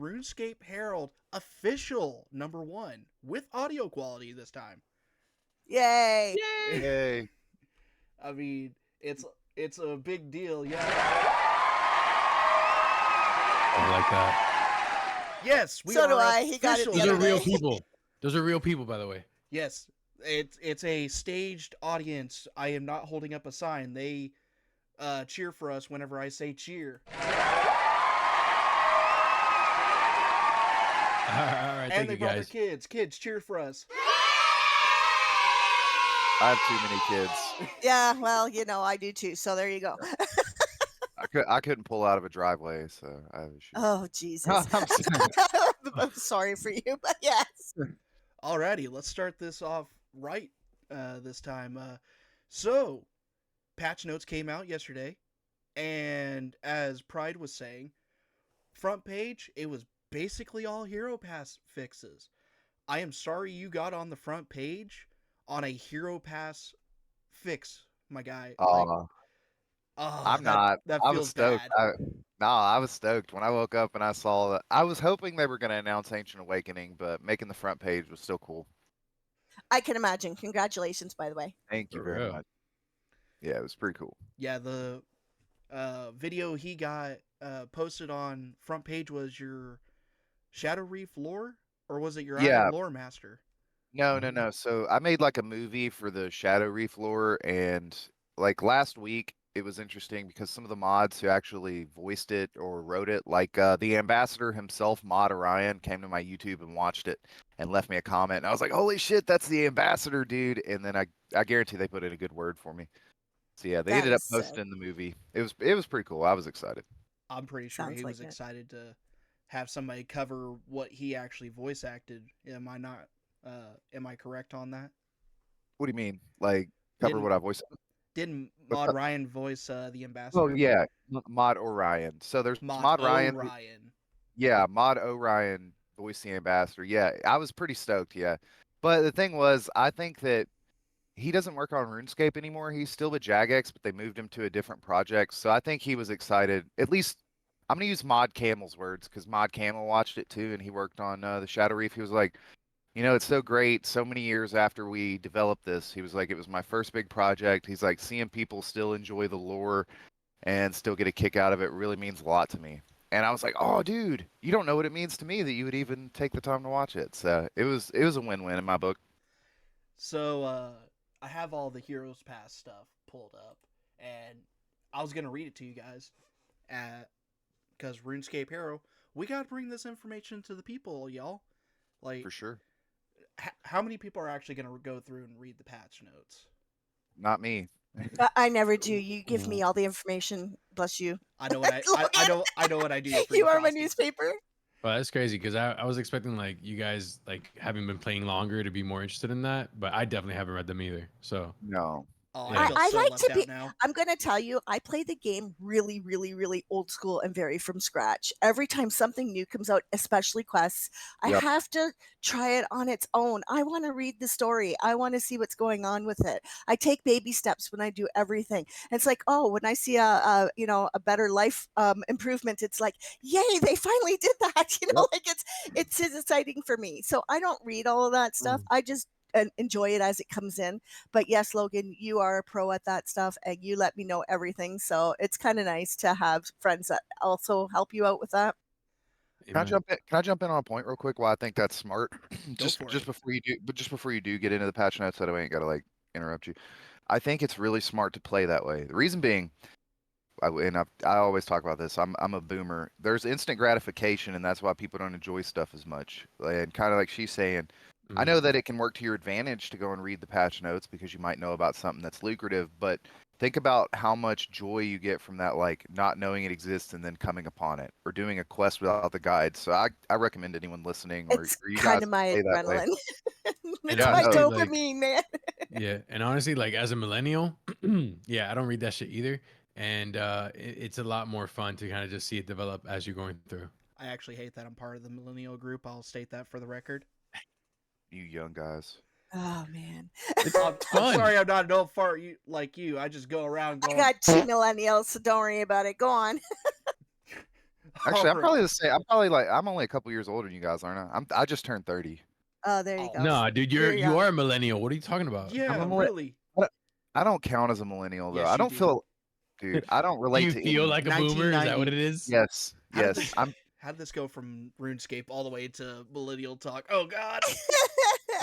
Runescape Herald official #1 with audio quality this time. Yay! Yay! Yay. I mean, it's a big deal, yeah. I like that. Yes, we So are do I. He got it official. the Those are other real day. people. Those are real people, by the way. Yes, it's a staged audience. I am not holding up a sign. They cheer for us whenever I say cheer. All right, And thank they you brought guys. their kids. Kids, cheer for us. I have too many kids. Yeah, well, I do too. So there you go. I couldn't pull out of a driveway, so I have issues. Oh, Jesus. I'm sorry. I'm sorry for you, but yes. Alrighty, let's start this off right this time. So, patch notes came out yesterday, and as Pride was saying, front page, it was basically all Hero Pass fixes. I am sorry you got on the front page on a Hero Pass fix, my guy. I'm not. That I was feels stoked. bad. I was stoked when I woke up and I saw that. I was hoping they were going to announce Ancient Awakening, but making the front page was still cool. I can imagine. Congratulations, by the way. Thank you For very real. much. Yeah, it was pretty cool. Yeah, the video he got posted on front page was your Shadow Reef lore, or was it your Yeah. Iron Lore Master? No. So I made like a movie for the Shadow Reef lore, and like last week it was interesting because some of the mods who actually voiced it or wrote it, like the ambassador himself, Mod Orion, came to my YouTube and watched it and left me a comment, and I was like, "Holy shit, that's the ambassador, dude!" And then I guarantee they put in a good word for me. So yeah, they That ended up is sick. posting the movie. It was pretty cool. I was excited. I'm pretty sure Sounds he like was it. excited to have somebody cover what he actually voice acted. Am I not? Am I correct on that? What do you mean? Like cover Didn't what I voiced? didn't What's Maud up? Ryan voice the Oh ambassador? yeah, Mod Orion. So there's Maud Mod Ryan. Ryan. Yeah, Mod Orion voiced the ambassador. Yeah, I was pretty stoked. Yeah, but the thing was, I think that he doesn't work on RuneScape anymore. He's still with Jagex, but they moved him to a different project. So I think he was excited. At least I'm gonna use Mod Camel's words because Mod Camel watched it too, and he worked on the Shadow Reef. He was like, it's so great. So many years after we developed this, he was like, it was my first big project. He's like, seeing people still enjoy the lore and still get a kick out of it really means a lot to me. And I was like, oh, dude, you don't know what it means to me that you would even take the time to watch it. So it was a win-win in my book. So I have all the Heroes Pass stuff pulled up, and I was gonna read it to you guys, because RuneScape Hero, we gotta bring this information to the people, y'all. Like, For sure. how many people are actually gonna go through and read the patch notes? Not me. I never do. You give me all the information. Bless you. I know what I know what I do. For You are my Frosty. newspaper. Well, that's crazy because I was expecting like you guys like having been playing longer to be more interested in that, but I definitely haven't read them either. So No. Oh, Yeah. I feel I so like left to out be. now. I'm going to tell you, I play the game really, really, really old school and very from scratch. Every time something new comes out, especially quests, I Yep. have to try it on its own. I want to read the story. I want to see what's going on with it. I take baby steps when I do everything. It's like, oh, when I see a better life improvement, it's like, yay, they finally did that. Like it's exciting for me. So I don't read all of that stuff. I just enjoy it as it comes in. But yes, Logan, you are a pro at that stuff and you let me know everything. So it's kind of nice to have friends that also help you out with that. Can I amen. jump in? Can I jump in on a point real quick? Why I think that's smart. just for just it. before you do, but just before you do get into the patch notes, that I ain't gotta like interrupt you. I think it's really smart to play that way. The reason being, I always talk about this. I'm a boomer. There's instant gratification, and that's why people don't enjoy stuff as much. And kind of like she's saying, I Mhm. know that it can work to your advantage to go and read the patch notes because you might know about something that's lucrative, but think about how much joy you get from that, like not knowing it exists and then coming upon it, or doing a quest without the guide. So I recommend anyone listening It's or you kind guys of my play that way. adrenaline. And It's my honestly, like, dopamine, man. yeah, and honestly, like as a millennial, yeah, I don't read that shit either, and it's a lot more fun to kind of just see it develop as you're going through. I actually hate that I'm part of the millennial group. I'll state that for the record. You young guys. Oh man. It's I'm fun. sorry I'm not no far like you. I just go around I going. got 2 millennials, so don't worry about it. Go on. Actually, I'm Alright. probably the same. I'm only a couple years older than you guys, aren't I? I just turned 30. Oh, there you Oh, go. No, dude, You're you young. are a millennial. What are you talking about? I'm Yeah, a millennial. really. I don't count as a millennial though. Yes, I you don't do. feel, dude. I don't Do relate you to feel any. like a boomer? Is that what 1990. it is? Yes, How did yes. this how did this go from RuneScape all the way to millennial talk? Oh god.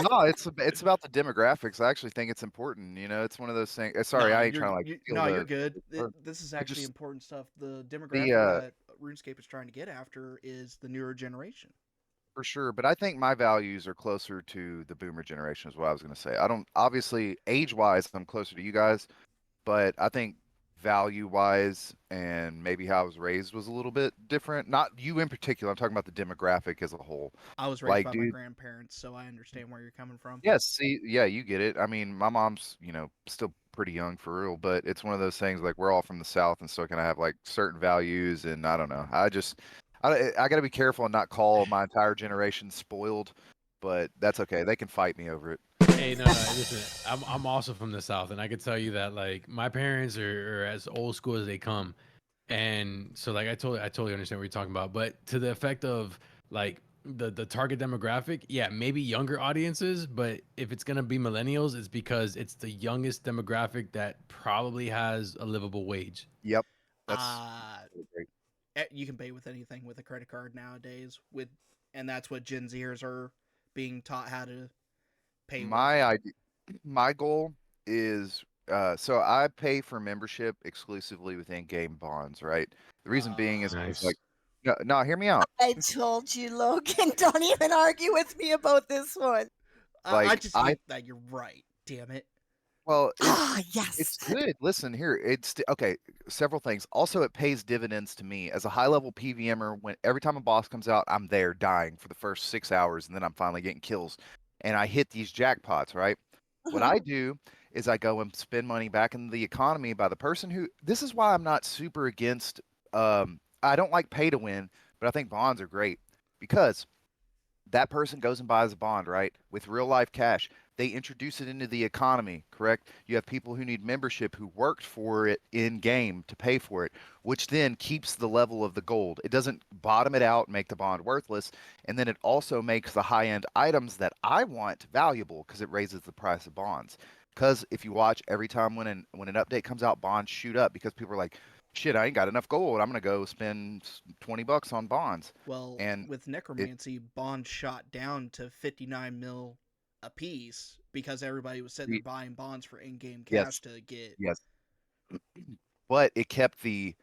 No, it's about the demographics. I actually think it's important. You know, it's one of those things. Sorry, No, I ain't trying to like steal you're the. good. or- This is I actually just important stuff. The the demographic that RuneScape is trying to get after is the newer generation. For sure, but I think my values are closer to the boomer generation. Is what I was gonna say. I don't obviously age-wise, I'm closer to you guys, but I think value-wise and maybe how I was raised was a little bit different. Not you in particular. I'm talking about the demographic as a whole. I was raised Like, by my dude, grandparents, so I understand where you're coming from. yes, see, yeah, you get it. I mean, my mom's, still pretty young for real, but it's one of those things like we're all from the South and still kind of have like certain values, and I don't know. I got to be careful and not call my entire generation spoiled, but that's okay. They can fight me over it. Hey, no, listen, I'm also from the South, and I can tell you that like my parents are as old school as they come, and so like I totally understand what you're talking about. But to the effect of like the target demographic, yeah, maybe younger audiences, but if it's gonna be millennials, it's because it's the youngest demographic that probably has a livable wage. Yep, that's Uh great. you can pay with anything with a credit card nowadays and that's what Gen Zers are being taught how to pay with. My idea, my goal is so I pay for membership exclusively with in-game bonds, right? The reason being is because Nice. like no, no, hear me out. I told you, Logan. Don't even argue with me about this one. I Like just I hate that you're right. Damn it. well, Ah, it's yes. good. Listen here, okay. Several things. Also, it pays dividends to me as a high-level PVMer. When every time a boss comes out, I'm there dying for the first 6 hours, and then I'm finally getting kills, and I hit these jackpots, right? What Mhm. I do is I go and spend money back into the economy by the person who. This is why I'm not super against. I don't like pay to win, but I think bonds are great because that person goes and buys a bond, right? With real life cash. They introduce it into the economy, correct? You have people who need membership who worked for it in game to pay for it, which then keeps the level of the gold. It doesn't bottom it out, make the bond worthless, and then it also makes the high end items that I want valuable because it raises the price of bonds. Because if you watch every time when an update comes out, bonds shoot up because people are like, shit, I ain't got enough gold. I'm gonna go spend $20 on bonds. Well, And with it necromancy, bonds shot down to 59 mil a piece because everybody was sitting there the buying bonds for in-game cash yes, to get. yes. But it kept the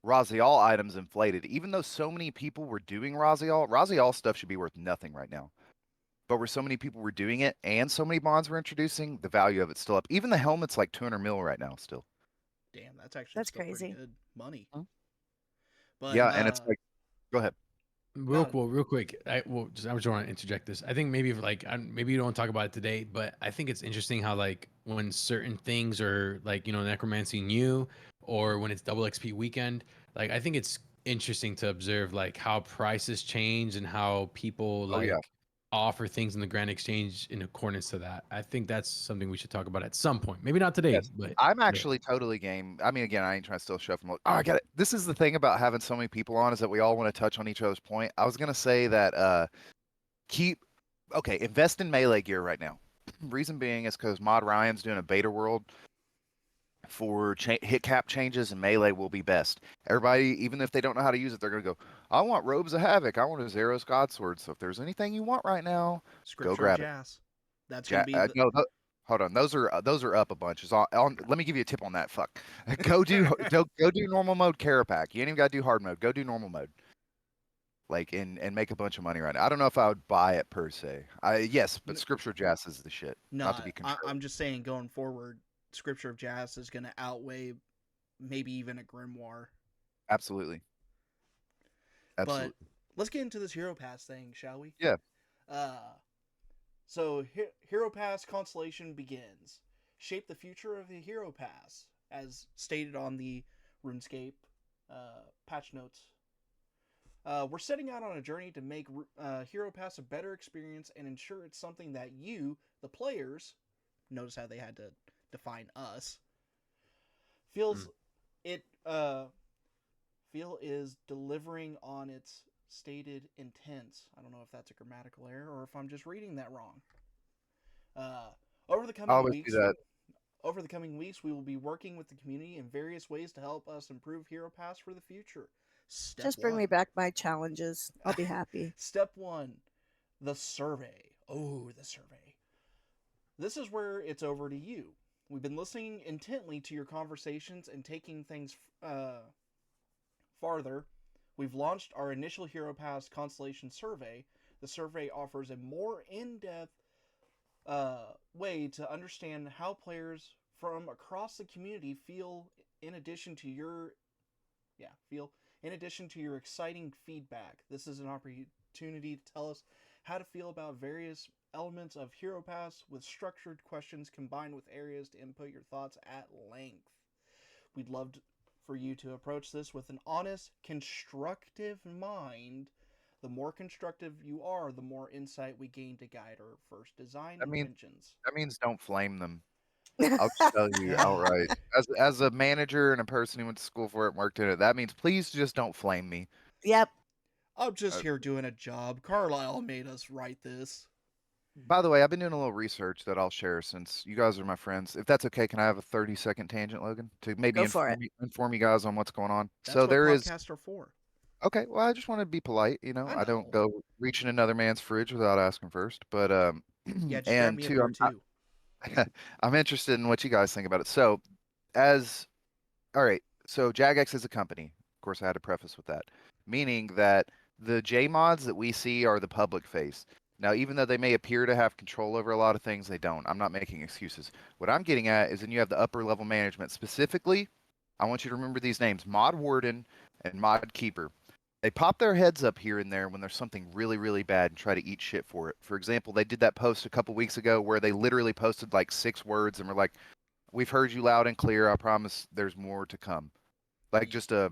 Raziel items inflated. Even though so many people were doing Raziel stuff should be worth nothing right now. But where so many people were doing it and so many bonds were introducing, the value of it's still up. Even the helmet's like 200 mil right now still. Damn, that's actually That's still pretty crazy. good money. Huh? But Yeah, and it's like, go ahead. no, Real quick. I just want to interject this. I think maybe if like maybe you don't talk about it today, but I think it's interesting how like when certain things are like necromancy new, or when it's double XP weekend, like I think it's interesting to observe like how prices change and how people Oh yeah. like offer things in the grand exchange in accordance to that. I think that's something we should talk about at some point. Maybe not today, Yes. but I'm yeah. actually totally game. I mean, again, I ain't trying to steal show from. Oh, I got it. This is the thing about having so many people on is that we all want to touch on each other's point. I was gonna say that keep okay, invest in melee gear right now. Reason being is because Mod Ryan's doing a beta world for hit cap changes, and melee will be best. Everybody, even if they don't know how to use it, they're gonna go. I want robes of havoc. I want a Zeros Godsword. So if there's anything you want right now, go Scripture of grab it. Jas. That's gonna be the. No, hold on. Those are up a bunch. Let me give you a tip on that. Fuck. Go do normal mode Carapac. You ain't even gotta do hard mode. Go do normal mode. Like and make a bunch of money right now. I don't know if I would buy it per se. Yes, but Scripture Jazz is the shit. No, Not to be contrary. I'm just saying going forward, Scripture of Jas is gonna outweigh maybe even a grimoire. Absolutely. But Absolutely. let's get into this Hero Pass thing, shall we? Yeah. So Hero Pass Constellation begins. Shape the future of the Hero Pass, as stated on the RuneScape patch notes. We're setting out on a journey to make Hero Pass a better experience and ensure it's something that you, the players, notice how they had to define us, feels Mm. it feel is delivering on its stated intent. I don't know if that's a grammatical error or if I'm just reading that wrong. Uh, over the I coming always do weeks, that. over the coming weeks, we will be working with the community in various ways to help us improve Hero Pass for the future. Step Just bring one. me back my challenges. I'll be happy. Step one, the survey. Oh, the survey. This is where it's over to you. We've been listening intently to your conversations and taking things farther. We've launched our initial Hero Pass Constellation survey. The survey offers a more in-depth way to understand how players from across the community feel in addition to your exciting feedback. This is an opportunity to tell us how to feel about various elements of Hero Pass with structured questions combined with areas to input your thoughts at length. We'd love for you to approach this with an honest, constructive mind. The more constructive you are, the more insight we gain to guide our first design I mean, intentions. that means don't flame them. I'll just tell you outright. As a manager and a person who went to school for it and worked in it, that means please just don't flame me. Yep. I'm just Uh, here doing a job. Carlisle made us write this. By the way, I've been doing a little research that I'll share since you guys are my friends. If that's okay, can I have a 30-second tangent, Logan, to maybe Go for it. inform you guys on what's going on? That's So what there is. podcasts are for. Okay, well, I just want to be polite. I I don't know. go reaching another man's fridge without asking first. But Yeah, just grab and me a two, beer too. I'm interested in what you guys think about it. So, as all right, so Jagex is a company. Of course, I had to preface with that, meaning that the J mods that we see are the public face. Now, even though they may appear to have control over a lot of things, they don't. I'm not making excuses. What I'm getting at is then you have the upper level management. Specifically, I want you to remember these names: Mod Warden and Mod Keeper. They pop their heads up here and there when there's something really, really bad and try to eat shit for it. For example, they did that post a couple weeks ago where they literally posted like 6 words and were like, "We've heard you loud and clear. I promise there's more to come." Like just do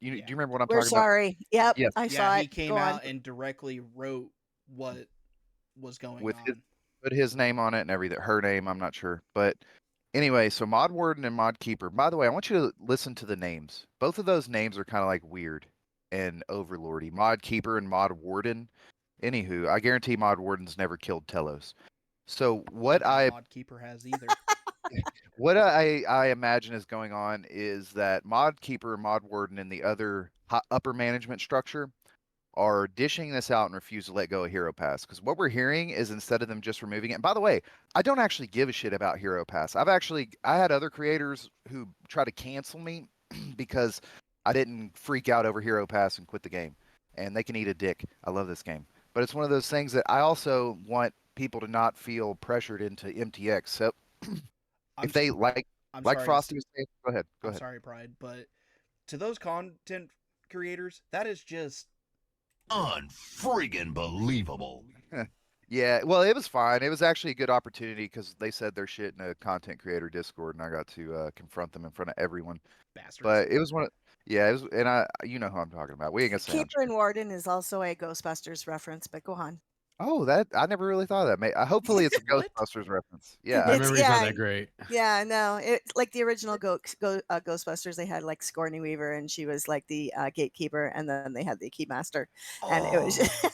you remember what I'm We're talking about? sorry. Yep. Yes, I Yeah, saw he it. came Go on. out and directly wrote what was going with his on. put his name on it and everything. Her name, I'm not sure, but anyway, so Mod Warden and Mod Keeper. By the way, I want you to listen to the names. Both of those names are kind of like weird and overlordy. Mod Keeper and Mod Warden. Anywho, I guarantee Mod Warden's never killed Telos. So I don't think Mod Keeper has either. what I imagine is going on is that Mod Keeper, Mod Warden, and the other upper management structure are dishing this out and refuse to let go of Hero Pass. Because what we're hearing is instead of them just removing it. And by the way, I don't actually give a shit about Hero Pass. I had other creators who try to cancel me because I didn't freak out over Hero Pass and quit the game. And they can eat a dick. I love this game. But it's one of those things that I also want people to not feel pressured into MTX. So I'm if they I'm like sorry. Frosty was saying, go ahead. Go I'm ahead. sorry, Pride, but to those content creators, that is just unfriggin' believable. Yeah, well, it was fine. It was actually a good opportunity because they said their shit in a content creator Discord, and I got to confront them in front of everyone. bastards. But it was yeah, it was, and you know who I'm talking about. We ain't gonna say. Keeper and Warden is also a Ghostbusters reference, but go on. Oh, that I never really thought of that. Hopefully, it's a What? Ghostbusters reference. My Yeah, It's memory's not that great. Yeah, no, it's like the original Ghostbusters. They had like Sigourney Weaver, and she was like the gatekeeper, and then they had the keymaster, and it was, Oh,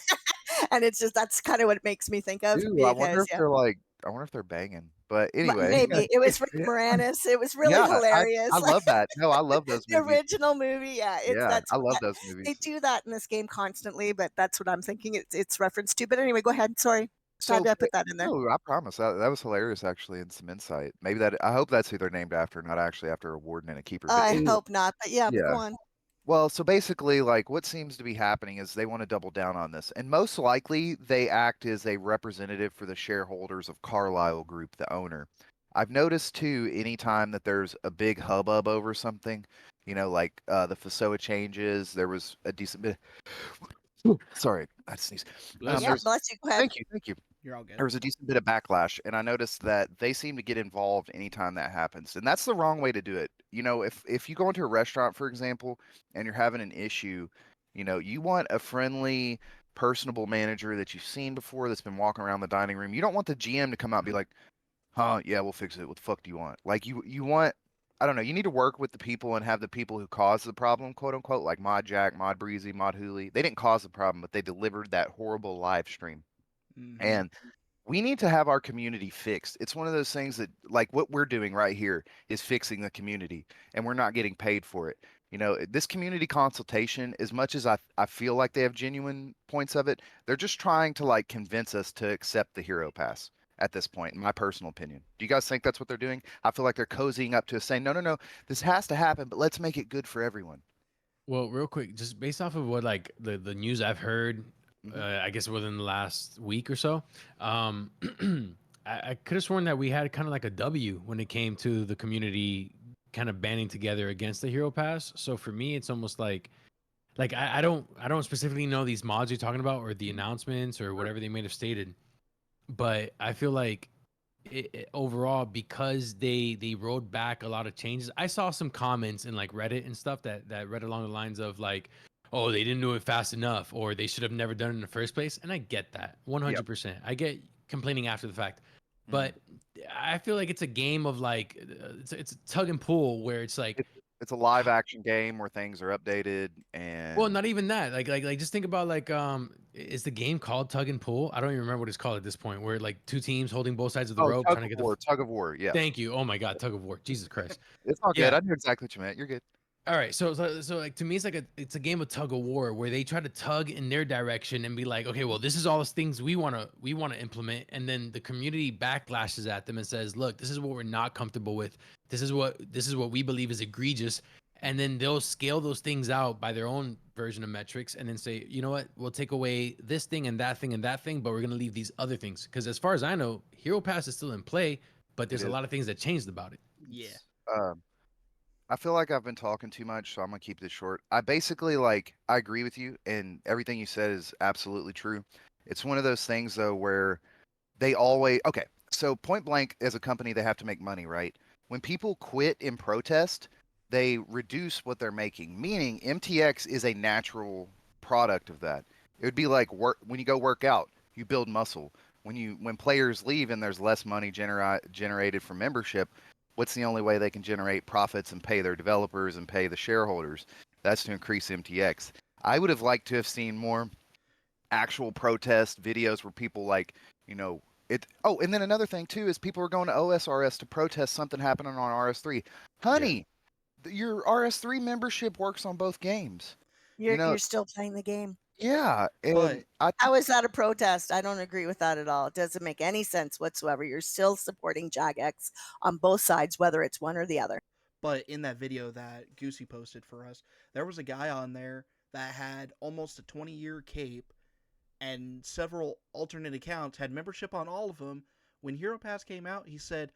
and it's just that's kind of what it makes me think of Ooh, because yeah, I wonder if they're banging. But but anyway, maybe it was Rick yeah, Moranis. It was really yeah, hilarious. I Like love that. No, I love those the movies. original movie, yeah, it's Yeah, that's I love that, those they movies. do that in this game constantly, but that's what I'm thinking it's reference to. But anyway, go ahead. Sorry, So glad I put that in there. no, I promise that was hilarious actually, and some insight. Maybe that I hope that's who they're named after, not actually after a warden and a keeper. But I anyway, hope not, but yeah, but go yeah. on. Well, so basically, like what seems to be happening is they want to double down on this, and most likely they act as a representative for the shareholders of Carlyle Group, the owner. I've noticed too, anytime that there's a big hubbub over something, like the FASOA changes, there was a decent bit. Sorry, I had to sneeze. Bless you. Yeah, There's bless you. Go ahead. thank you. you're all good. There was a decent bit of backlash, and I noticed that they seem to get involved anytime that happens, and that's the wrong way to do it. If you go into a restaurant, for example, and you're having an issue, you want a friendly, personable manager that you've seen before that's been walking around the dining room. You don't want the GM to come out and be like, "Huh, yeah, we'll fix it. What the fuck do you want?" Like you want. I don't know. You need to work with the people and have the people who caused the problem, quote unquote, like Mod Jack, Mod Breezy, Mod Hooli. They didn't cause the problem, but they delivered that horrible live stream. Mm-hmm. And we need to have our community fixed. It's one of those things that, like, what we're doing right here is fixing the community, and we're not getting paid for it. You know, this community consultation, as much as I feel like they have genuine points of it, they're just trying to like convince us to accept the hero pass at this point, in my personal opinion. Do you guys think that's what they're doing? I feel like they're cozying up to us saying, no, no, no, this has to happen, but let's make it good for everyone. Well, real quick, just based off of what like the news I've heard, Mhm. I guess within the last week or so, I could have sworn that we had kind of like a W when it came to the community kind of banding together against the Hero Pass. So for me, it's almost like I don't specifically know these mods you're talking about or the announcements or whatever they may have stated, but I feel like overall, because they rolled back a lot of changes. I saw some comments in like Reddit and stuff that read along the lines of like, oh, they didn't do it fast enough, or they should have never done it in the first place. And I get that 100%. I get complaining after the fact, but I feel like it's a game of like it's a tug and pull where it's like, It's a live action game where things are updated well, and not even that. Like just think about like is the game called Tug and Pull? I don't even remember what it's called at this point. Where like two teams holding both sides of the rope tug trying to of get war, tug of war. Yeah, Thank you. Oh my God, Tug of War. Jesus Christ. it's all good. Yeah. I knew exactly what you meant. You're good. All right, so like to me, it's like it's a game of tug of war where they try to tug in their direction and be like, okay, well, this is all the things we wanna implement, and then the community backlashes at them and says, look, this is what we're not comfortable with. This is what we believe is egregious, and then they'll scale those things out by their own version of metrics, and then say, you know what, we'll take away this thing and that thing and that thing, but we're gonna leave these other things because as far as I know, Hero Pass is still in play, but there's a is. lot of things that changed about it. Yeah. Um, I feel like I've been talking too much, so I'm gonna keep this short. I basically like I agree with you, and everything you said is absolutely true. It's one of those things though where they always okay. So Point Blank, as a company, they have to make money, right? When people quit in protest, they reduce what they're making. Meaning, MTX is a natural product of that. It would be like work when you go work out, you build muscle. When players leave and there's less money generated from membership, what's the only way they can generate profits and pay their developers and pay the shareholders? That's to increase MTX. I would have liked to have seen more actual protest videos where people like, you know, it. Oh, and then another thing too is people are going to OSRS to protest something happening on RS3. Honey, your RS3 membership works on both games. You're still playing the game. Yeah, But and How is that a protest? I don't agree with that at all. It doesn't make any sense whatsoever. You're still supporting Jagex on both sides, whether it's one or the other. But in that video that Goosey posted for us, there was a guy on there that had almost a 20-year cape, and several alternate accounts had membership on all of them. When Hero Pass came out, he said,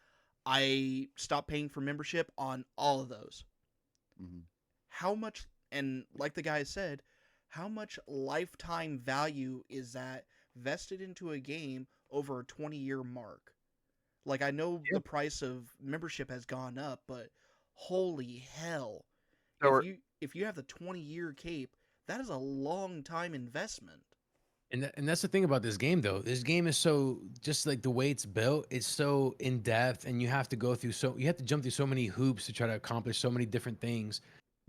I stopped paying for membership on all of those. Mhm. How much, and like the guy said, how much lifetime value is that vested into a game over a 20-year mark? Like, I know Yeah. the price of membership has gone up, but holy hell. So If you have the 20-year cape, that is a long time investment. And that's the thing about this game, though. This game is so just like the way it's built. It's so in depth, and you have to you have to jump through so many hoops to try to accomplish so many different things.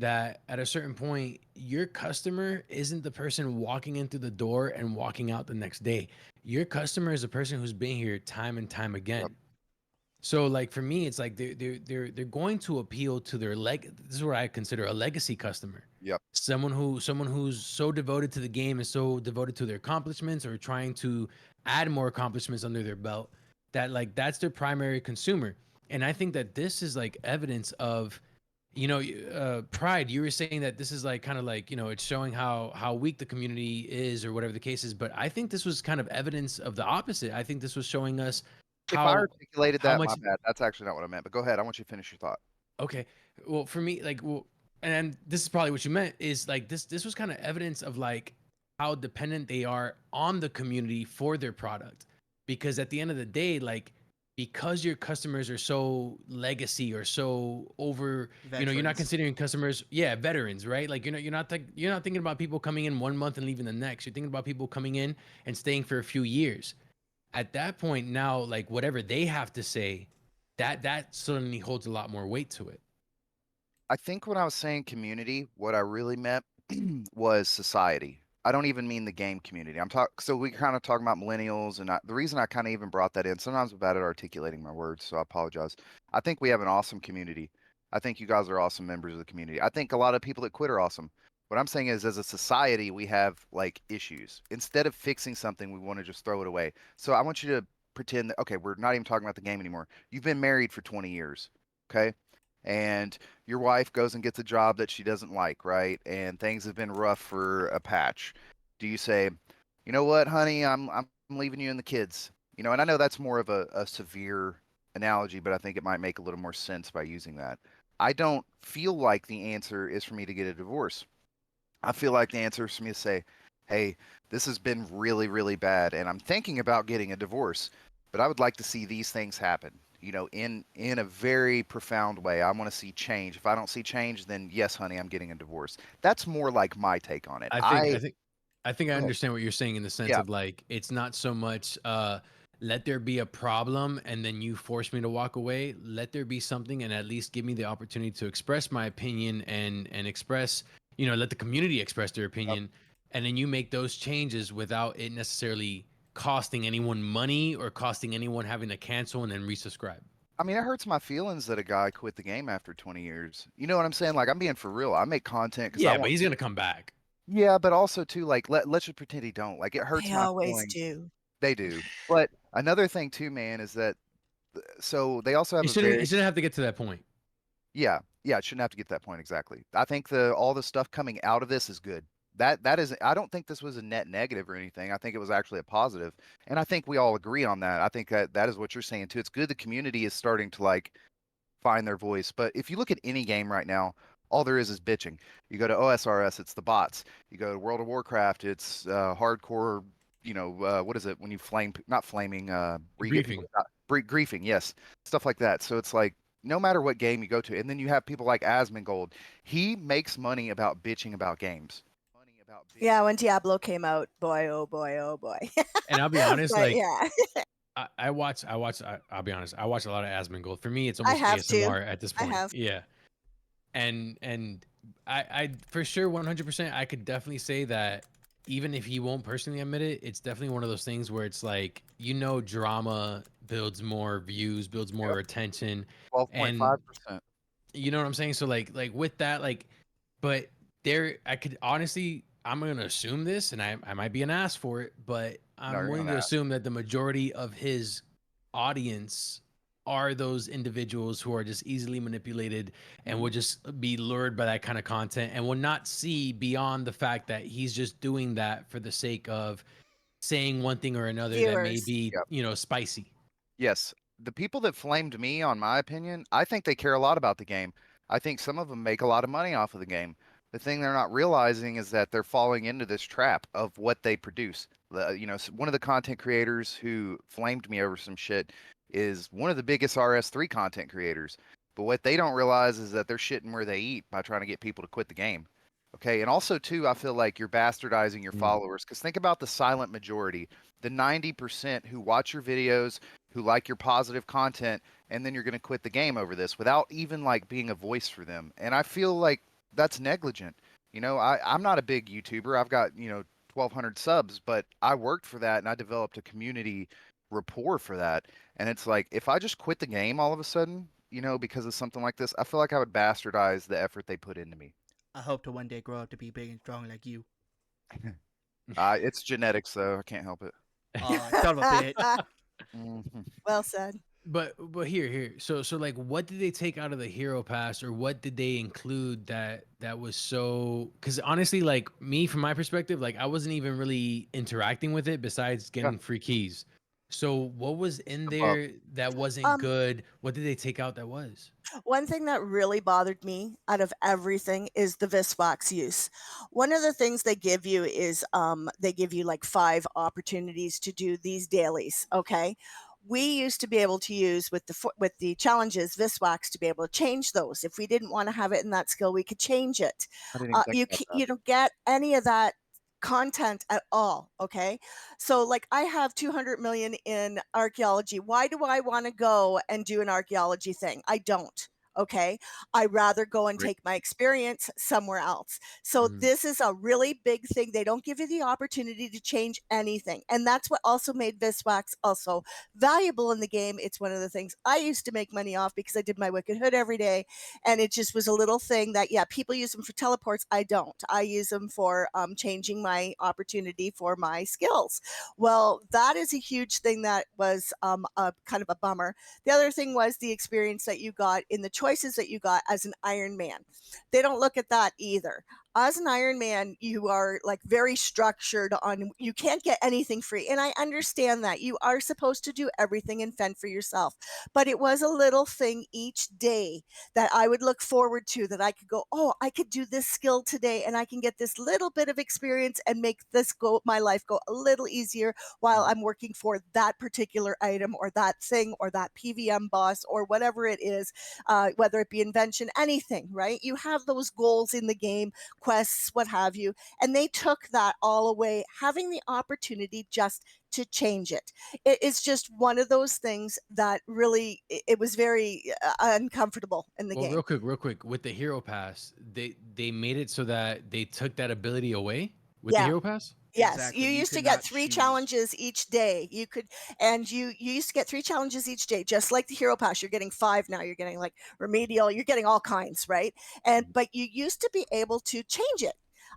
That at a certain point, your customer isn't the person walking into the door and walking out the next day. Your customer is a person who's been here time and time again. Yep. So like for me, it's like they're going to appeal to their this is what I consider a legacy customer. Yep. Someone who's so devoted to the game and so devoted to their accomplishments or trying to add more accomplishments under their belt that like that's their primary consumer. And I think that this is like evidence of Pride, you were saying that this is like kind of like, it's showing how weak the community is or whatever the case is, but I think this was kind of evidence of the opposite. I think this was showing us if I how articulated how that, much my bad. That's actually not what I meant. But go ahead. I want you to finish your thought. Okay. Well, for me, like, well, and this is probably what you meant is like this was kind of evidence of like how dependent they are on the community for their product. Because at the end of the day, like, because your customers are so legacy or so over, you're not Veterans. considering customers, veterans, right? Like, you're not thinking about people coming in 1 month and leaving the next. You're thinking about people coming in and staying for a few years. At that point, now, like, whatever they have to say, that suddenly holds a lot more weight to it. I think when I was saying community, what I really meant was society. I don't even mean the game community. So we kind of talking about millennials, and the reason I kind of even brought that in. Sometimes I'm bad at articulating my words, so I apologize. I think we have an awesome community. I think you guys are awesome members of the community. I think a lot of people that quit are awesome. What I'm saying is, as a society, we have like issues. Instead of fixing something, we want to just throw it away. So I want you to pretend that, okay, we're not even talking about the game anymore. You've been married for 20 years, okay? And your wife goes and gets a job that she doesn't like, right? And things have been rough for a patch. Do you say, you know what, honey, I'm leaving you and the kids? You know, and I know that's more of a severe analogy, but I think it might make a little more sense by using that. I don't feel like the answer is for me to get a divorce. I feel like the answer is for me to say, hey, this has been really, really bad, and I'm thinking about getting a divorce, but I would like to see these things happen, you know, in a very profound way. I want to see change. If I don't see change, then yes, honey, I'm getting a divorce. That's more like my take on it. I think I think I think I Go ahead. understand what you're saying in the sense Yeah. of like it's not so much let there be a problem and then you force me to walk away. Let there be something and at least give me the opportunity to express my opinion and express, you know, let the community express their opinion, and then you make those changes without it necessarily costing anyone money or costing anyone having to cancel and then resubscribe. I mean, it hurts my feelings that a guy quit the game after 20 years. You know what I'm saying? Like, I'm being for real. I make content because I Yeah, but want. he's gonna come back. Yeah, but also too, like, let's just pretend he don't. Like, it hurts They my always feelings. do. They do. But another thing too, man, is that so they also have It a shouldn't very it shouldn't have to get to that point. yeah, it shouldn't have to get to that point exactly. I think all the stuff coming out of this is good. That is, I don't think this was a net negative or anything. I think it was actually a positive, and I think we all agree on that. I think that is what you're saying too. It's good the community is starting to like find their voice. But if you look at any game right now, all there is bitching. You go to OSRS, it's the bots. You go to World of Warcraft, it's hardcore. You know, what is it when you flame? Not flaming. Where you get people griefing. Yes, stuff like that. So it's like no matter what game you go to, and then you have people like Asmongold. He makes money about bitching about games. Yeah, when Diablo came out, boy, oh boy, oh boy. And I'll be honest, But like yeah, I'll be honest, I watch a lot of Asmongold. For me, it's I almost have to. ASMR at this I point. have. Yeah. And I for sure 100% I could definitely say that even if he won't personally admit it, it's definitely one of those things where it's like, you know, drama builds more views, builds more Yep, attention. And 12.5%. you know what I'm saying? So like with that, like, but there, I could honestly, I'm gonna assume this, and I might be an ass for it, but No, I'm you're willing not to ass. assume that the majority of his audience are those individuals who are just easily manipulated and will just be lured by that kind of content and will not see beyond the fact that he's just doing that for the sake of saying one thing or another that may Viewers. be, Yep. you know, spicy. Yes, the people that flamed me on my opinion, I think they care a lot about the game. I think some of them make a lot of money off of the game. The thing they're not realizing is that they're falling into this trap of what they produce. You know, one of the content creators who flamed me over some shit is one of the biggest RS3 content creators. But what they don't realize is that they're shitting where they eat by trying to get people to quit the game. Okay, and also too, I feel like you're bastardizing your followers because think about the silent majority, the 90% who watch your videos, who like your positive content, and then you're going to quit the game over this without even like being a voice for them. And I feel like that's negligent. You know, I'm not a big YouTuber. I've got, you know, 1,200 subs, but I worked for that and I developed a community rapport for that. And it's like, if I just quit the game all of a sudden, you know, because of something like this, I feel like I would bastardize the effort they put into me. I hope to one day grow up to be big and strong like you. It's genetics, though. I can't help it. Son of a bitch. Mhm. Well said. But here. So like what did they take out of the hero pass, or what did they include that was so, because honestly, like me from my perspective, like I wasn't even really interacting with it besides Yeah, getting free keys. So what was in the buff. there that wasn't Um, good? What did they take out that was? One thing that really bothered me out of everything is the Visvox use. One of the things they give you is they give you like 5 opportunities to do these dailies. Okay. We used to be able to use with the challenges Viswax to be able to change those. If we didn't want to have it in that skill, we could change it. I didn't even think about that. You don't get any of that content at all. Okay. So like I have 200 million in archaeology. Why do I want to go and do an archaeology thing? I don't. Okay. I'd rather go and Right. take my experience somewhere else. So this is a really big thing. They don't give you the opportunity to change anything. And that's what also made Viswax also valuable in the game. It's one of the things I used to make money off because I did my Wicked Hood every day. And it just was a little thing that, yeah, people use them for teleports. I don't. I use them for changing my opportunity for my skills. Well, that is a huge thing that was a kind of a bummer. The other thing was the experience that you got in the choices that you got as an Iron Man. They don't look at that either. As an Iron Man, you are like very structured on, you can't get anything free. And I understand that you are supposed to do everything and fend for yourself. But it was a little thing each day that I would look forward to, that I could go, oh, I could do this skill today and I can get this little bit of experience and make this go, my life go a little easier while I'm working for that particular item or that thing or that PVM boss or whatever it is, whether it be invention, anything, right? You have those goals in the game, quests, what have you. And they took that all away, having the opportunity just to change it. It is just one of those things that really, it was very uncomfortable in the Well, game. real quick, with the hero pass, they made it so that they took that ability away with the Yeah. hero pass. Yes, Exactly. you You used to could get not 3 choose. challenges each day. You could, and you used to get 3 challenges each day, just like the hero pass. You're getting 5 now. You're getting like remedial. You're getting all kinds, right? And but you used to be able to change it.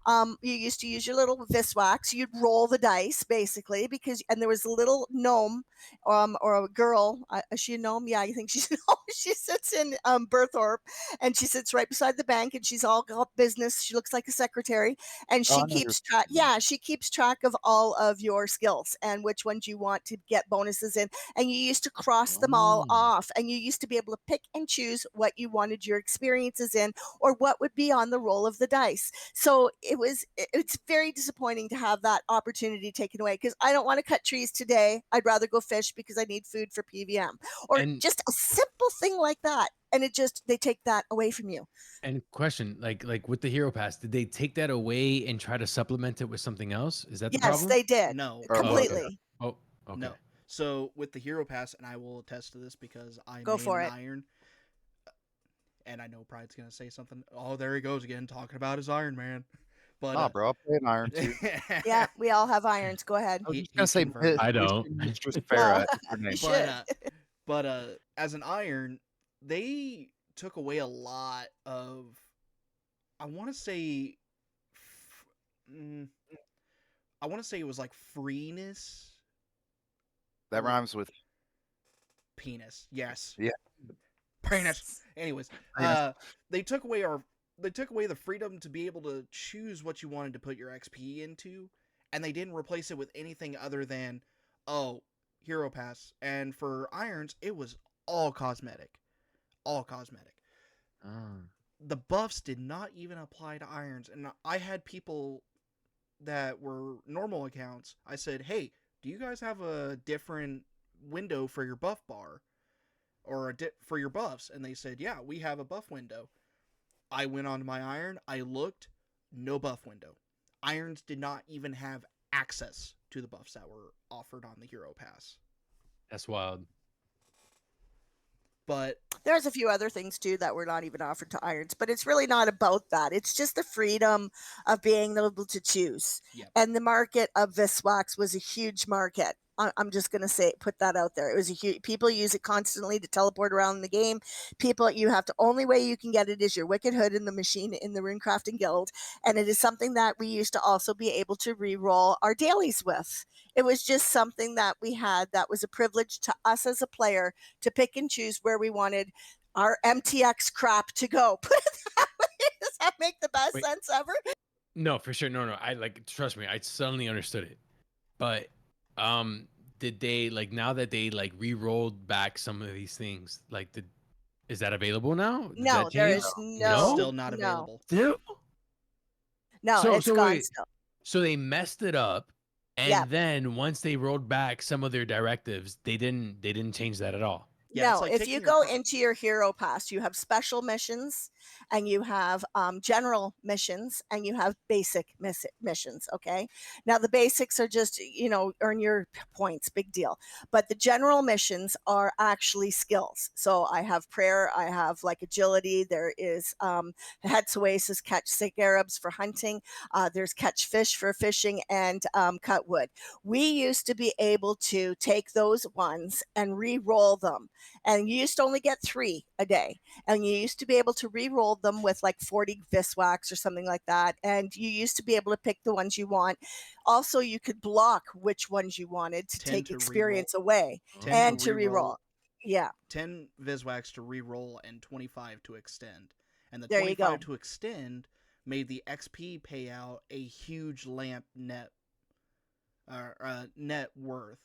You used to use your little Viswax. You'd roll the dice basically because, and there was a little gnome, or a girl. Is she a gnome? Yeah, I think she's a gnome. She sits in Berthorpe, and she sits right beside the bank, and she's all got business. She looks like a secretary, and Oh, she I know keeps track. Yeah, she keeps track of all of your skills and which ones you want to get bonuses in. And you used to cross them all Oh. off, and you used to be able to pick and choose what you wanted your experiences in, or what would be on the roll of the dice. So it's very disappointing to have that opportunity taken away, because I don't want to cut trees today. I'd rather go fish because I need food for PVM, or And just a simple thing like that. And they take that away from you. and question, like with the hero pass, did they take that away and try to supplement it with something else? Is that the Yes, problem? they did. No. Oh, okay. Completely. Oh, okay. No. So with the hero pass, and I will attest to this because I Go main for an it. iron, and I know Pride's gonna say something. Oh, there he goes again, talking about his Iron Man. But Nah, bro, I'll play an iron too. Yeah, we all have irons. Go ahead. I was He- just gonna he's say, converted. I please don't. be Mistress No, Farah. It's her name. you but should. as an iron, they took away a lot of, I want to say, I want to say it was like freeness. That rhymes with Penis. Yes. Yeah. Penis. Anyways, Penis. they took away the freedom to be able to choose what you wanted to put your XP into, and they didn't replace it with anything other than, oh, hero pass. And for irons, it was all cosmetic. All cosmetic. Oh. The buffs did not even apply to irons, and I had people that were normal accounts. I said, hey, do you guys have a different window for your buff bar, or for your buffs? And they said, yeah, we have a buff window. I went onto my iron, I looked, no buff window. Irons did not even have access to the buffs that were offered on the hero pass. That's wild. But There's a few other things too that were not even offered to irons, but it's really not about that. It's just the freedom of being able to choose. Yep. And the market of Viswax was a huge market. I'm just going to say, put that out there. It was a huge, people use it constantly to teleport around the game. You have to, only way you can get it is your Wicked Hood in the machine in the Runecrafting Guild. And it is something that we used to also be able to re-roll our dailies with. It was just something that we had that was a privilege to us as a player to pick and choose where we wanted our MTX crap to go. Put it that way. Does that make the best Wait. sense ever? No, for sure. No. I trust me. I suddenly understood it. But did they, like, now that they like re-rolled back some of these things, like, is that available now? Did No, that there change? is No? still not no. available. Still? No, So- it's so gone wait. still. So they messed it up, and Yep. then once they rolled back some of their directives, they didn't change that at all. Yeah, it's No, like if you taking your go car. into your hero pass, you have special missions and you have general missions and you have basic missions. Okay. Now, the basics are just, earn your points, big deal. But the general missions are actually skills. So I have prayer, I have like agility, there is head oasis, catch scarabs for hunting, there's catch fish for fishing, and cut wood. We used to be able to take those ones and re roll them, and you used to only get 3 a day, and you used to be able to re-roll them with like 40 viswax or something like that, and you used to be able to pick the ones you want. Also, you could block which ones you wanted to 10 take to re-roll. experience away 10 and to to re-roll. re-roll. Yeah, 10 Viswax to re-roll and 25 to extend. And the there you 25 go. to extend made the XP payout a huge lamp net worth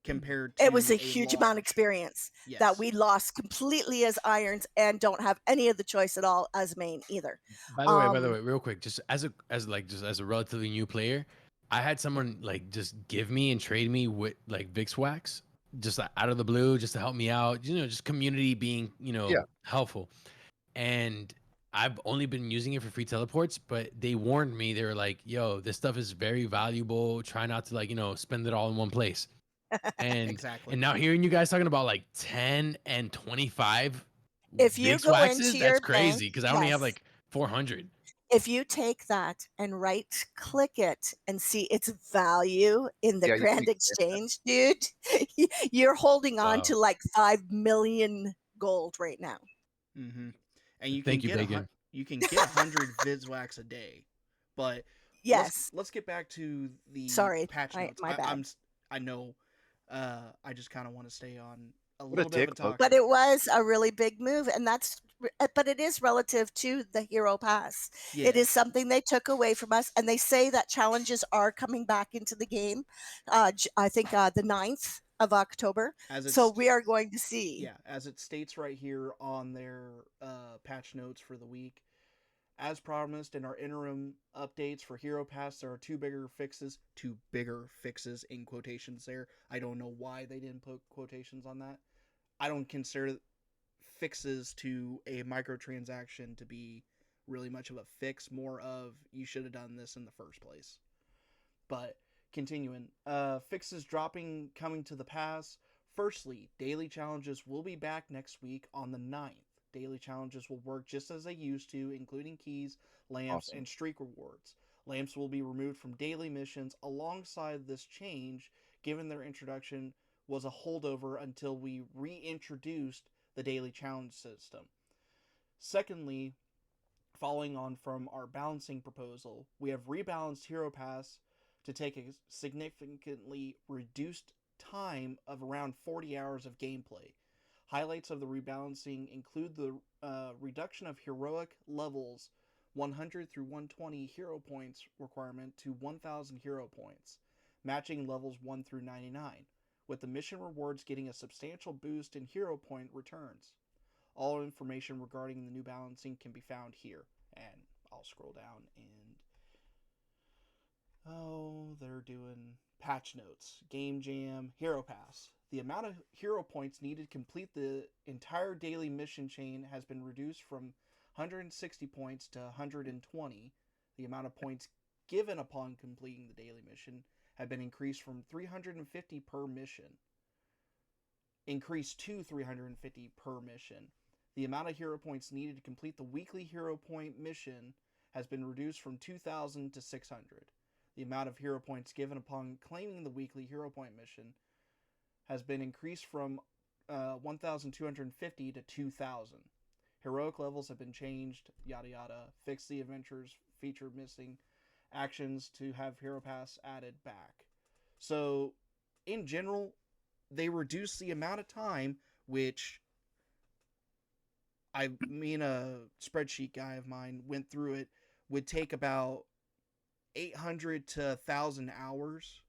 compared to It was a huge amount of large. experience Yes. that we lost completely as irons and don't have any of the choice at all as main either. By the way, real quick, just as a relatively new player, I had someone like just give me and trade me with like Vix Wax, just out of the blue, just to help me out. Just community being Yeah. helpful. And I've only been using it for free teleports, but they warned me. They were like, "Yo, this stuff is very valuable. Try not to spend it all in one place." And Exactly. and now hearing you guys talking about like 10 and 25 If you Vix go Waxes, into that's your bank, crazy because I only have yes. like 400. If you take that and right click it and see its value in the Yeah, you can grand expand exchange, dude, you're holding on Wow. to like 5 million gold right now. Mm-hmm. And you can Thank you, get Bacon. 100 Viswax a day. But Yes. let's get back to the Sorry, patch notes. my bad. I know. I just kind of want to stay on a What a little bit of a dick, folks. talk. But it was a really big move, and but it is relative to the hero pass. Yeah. It is something they took away from us, and they say that challenges are coming back into the game. I think the 9th of October. So we are going to see. Yeah, as it states right here on their patch notes for the week. As promised in our interim updates for Hero Pass, there are two bigger fixes in quotations there. I don't know why they didn't put quotations on that. I don't consider fixes to a microtransaction to be really much of a fix, more of you should have done this in the first place. But continuing, fixes coming to the pass. Firstly, daily challenges will be back next week on the 9th. Daily challenges will work just as they used to, including keys, lamps, Awesome. and streak rewards. Lamps will be removed from daily missions alongside this change, given their introduction was a holdover until we reintroduced the daily challenge system. Secondly, following on from our balancing proposal, we have rebalanced Hero Pass to take a significantly reduced time of around 40 hours of gameplay. Highlights of the rebalancing include the reduction of heroic levels 100 through 120 hero points requirement to 1,000 hero points, matching levels 1 through 99, with the mission rewards getting a substantial boost in hero point returns. All information regarding the new balancing can be found here. And I'll scroll down and they're doing patch notes, game jam, hero pass. The amount of hero points needed to complete the entire daily mission chain has been reduced from 160 points to 120. The amount of points given upon completing the daily mission have been increased from 350 per mission. Increased to 350 per mission. The amount of hero points needed to complete the weekly hero point mission has been reduced from 2,000 to 600. The amount of hero points given upon claiming the weekly hero point mission has been increased from 1,250 to 2,000. Heroic levels have been changed, yada yada. Fix the adventures feature missing actions to have Hero Pass added back. So, in general, they reduce the amount of time which a spreadsheet guy of mine went through it, would take about 800 to 1,000 hours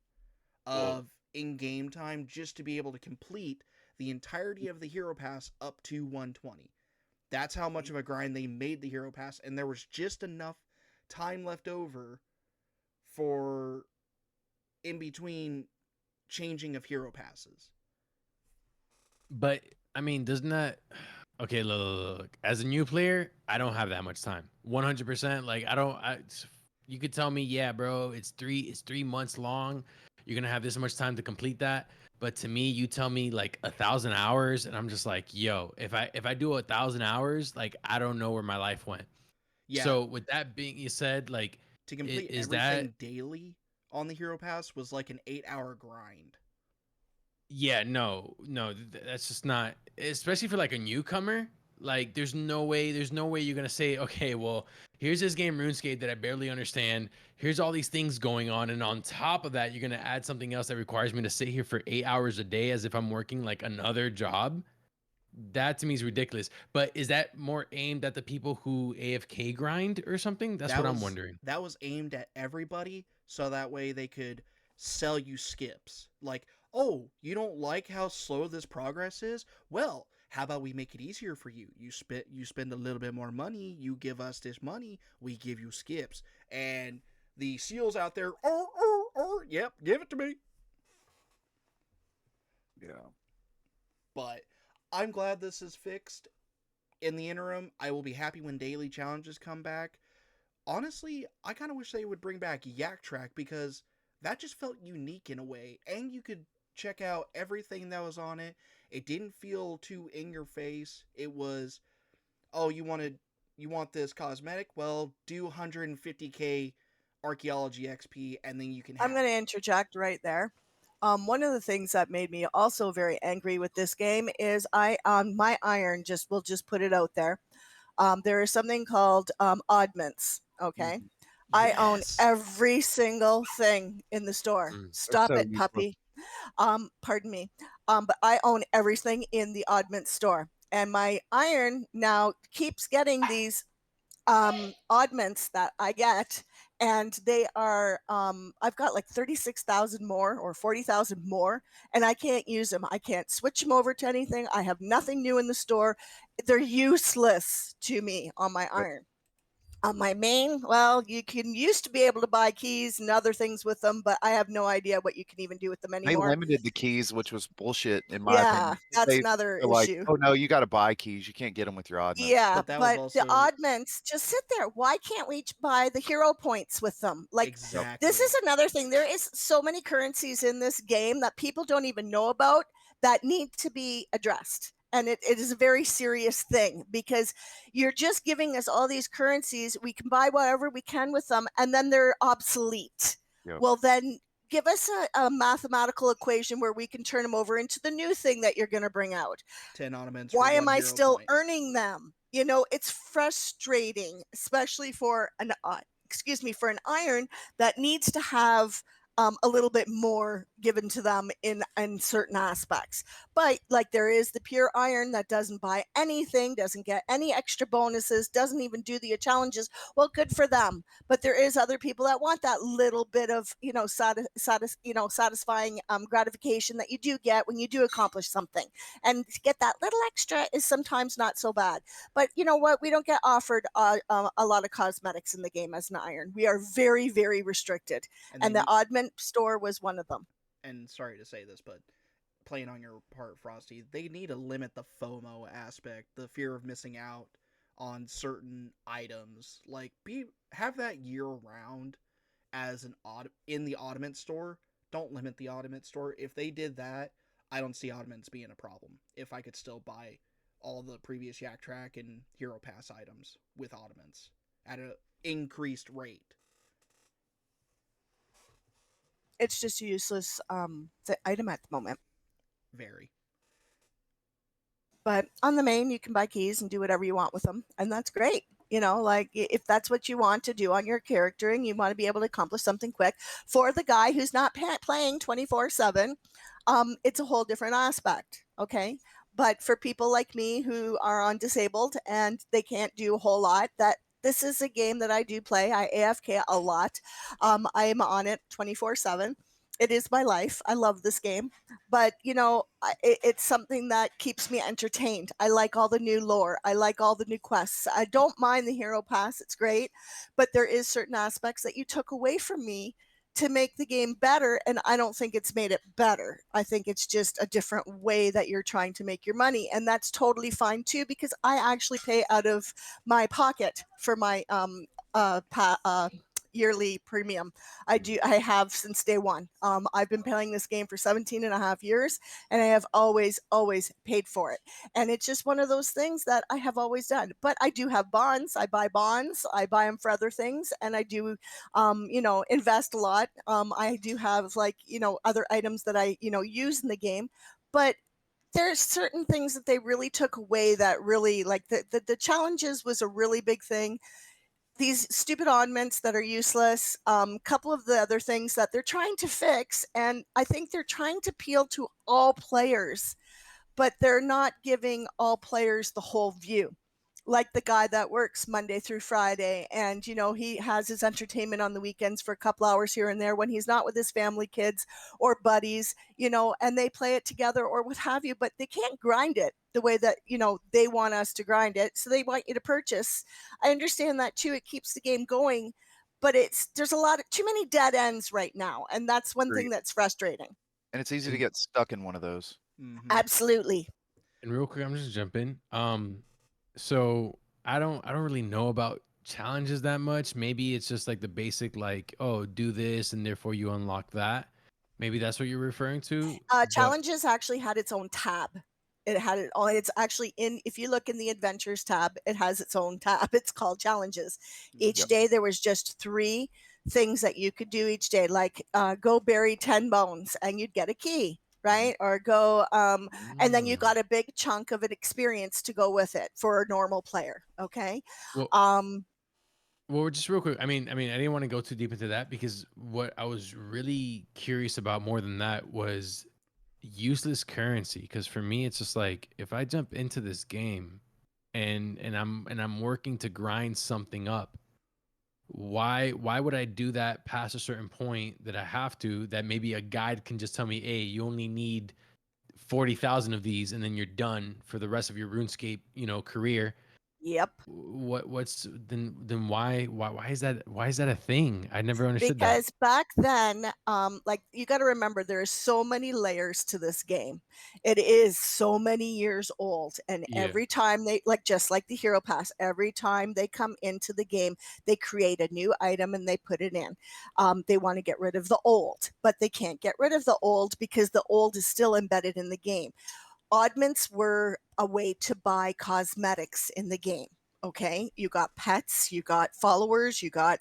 of in-game time just to be able to complete the entirety of the Hero Pass up to 120. That's how much of a grind they made the Hero Pass, and there was just enough time left over for in between changing of Hero Passes. But I mean, doesn't that? Okay, look. As a new player, I don't have that much time. 100%. Like, I don't. You could tell me, yeah, bro, it's 3 months long. You're gonna have this much time to complete that. But to me, you tell me like 1,000 hours, and I'm just like, yo, if I do 1,000 hours, like I don't know where my life went. Yeah, So with that being said, like, to complete is that? everything daily on the Hero Pass was like an 8-hour grind. Yeah, no, that's just not, especially for like a newcomer. Like, there's no way you're gonna say, okay, well, here's this game RuneScape that I barely understand. Here's all these things going on, and on top of that, you're gonna add something else that requires me to sit here for 8 hours a day as if I'm working like another job. That to me is ridiculous. But is that more aimed at the people who AFK grind or something? That's what I'm wondering. That was aimed at everybody, so that way they could sell you skips. Like, oh, you don't like how slow this progress is? Well, how about we make it easier for you? You spend a little bit more money, you give us this money, we give you skips. And the seals out there, yep, give it to me. Yeah. But I'm glad this is fixed. In the interim, I will be happy when daily challenges come back. Honestly, I kind of wish they would bring back Yak Track because that just felt unique in a way, and you could check out everything that was on it. It didn't feel too in your face. It was, oh, you want this cosmetic? Well, do 150k archaeology XP, and then you can have I'm going to interject right there. One of the things that made me also very angry with this game is I on my iron will just put it out there. There is something called oddments. Okay, I own Yes. every single thing in the store. Mm. Stop so it, useless. puppy. Pardon me. But I own everything in the oddment store, and my iron now keeps getting these oddments that I get, and they are I've got like 36,000 more or 40,000 more, and I can't use them. I can't switch them over to anything. I have nothing new in the store. They're useless to me on my iron. On my main, well, you used to be able to buy keys and other things with them, but I have no idea what you can even do with them They anymore. limited the keys, which was bullshit in my Yeah, opinion. that's They another were like, issue. oh no, you got to buy keys. You can't get them with your oddments. Yeah, But that was but the also oddments just sit there. Why can't we each buy the hero points with them? Like, exactly. this is another thing. There is so many currencies in this game that people don't even know about that need to be addressed. And it is a very serious thing because you're just giving us all these currencies. We can buy whatever we can with them, and then they're obsolete. Yep. Well, then give us a mathematical equation where we can turn them over into the new thing that you're going to bring out. 10 ornaments. Why for am 1 I hero still point. earning them? You know, it's frustrating, especially for an for an iron that needs to have a little bit more given to them in certain aspects. But like there is the pure iron that doesn't buy anything, doesn't get any extra bonuses, doesn't even do the challenges. Well, good for them. But there is other people that want that little bit of satisfying gratification that you do get when you do accomplish something. And to get that little extra is sometimes not so bad. But you know what? We don't get offered a lot of cosmetics in the game as an iron. We are very, very restricted. And the oddment store was one of them. And sorry to say this, but playing on your part, Frosty, they need to limit the FOMO aspect, the fear of missing out on certain items. Like, have that year round as in the oddment store. Don't limit the oddment store. If they did that, I don't see oddments being a problem. If I could still buy all the previous Yak Track and Hero Pass items with oddments at an increased rate. It's just a useless item at the moment. Very. But on the main, you can buy keys and do whatever you want with them, and that's great. You know, like if that's what you want to do on your character and you want to be able to accomplish something quick for the guy who's not playing 24/7, it's a whole different aspect. Okay. But for people like me who are on disabled and they can't do a whole lot, this is a game that I do play. I AFK a lot. I am on it 24/7. It is my life. I love this game, but you know, it's something that keeps me entertained. I like all the new lore. I like all the new quests. I don't mind the hero pass. It's great, but there is certain aspects that you took away from me to make the game better, and I don't think it's made it better. I think it's just a different way that you're trying to make your money, and that's totally fine too, because I actually pay out of my pocket for my yearly premium. I have since day one. I've been playing this game for 17 and a half years, and I have always paid for it. And it's just one of those things that I have always done. But I do have bonds. I buy bonds. I buy them for other things, and I do, invest a lot. I do have, like, other items that I, use in the game. But there's certain things that they really took away that really, like, the challenges was a really big thing. These stupid oddments that are useless, couple of the other things that they're trying to fix, and I think they're trying to appeal to all players, but they're not giving all players the whole view. Like the guy that works Monday through Friday, and he has his entertainment on the weekends for a couple hours here and there when he's not with his family, kids, or buddies, and they play it together or what have you, but they can't grind it the way that they want us to grind it, so they want you to purchase. I understand that too. It keeps the game going, but there's a lot of too many dead ends right now, and that's one thing Agreed. that's frustrating. And it's easy to get stuck in one of those. Mhm. Absolutely. And real quick, I'm just jumping. So I don't really know about challenges that much. Maybe it's just like the basic, like, oh, do this and therefore you unlock that. Maybe that's what you're referring to. But Challenges actually had its own tab. It had it all. It's actually if you look in the adventures tab, it has its own tab. It's called challenges. Each Yep. day there was just 3 things that you could do each day, like go bury 10 bones and you'd get a key, right? Or go, and then you Mm. got a big chunk of an experience to go with it for a normal player. Okay. Well, Um, well, just real quick. I mean, I didn't want to go too deep into that because what I was really curious about more than that was useless currency. Because for me, it's just like if I jump into this game and I'm working to grind something up, why would I do that past a certain point that I have to, that maybe a guide can just tell me, hey, you only need 40,000 of these and then you're done for the rest of your RuneScape, career. yep. What's then why is that a thing? I never understood that. Because back then, like, you got to remember, there are so many layers to this game. It is so many years old, and Yeah. every time they, like, just like the hero pass, every time they come into the game, they create a new item and they put it in. They want to get rid of the old, but they can't get rid of the old because the old is still embedded in the game. Oddments were a way to buy cosmetics in the game. Okay, you got pets, you got followers, you got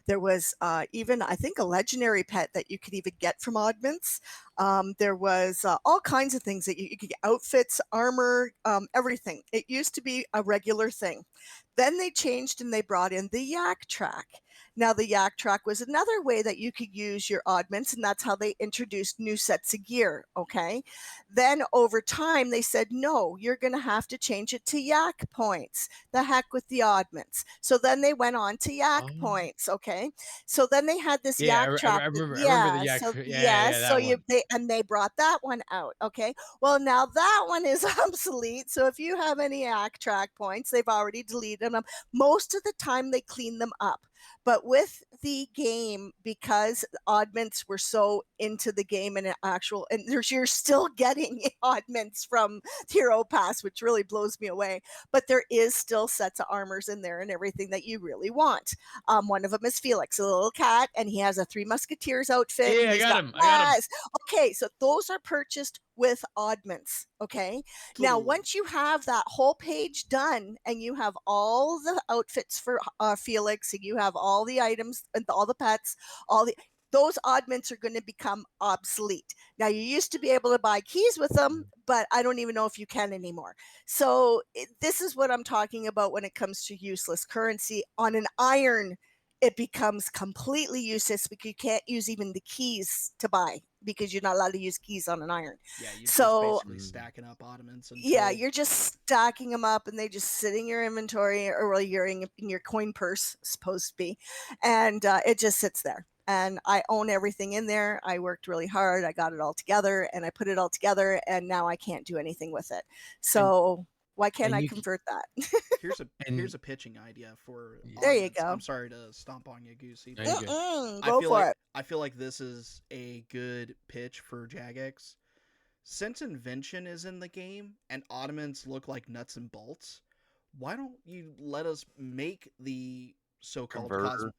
there was even, I think, a legendary pet that you could even get from Oddments. There was all kinds of things that you could get: outfits, armor, everything. It used to be a regular thing. Then they changed and they brought in the yak track. Now, the yak track was another way that you could use your oddments, and that's how they introduced new sets of gear. Okay. Then over time, they said, no, you're going to have to change it to yak points. The heck with the oddments. So then they went on to yak Oh. points. Okay. So then they had this Yeah, yak track. I remember the Yeah. yak. So, Yeah, so that one. they brought that one out. Okay. Well, now that one is obsolete. So if you have any yak track points, they've already deleted them. Most of the time, they clean them up. But with the game, because oddments were so into the game and you're still getting oddments from Hero Pass, which really blows me away. But there is still sets of armors in there and everything that you really want. One of them is Felix, a little cat, and he has a Three Musketeers outfit. Yeah, I got him. I got him. Yes. Okay, so those are purchased with oddments. Okay. Now, Cool. once you have that whole page done and you have all the outfits for Felix, and you have all the items and all the pets, those oddments are going to become obsolete. Now, you used to be able to buy keys with them, but I don't even know if you can anymore. So this is what I'm talking about when it comes to useless currency. On an iron, it becomes completely useless because you can't use even the keys to buy, because you're not allowed to use keys on an iron. Yeah, you're So just basically stacking up ottomans until... yeah, you're just stacking them up and they just sit in your inventory, or well, you're in your coin purse, supposed to be, and it just sits there. And I own everything in there. I worked really hard. I got it all together and I put it all together, and now I can't do anything with it. So Why can't And I you convert that? Here's and a pitching idea for Yeah. There you audience. go. I'm sorry to stomp on you, Goosey, There you but go. Go for it. I feel like this is a good pitch for Jagex. Since invention is in the game and Ottomans look like nuts and bolts, why don't you let us make the so-called Converter.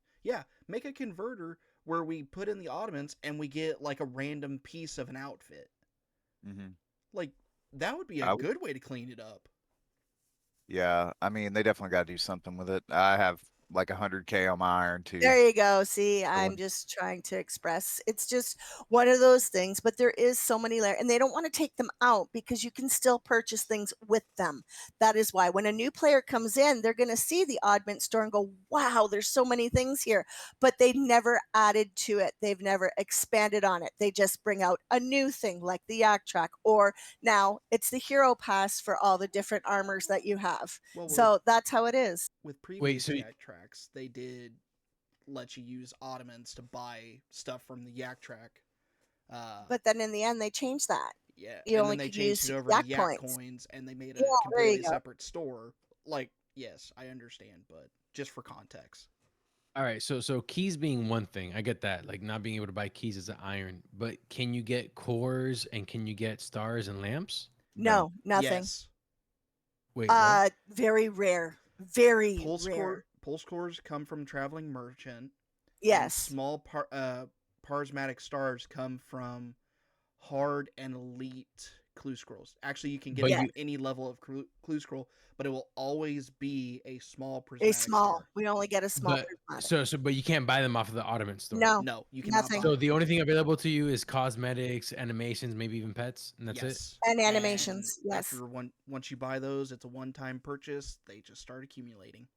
make a converter where we put in the Ottomans and we get like a random piece of an outfit. Hmm. Like that would be a I w- good way to clean it up. Yeah, I mean, they definitely got to do something with it. I have like 100K on my iron too. There you go. See, I'm Going. just trying to express. It's just one of those things, but there is so many layers, and they don't want to take them out because you can still purchase things with them. That is why when a new player comes in, they're going to see the Oddment store and go, "Wow, there's so many things here." But they never added to it. They've never expanded on it. They just bring out a new thing like the Yak Track, or now it's the Hero Pass for all the different armors that you have. Well, So that's how it is. with Wait, previous so Yak Tracks, they did let you use Ottomans to buy stuff from the Yak Track. But then in the end, they changed that. Yeah, You and only then they could changed use it over to Yak Yak points. coins, and they made Yeah, a there you completely go. separate store. Like, yes, I understand, but just for context. all right, so keys being one thing, I get that, like not being able to buy keys as an iron, but can you get cores and can you get stars and lamps? No, nothing. Yes, Wait, what? Very rare. Very pulse rare. cores come from traveling merchant, and Yes. small parsmatic stars come from hard and elite clue scrolls. Actually, you can get But it Yeah. at any level of clue scroll, but it will always be a small A prismatic small. star. We only get a small but prismatic. but you can't buy them off of the Ottoman store. No, No, you cannot nothing. buy So it. the only thing available to you is cosmetics, animations, maybe even pets, and that's it. Yes. And animations, And yes. after once you buy those, it's a one-time purchase. They just start accumulating.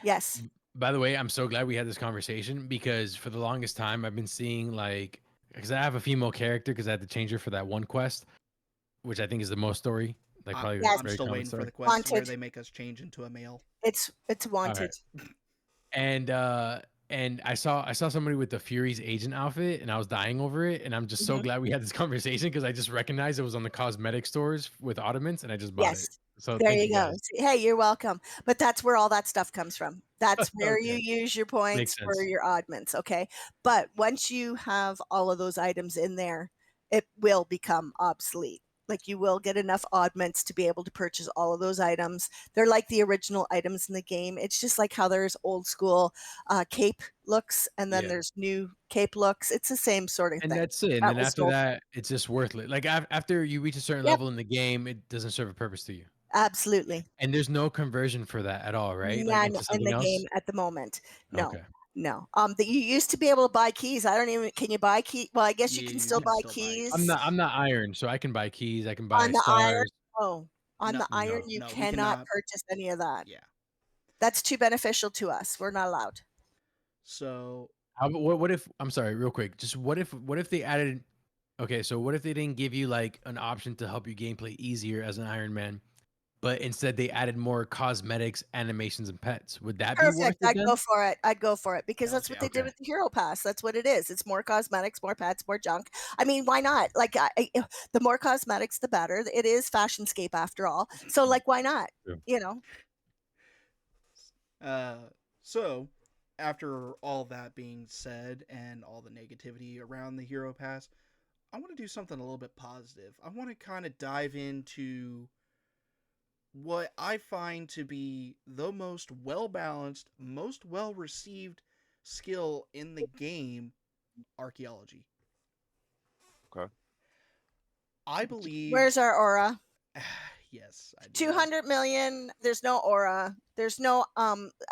Yes. By the way, I'm so glad we had this conversation because for the longest time I've been seeing like because I have a female character because I had to change her for that one quest, which I think is the most story, like I, probably Yes. I'm very still common waiting for story. the quest where Wanted. they make us change into a male. It's All wanted. right. And I saw somebody with the Fury's agent outfit and I was dying over it and I'm just so Mhm. glad we had this conversation because I just recognized it was on the cosmetic stores with Ottomans and I just bought it. Yes. So There thank you you go. guys. Hey, you're welcome. But that's where all that stuff comes from. That's where you Okay. use your Makes points for sense. your oddments, okay? But once you have all of those items in there, it will become obsolete. Like you will get enough oddments to be able to purchase all of those items. They're like the original items in the game. It's just like how there's old school cape looks and then Yeah. there's new cape looks. It's the same sort of And thing. that's it. And That then was after stole. that, it's just worthless. Like after you reach a certain Yep, level in the game, it doesn't serve a purpose to you. absolutely. And there's no conversion for that at all, right? Like None into in something the game else? at the moment. No. Okay. No. That you used to be able to buy keys. I don't even can you buy key? Well, I guess you can You still N- can buy still buy I'm keys keys. not iron, so I can buy keys, I can on buy the iron. stars. Oh, on No, the iron No. you no, we cannot cannot. purchase any of that. Yeah. That's too beneficial to us. We're not allowed. So What if I'm sorry, real quick. Just what if they added okay, so what if they didn't give you like an option to help you gameplay easier as an Iron Man, but instead they added more cosmetics, animations, and pets? Would that be worth Perfect. it I'd go then? for it. I'd go for it because hells that's what yeah. they did Okay. with the Hero Pass. That's what it is. It's more cosmetics, more pets, more junk. I mean, why not? Like, the more cosmetics, the better. It is fashionscape after all. So, like, why not? True. You know, So after all that being said and all the negativity around the Hero Pass, I want to do something a little bit positive. I want to kind of dive into what I find to be the most well balanced, most well received skill in the game, archaeology. Okay. I believe. where's our aura? Yes, I do. 200 million. There's no aura. There's no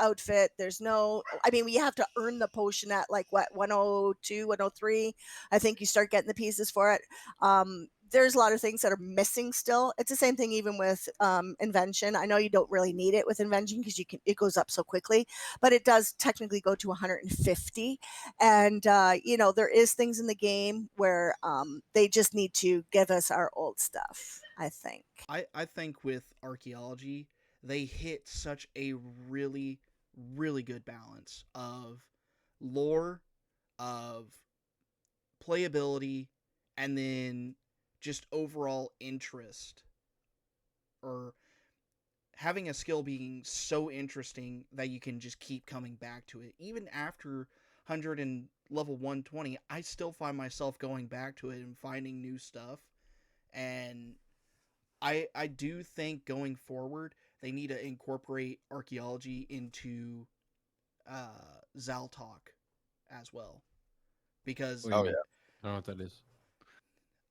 outfit. There's no. I mean, we have to earn the potion at like what 102, 103. I think you start getting the pieces for it. There's a lot of things that are missing still. It's the same thing even with invention. I know you don't really need it with invention because it goes up so quickly, but it does technically go to 150. And there is things in the game where they just need to give us our old stuff, I think. I think with archaeology, they hit such a really, really good balance of lore, of playability, and then just overall interest. Or having a skill being so interesting that you can just keep coming back to it. Even after 100 and level 120, I still find myself going back to it and finding new stuff. And I do think going forward, they need to incorporate archaeology into Zaltalk as well. Because What do you Oh mean? yeah. I don't know what that is.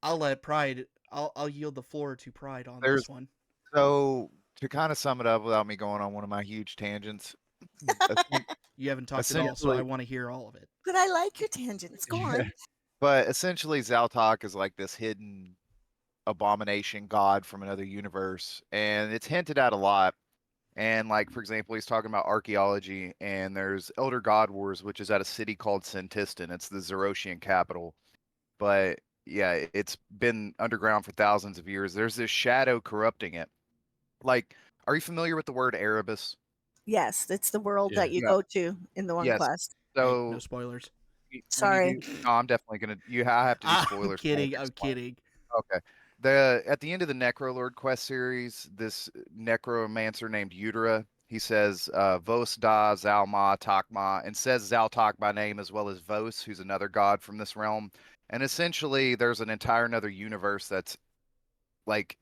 I'll let Pride, I'll yield the floor to Pride on There's this one. so to kind of sum it up without me going on one of my huge tangents. essen- You haven't talked at all, so I Essentially, want to hear all of it. But I like your tangents. Go yeah. on. But essentially, Zaltok is like this hidden abomination god from another universe, and it's hinted at a lot. And like for example, he's talking about archaeology, and there's Elder God Wars, which is at a city called Sentistan. It's the Zeroshian capital. But yeah, it's been underground for thousands of years. There's this shadow corrupting it. Like, are you familiar with the word Erebus? Yes, it's the world Yeah. that you Yeah. go to in the one Yes. quest. Hey, no So spoilers. when you Sorry. do, no, I'm definitely gonna. I have to do I'm spoilers. kidding. I'm kidding. Okay. At the end of the Necrolord quest series, this necromancer named Utera, he says Vos da Zalma Takma, and says Zaltak by name as well as Vos, who's another god from this realm. And essentially, there's an entire another universe that's like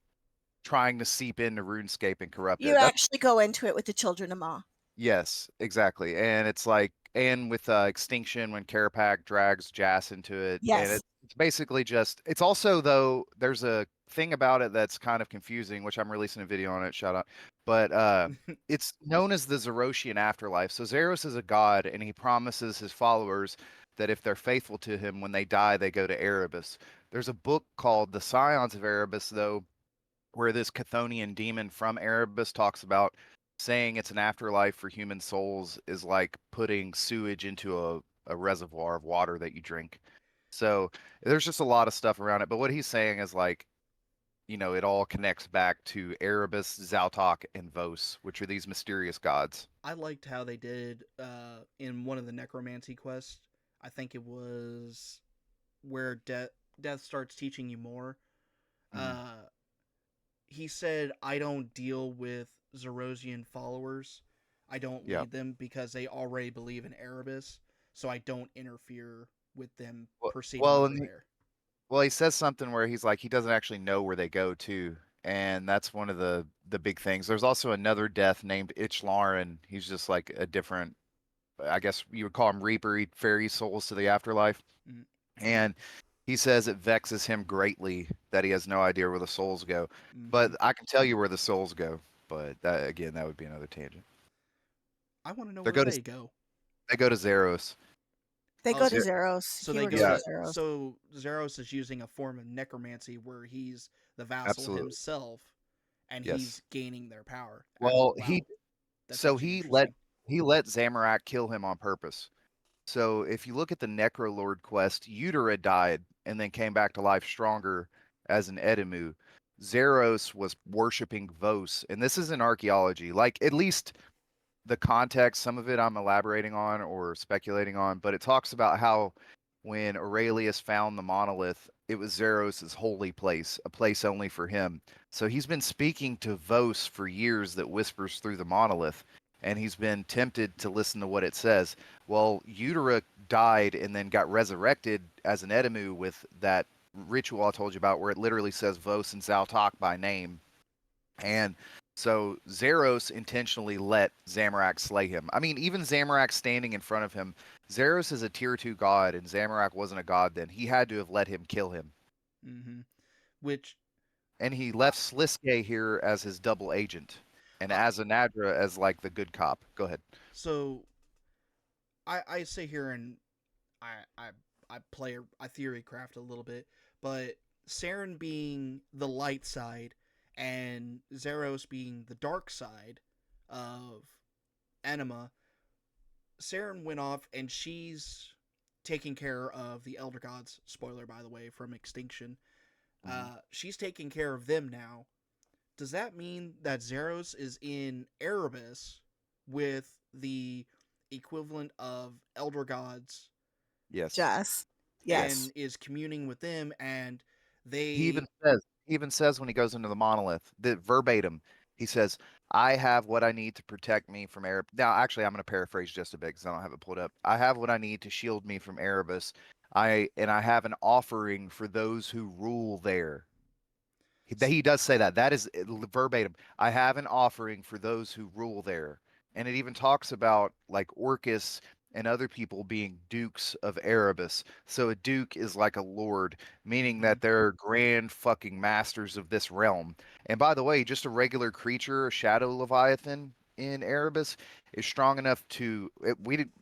trying to seep into RuneScape and corrupt You it. That's actually go into it with the children of Ma. yes, exactly. And it's like, and with Extinction, when Carapac drags Jas into it, and Yes. it's basically just, it's also, though, there's a thing about it that's kind of confusing, which I'm releasing a video on it, shout out. But it's known as the Zeroshian afterlife. So Zeros is a god, and he promises his followers that if they're faithful to him, when they die, they go to Erebus. There's a book called The Scions of Erebus, though, where this Chthonian demon from Erebus talks about saying it's an afterlife for human souls is like putting sewage into a reservoir of water that you drink. So there's just a lot of stuff around it. But what he's saying is like, it all connects back to Erebus, Zaltok, and Vos, which are these mysterious gods. I liked how they did in one of the necromancy quests. I think it was where death starts teaching you more. Mhm. He said, "I don't deal with Zerosian followers. I don't Yeah. lead them because they already believe in Erebus, so I don't interfere with them Well, proceeding well, over and there." he says something where he's like he doesn't actually know where they go to, and that's one of the big things. There's also another death named Ichlaren. He's just like a different, I guess you would call him Reaper. He ferries souls to the afterlife, Mm, and he says it vexes him greatly that he has no idea where the souls go. But mhm. I can tell you where the souls go. But that again, that would be another tangent. I want to know They where go to they go. Zeros. They Oh, go to so, Zeros. so He they works go for Yeah, to Zeros. so Zeros is using a form of necromancy where he's the vassal absolutely. himself, and he's Yes. gaining their power. Well, Wow, that's so actually interesting. he let Zamorak kill him on purpose. So if you look at the Necrolord quest, Utera died and then came back to life stronger as an Edemu. Zeros was worshiping Vos, and this is in archaeology. Like at least the context, some of it I'm elaborating on or speculating on, but it talks about how when Aurelius found the monolith, it was Zeros' holy place, a place only for him. So he's been speaking to Vos for years that whispers through the monolith, and he's been tempted to listen to what it says. Well, Utera died and then got resurrected as an Edemu with that ritual I told you about, where it literally says Vos and Zaltok by name. And so Zeros intentionally let Zamorak slay him. I mean, even Zamorak standing in front of him, Zeros is a tier 2 god, and Zamorak wasn't a god then. He had to have let him kill him. Hmm. Which And he left Sliske here as his double agent, and uh, Azanadra as like the good cop. Go ahead. so I sit here and I I I play I theory craft a little bit, but Saren being the light side and Zeros being the dark side of Anima, Saren went off and she's taking care of the Elder Gods. Spoiler, by the way, from Extinction. Mhm. She's taking care of them now. Does that mean that Zeros is in Erebus with the equivalent of Elder Gods Yes. Jess. and Yes. is communing with them, and He they even says when he goes into the monolith, the verbatim, he says, I have what I need to protect me from Arab. Now, actually, I'm going to paraphrase just a bit because I don't have it pulled up. I have what I need to shield me from Erebus. I have an offering for those who rule there. He does say that. That is verbatim. I have an offering for those who rule there. And it even talks about like Orcus and other people being dukes of Erebus. So a duke is like a lord, meaning Mhm. that they're grand fucking masters of this realm. And by the way, just a regular creature, a shadow leviathan in Erebus, is strong enough to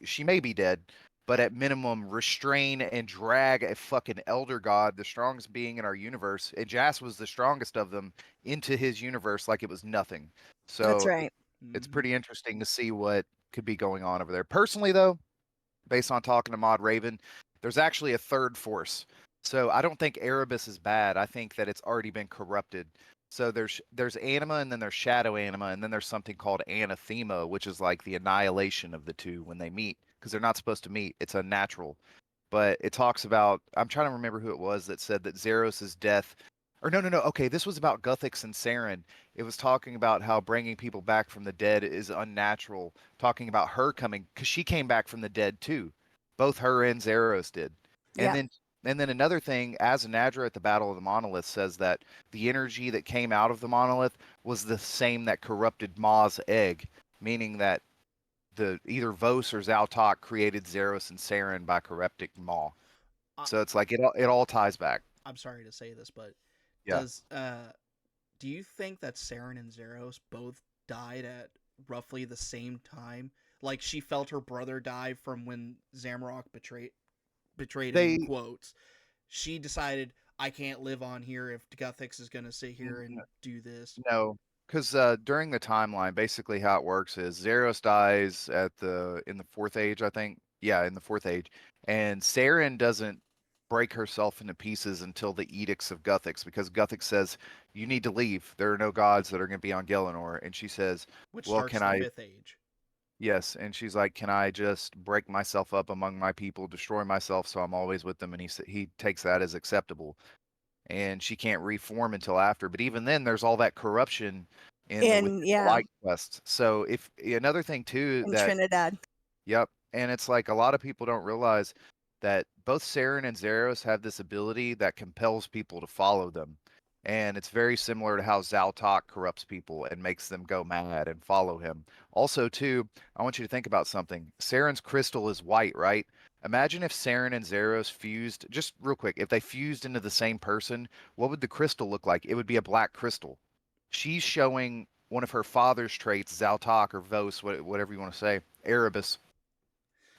she may be dead, but at minimum restrain and drag a fucking elder god, the strongest being in our universe. And Jas was the strongest of them into his universe like it was nothing. That's So right. it's Mhm. pretty interesting to see what could be going on over there. Personally, though, based on talking to Mod Raven, there's actually a third force. So I don't think Erebus is bad. I think that it's already been corrupted. So there's anima and then there's shadow anima and then there's something called anathema, which is like the annihilation of the two when they meet because they're not supposed to meet. It's unnatural. But it talks about I'm trying to remember who it was that said that Zeros's death or no. Okay, this was about Guthix and Saren. It was talking about how bringing people back from the dead is unnatural. Talking about her coming because she came back from the dead too. Both her and Zeros did. And Yeah. then another thing, Azanadra at the Battle of the Monolith says that the energy that came out of the monolith was the same that corrupted Ma's egg, meaning that the either Vos or Zaltok created Zeros and Saren by corrupting Ma. I, So it's like it all ties back. I'm sorry to say this, but Yeah. does do you think that Saren and Zeros both died at roughly the same time? Like she felt her brother die from when Zamrock betrayed him in They quotes. She decided I can't live on here if Guthix is gonna sit here and do this. No, because during the timeline, basically how it works is Zeros dies in the fourth age, I think. Yeah, in the fourth age, and Saren doesn't break herself into pieces until the edicts of Guthix, because Guthix says you need to leave. There are no gods that are going to be on Gelinor, and she says, Which "Well, starts can the I?" fifth age. Yes, and she's like, "Can I just break myself up among my people, destroy myself, so I'm always with them?" And he takes that as acceptable, and she can't reform until after. But even then, there's all that corruption in the within In the yeah, light quest. So if another thing too in that Trinidad. yep, and it's like a lot of people don't realize that both Saren and Zeros have this ability that compels people to follow them. And it's very similar to how Zaltok corrupts people and makes them go mad and follow him. Also, too, I want you to think about something. Saren's crystal is white, right? Imagine if Saren and Zeros fused, just real quick, if they fused into the same person, what would the crystal look like? It would be a black crystal. She's showing one of her father's traits, Zaltok or Vos, whatever you want to say, Erebus,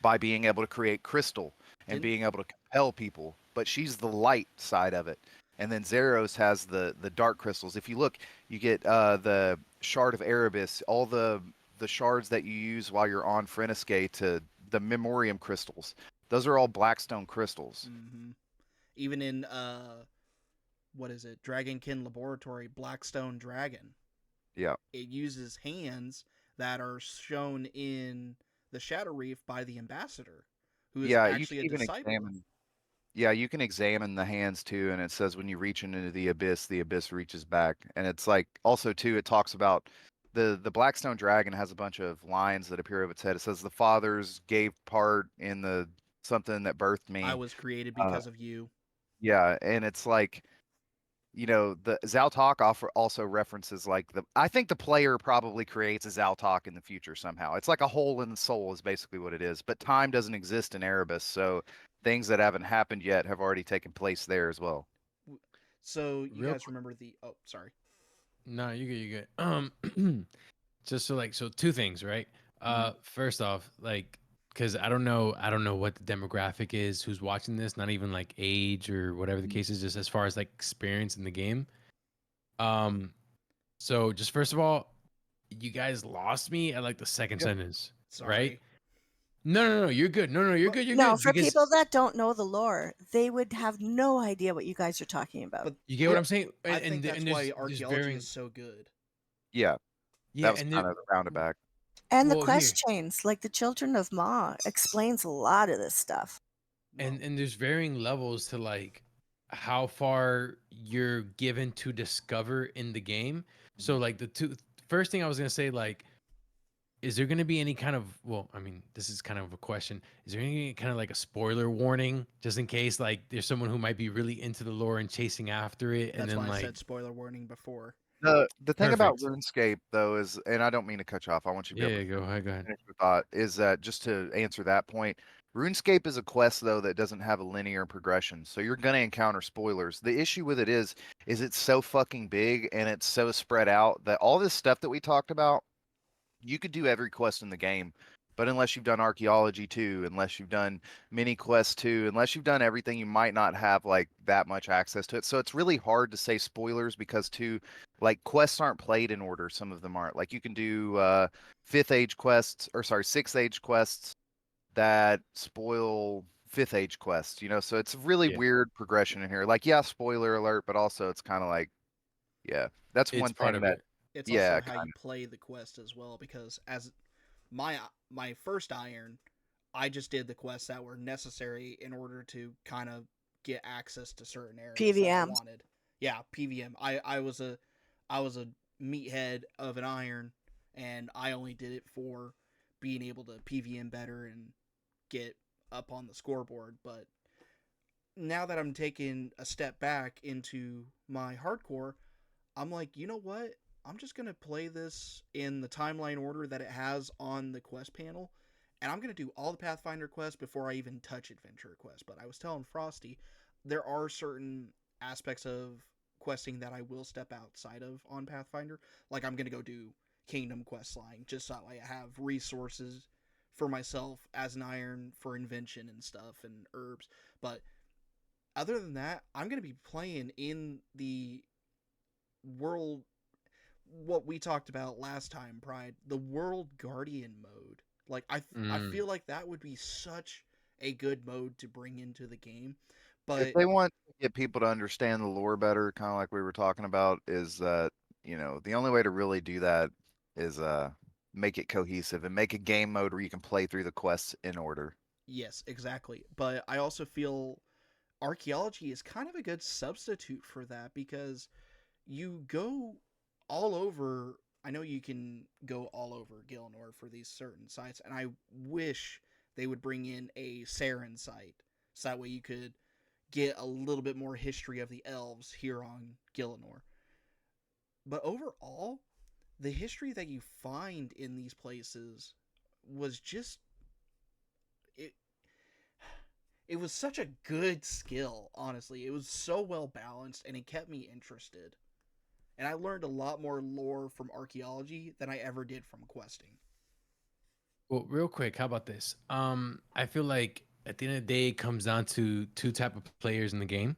by being able to create crystal and Didn't being able to compel people. But she's the light side of it. And then Zeros has the dark crystals. If you look, you get the shard of Erebus, all the shards that you use while you're on Frenesque to the memoriam crystals. Those are all blackstone crystals. mm-hmm. Even in what is it? Dragonkin Laboratory, Blackstone Dragon. Yeah. It uses hands that are shown in the Shadow Reef by the ambassador, who is Yeah, you actually can a even disciple. examine. Yeah, you can examine the hands too, and it says when you reach into the abyss reaches back. And it's like also too, it talks about the Blackstone Dragon has a bunch of lines that appear over its head. It says the fathers gave part in the something that birthed I me. was created Uh, because of you. yeah, and it's like the Zaltok also references like I think the player probably creates a Zaltok in the future somehow. It's like a hole in the soul is basically what it is. But time doesn't exist in Erebus, so things that haven't happened yet have already taken place there as well. So you Real guys quick. remember the? Oh, sorry. No, you good. You good. Just so two things, right? Mhm. First off, like, because I don't know what the demographic is, who's watching this, not even like age or whatever the case is, just as far as like experience in the game. Um, so just first of all, you guys lost me at like the second Yep. sentence, right? Sorry. No, you're good. No, you're But good. You're No, good for because people that don't know the lore, they would have no idea what you guys are talking about. but you get what I I'm saying. I And think and, that's and why there's archaeology varying, is so good. Yeah, yeah, that was and kind of the roundabout. And the well here. quest chains, like the Children of Ma, explains a lot of this stuff. Well, And there's varying levels to like how far you're given to discover in the game. So like the two first thing I was gonna say, like, is there gonna be any kind of, well, I mean, this is kind of a question. Is there any kind of like a spoiler warning, just in case like there's someone who might be really into the lore and chasing after it, and That's then why I like said spoiler warning before. The thing about perfect. RuneScape though is, and I don't mean to cut you off. I want you to be able Yeah, to go ahead, go ahead. finish your thought. Is that just to answer that point? RuneScape is a quest though that doesn't have a linear progression, so you're gonna encounter spoilers. The issue with it is it's so fucking big and it's so spread out that all this stuff that we talked about, you could do every quest in the game, but unless you've done archaeology 2, unless you've done mini quest 2, unless you've done everything, you might not have like that much access to it. So it's really hard to say spoilers because like quests aren't played in order. Some of them aren't. Like you can do 5th age quests, or sorry, 6th age quests that spoil 5th age quests, so it's a really Yeah, weird progression in here. Like, yeah, spoiler alert, but also it's kind of like, yeah, that's it's one part thing of that, it. It's yeah, also how you play the quest as well, because as my first iron, I just did the quests that were necessary in order to kind of get access to certain areas that I PVM. wanted. Yeah, PVM. I was a meathead of an iron, and I only did it for being able to PVM better and get up on the scoreboard. But now that I'm taking a step back into my hardcore, I'm like, you know what? I'm just going to play this in the timeline order that it has on the quest panel. And I'm going to do all the Pathfinder quests before I even touch Adventurer quests. But I was telling Frosty, there are certain aspects of questing that I will step outside of on Pathfinder. Like, I'm going to go do Kingdom quest line just so I have resources for myself as an iron for invention and stuff and herbs. But other than that, I'm going to be playing in the world, what we talked about last time, Pride, the World Guardian mode. Like, I Mm. feel like that would be such a good mode to bring into the game. if But they want to get people to understand the lore better, kind of like we were talking about, is that, the only way to really do that is make it cohesive and make a game mode where you can play through the quests in order. yes, exactly. But I also feel archaeology is kind of a good substitute for that, because you go all over. I know you can go all over Gilnor for these certain sites, and I wish they would bring in a Saren site so that way you could get a little bit more history of the elves here on Gilnor. But overall, the history that you find in these places was just it. It was such a good skill, honestly. It was so well balanced, and it kept me interested. And I learned a lot more lore from archaeology than I ever did from questing. Well, real quick, how about this? I feel like at the end of the day, it comes down to two type of players in the game,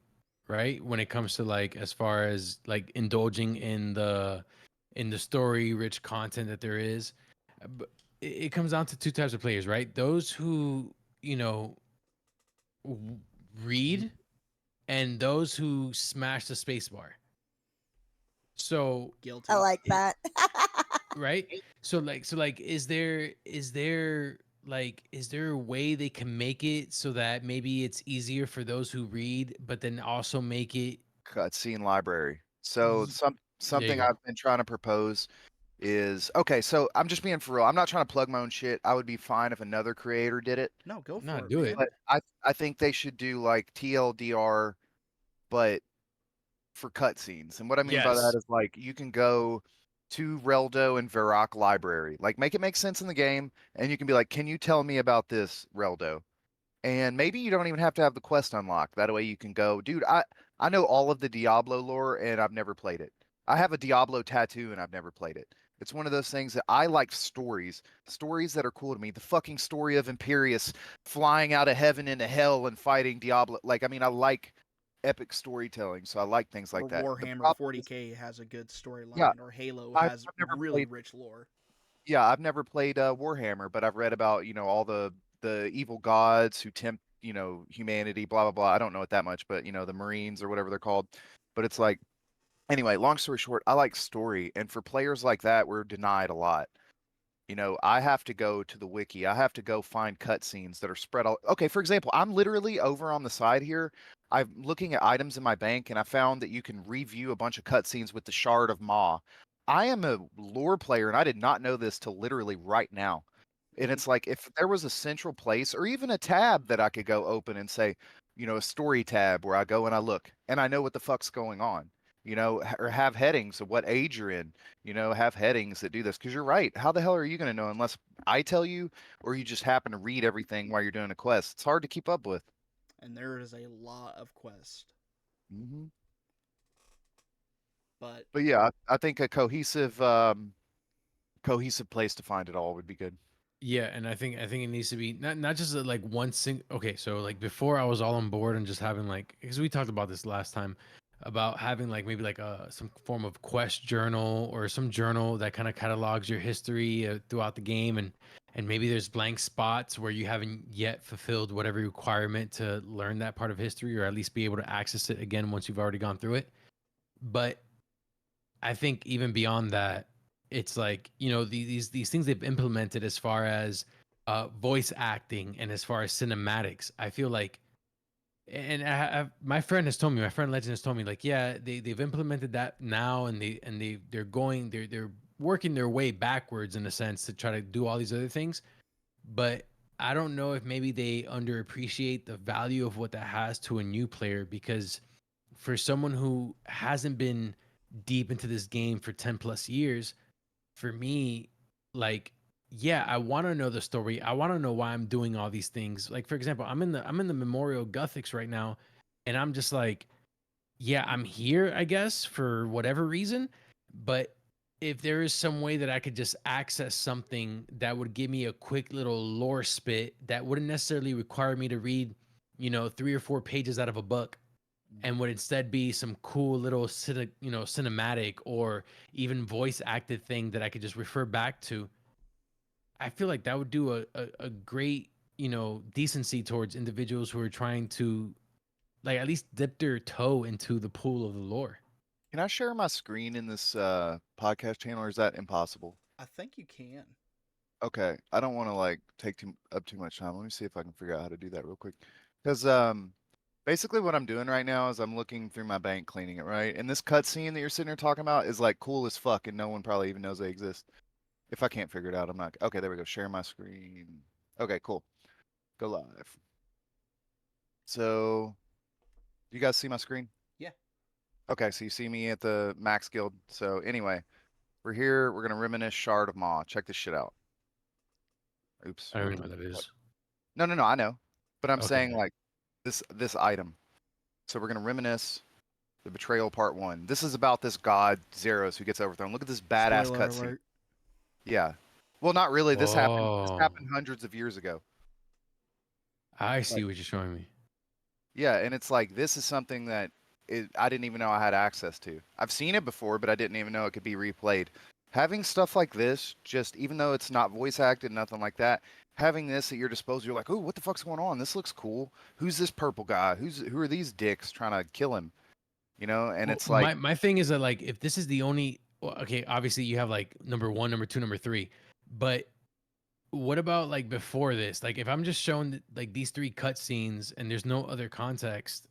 right? When it comes to like as far as like indulging in the story rich content that there is. But it comes down to two types of players, right? Those who, you know, w- read, and those who smash the spacebar. So Guilty. I like that. right, so like is there a way they can make it so that maybe it's easier for those who read, but then also make it Cutscene library. So y- there you something go. I've been trying to propose is, okay, so I'm just being for real. I'm not trying to plug my own shit. I would be fine if another creator did it, No, go No, for it, do it. man. but I think they should do like TLDR, but for cutscenes. And what I mean by that Yes. is like you can go to Reldo and Varrock library. Like make it make sense in the game, and you can be like, "Can you tell me about this Reldo?" And maybe you don't even have to have the quest unlocked. That way you can go, dude, I know all of the Diablo lore and I've never played it. I have a Diablo tattoo and I've never played it. It's one of those things that I like stories that are cool to me. The fucking story of Imperius flying out of heaven into hell and fighting Diablo. Like, I mean, I like epic storytelling, so I like things like Or that. The Warhammer problem is, 40K has a good yeah, storyline, or Halo I've, has I've never really played. rich lore. Yeah, I've never played Warhammer, but I've read about, all the evil gods who tempt, humanity, blah blah blah. I don't know it that much, but the Marines or whatever they're called. But it's like, anyway, long story short, I like story, and for players like that, we're denied a lot. I have to go to the wiki. I have to go find cutscenes that are spread all. Okay, for example, I'm literally over on the side here. I'm looking at items in my bank, and I found that you can review a bunch of cutscenes with the Shard of Ma. I am a lore player, and I did not know this till literally right now. And it's like if there was a central place or even a tab that I could go open and say, a story tab where I go and I look and I know what the fuck's going on, or have headings of what age you're in, have headings that do this. Because you're right. How the hell are you going to know unless I tell you or you just happen to read everything while you're doing a quest? It's hard to keep up with. And there is a lot of quests. Mm-hmm. But yeah, I think a cohesive place to find it all would be good. Yeah, and I think it needs to be not just like one okay, so like before I was all on board and just having like, because we talked about this last time about having like maybe like some form of quest journal or some journal that kind of catalogs your history throughout the game, and maybe there's blank spots where you haven't yet fulfilled whatever requirement to learn that part of history or at least be able to access it again once you've already gone through it. But I think even beyond that, it's like, these things they've implemented as far as voice acting and as far as cinematics. I feel like, and my friend Legend has told me, like, yeah, they've implemented that now, and they're working their way backwards in a sense to try to do all these other things. But I don't know if maybe they underappreciate the value of what that has to a new player, because for someone who hasn't been deep into this game for 10 plus years, for me, like, yeah, I want to know the story. I want to know why I'm doing all these things. Like, for example, I'm in the Memorial Gothics right now, and I'm just like, yeah, I'm here, I guess, for whatever reason. But if there is some way that I could just access something that would give me a quick little lore spit that wouldn't necessarily require me to read, 3 or 4 pages out of a book, and would instead be some cool little cinematic or even voice acted thing that I could just refer back to, I feel like that would do a great, decency towards individuals who are trying to, like, at least dip their toe into the pool of the lore. Can I share my screen in this podcast channel, or is that impossible? I think you can. Okay, I don't want to like take up too much time. Let me see if I can figure out how to do that real quick. Because basically what I'm doing right now is I'm looking through my bank, cleaning it, right? And this cutscene that you're sitting here talking about is like cool as fuck, and no one probably even knows they exist. If I can't figure it out, I'm not. Okay, there we go. Share my screen. Okay, cool. Go live. So, do you guys see my screen? Yeah. Okay, so you see me at the Max Guild. So anyway, we're here. We're gonna reminisce Shard of Maw. Check this shit out. Oops. I don't even know what that is. No, I know. But I'm Okay. saying like this item. So we're gonna reminisce the betrayal part 1. This is about this god Zeros who gets overthrown. Look at this badass Spoiler cutscene. alert. Yeah. Well, not really. This happened Whoa. hundreds of years ago. I see what you're showing me. Yeah, and it's like this is something that I didn't even know I had access to. I've seen it before, but I didn't even know it could be replayed. Having stuff like this, just even though it's not voice acted, nothing like that, having this at your disposal, you're like, oh, what the fuck's going on? This looks cool. Who's this purple guy? Who are these dicks trying to kill him? And Well, it's like my thing is that, like, if this is the only, well, okay, obviously you have like number 1, number 2, number 3, but what about like before this? Like, if I'm just shown like these 3 cutscenes and there's no other context,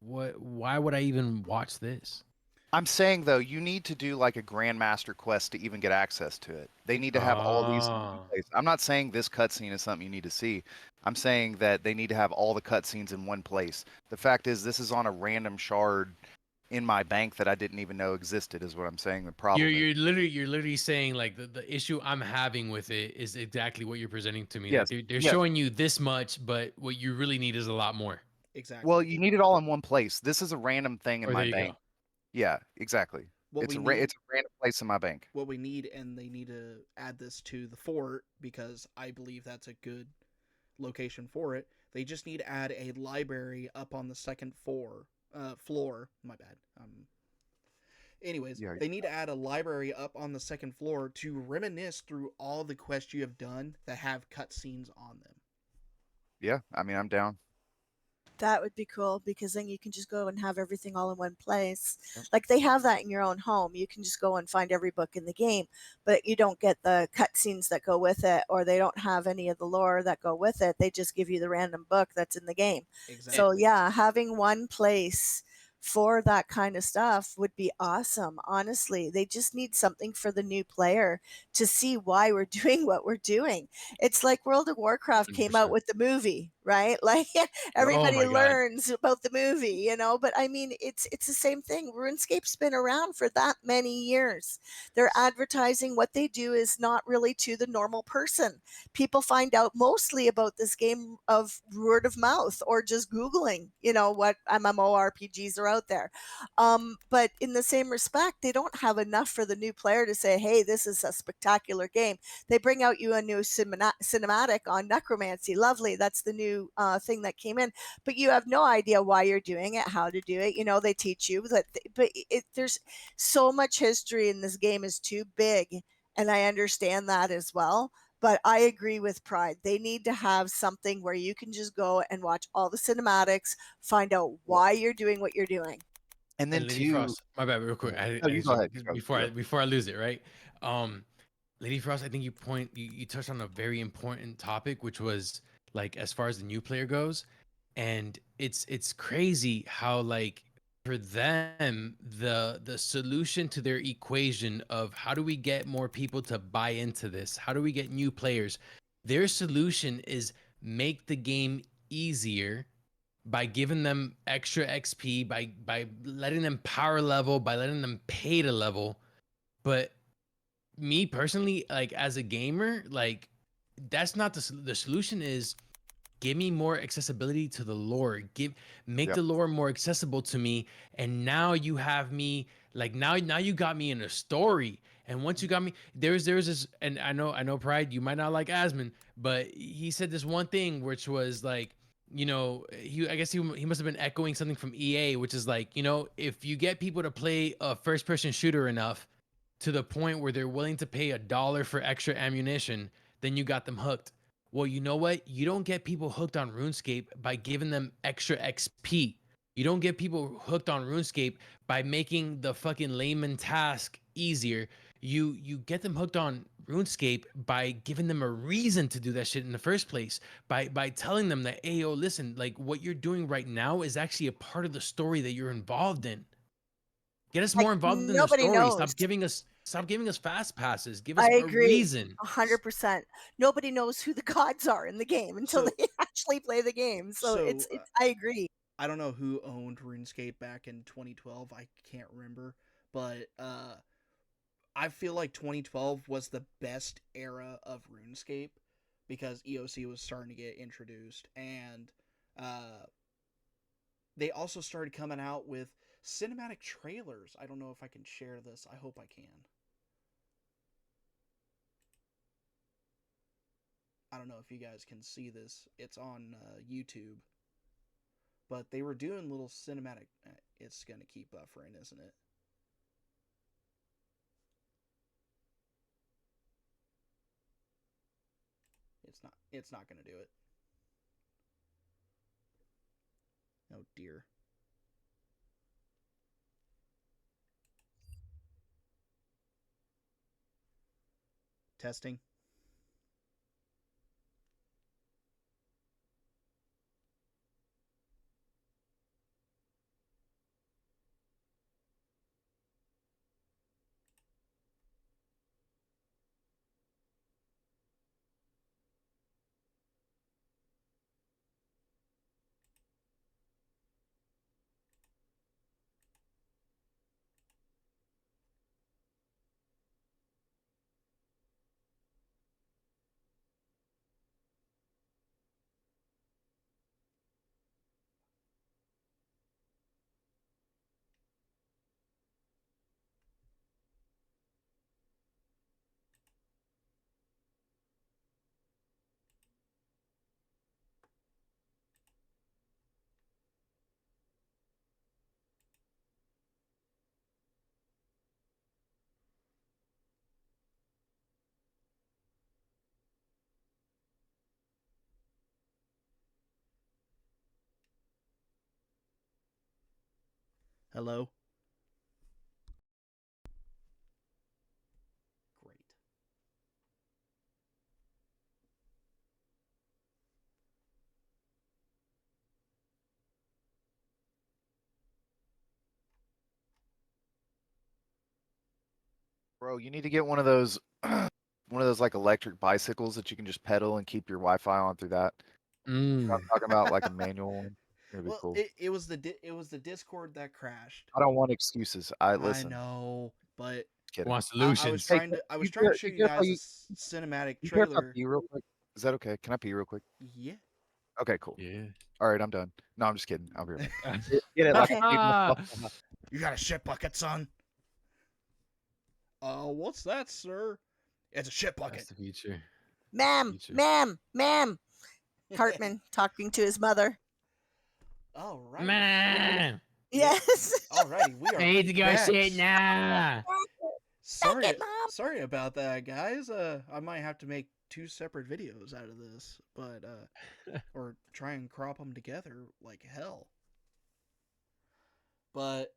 why would I even watch this? I'm saying though, you need to do like a Grandmaster quest to even get access to it. They need to have all these in one place. I'm not saying this cutscene is something you need to see. I'm saying that they need to have all the cutscenes in one place. The fact is, this is on a random shard in my bank that I didn't even know existed. Is what I'm saying. The problem. You're literally saying like the issue I'm having with it is exactly what you're presenting to me. Yes. Like they're Yes. showing you this much, but what you really need is a lot more. Exactly. Well, you need it all in one place. This is a random thing in Or my there you bank. go. Yeah, exactly. It's a random place in my bank. What we need, and they need to add this to the fort because I believe that's a good location for it. They just need to add a library up on the second floor. My bad. Anyways, Yeah. they need to add a library up on the second floor to reminisce through all the quests you have done that have cutscenes on them. Yeah, I mean, I'm down. That would be cool because then you can just go and have everything all in one place. Yep. Like they have that in your own home. You can just go and find every book in the game, but you don't get the cutscenes that go with it, or they don't have any of the lore that go with it. They just give you the random book that's in the game. Exactly. So yeah, having one place for that kind of stuff would be awesome. Honestly, they just need something for the new player to see why we're doing what we're doing. It's like World of Warcraft came out 100%. with the movie, right? Like Oh everybody my God. learns about the movie, but I mean, it's the same thing. RuneScape's been around for that many years. They're advertising what they do is not really to the normal person. People find out mostly about this game of word of mouth or just Googling, what MMORPGs are out there. But in the same respect, they don't have enough for the new player to say, hey, this is a spectacular game. They bring out you a new cinematic on necromancy. Lovely. That's the new thing that came in. But you have no idea why you're doing it, how to do it. They teach you that, but there's so much history in this game is too big. And I understand that as well. But I agree with Pride. They need to have something where you can just go and watch all the cinematics, find out why you're doing what you're doing. And then And Lady two, Frost, my bad, real quick. no, you go ahead. Before I lose it, right? Lady Frost, I think you touched on a very important topic, which was like as far as the new player goes, and it's crazy how like for them the solution to their equation of how do we get more people to buy into this, how do we get new players, their solution is make the game easier by giving them extra XP, by letting them power level, by letting them pay to level. But me personally, like as a gamer, like that's not the solution. Is give me more accessibility to the lore, make Yep. the lore more accessible to me, and now you have me like now you got me in a story. And once you got me, there's this, and I know Pride, you might not like Asmon, but he said this one thing which was like, I guess he must have been echoing something from EA, which is like, if you get people to play a first person shooter enough to the point where they're willing to pay $1 for extra ammunition, then you got them hooked. Well, you know what? You don't get people hooked on RuneScape by giving them extra XP. You don't get people hooked on RuneScape by making the fucking layman task easier. You get them hooked on RuneScape by giving them a reason to do that shit in the first place. By telling them that, hey, yo, listen, like what you're doing right now is actually a part of the story that you're involved in. Get us Like more involved in the nobody story. knows. Stop giving us fast passes. Give us I a agree. reason. 100%. Nobody knows who the gods are in the game until So- they actually play the game. So so, I agree. I don't know who owned RuneScape back in 2012. I can't remember, but I feel like 2012 was the best era of RuneScape because EOC was starting to get introduced, and uh, they also started coming out with cinematic trailers. I don't know if I can share this. I hope I can. I don't know if you guys can see this. It's on YouTube. But they were doing little cinematic. It's going to keep buffering, isn't it? It's not. It's not going to do it. Oh dear. Testing. Hello. Great. Bro, you need to get one of those like electric bicycles that you can just pedal and keep your Wi-Fi on through that. I'm talking about like a manual one. It'd be Well, cool. it was the Discord that crashed. I don't want excuses. I Listen. know, but Kidding. Want I was solutions. Hey, trying to show you guys a cinematic you care if I trailer. pee real quick? Is that okay? Can I pee real quick? Yeah. Okay, cool. Yeah. All right, I'm done. No, I'm just kidding. I'll be right back. Get it? Like Okay. I peed myself. You got a shit bucket, son? What's that, sir? It's a shit bucket. That's the future. Ma'am, Future. ma'am. Cartman talking to his mother. All right. Man, Yes. Alrighty, we are I need to go back. sit now. Sorry, it, Mom. sorry about that, guys. I might have to make 2 separate videos out of this, but or try and crop them together like hell. But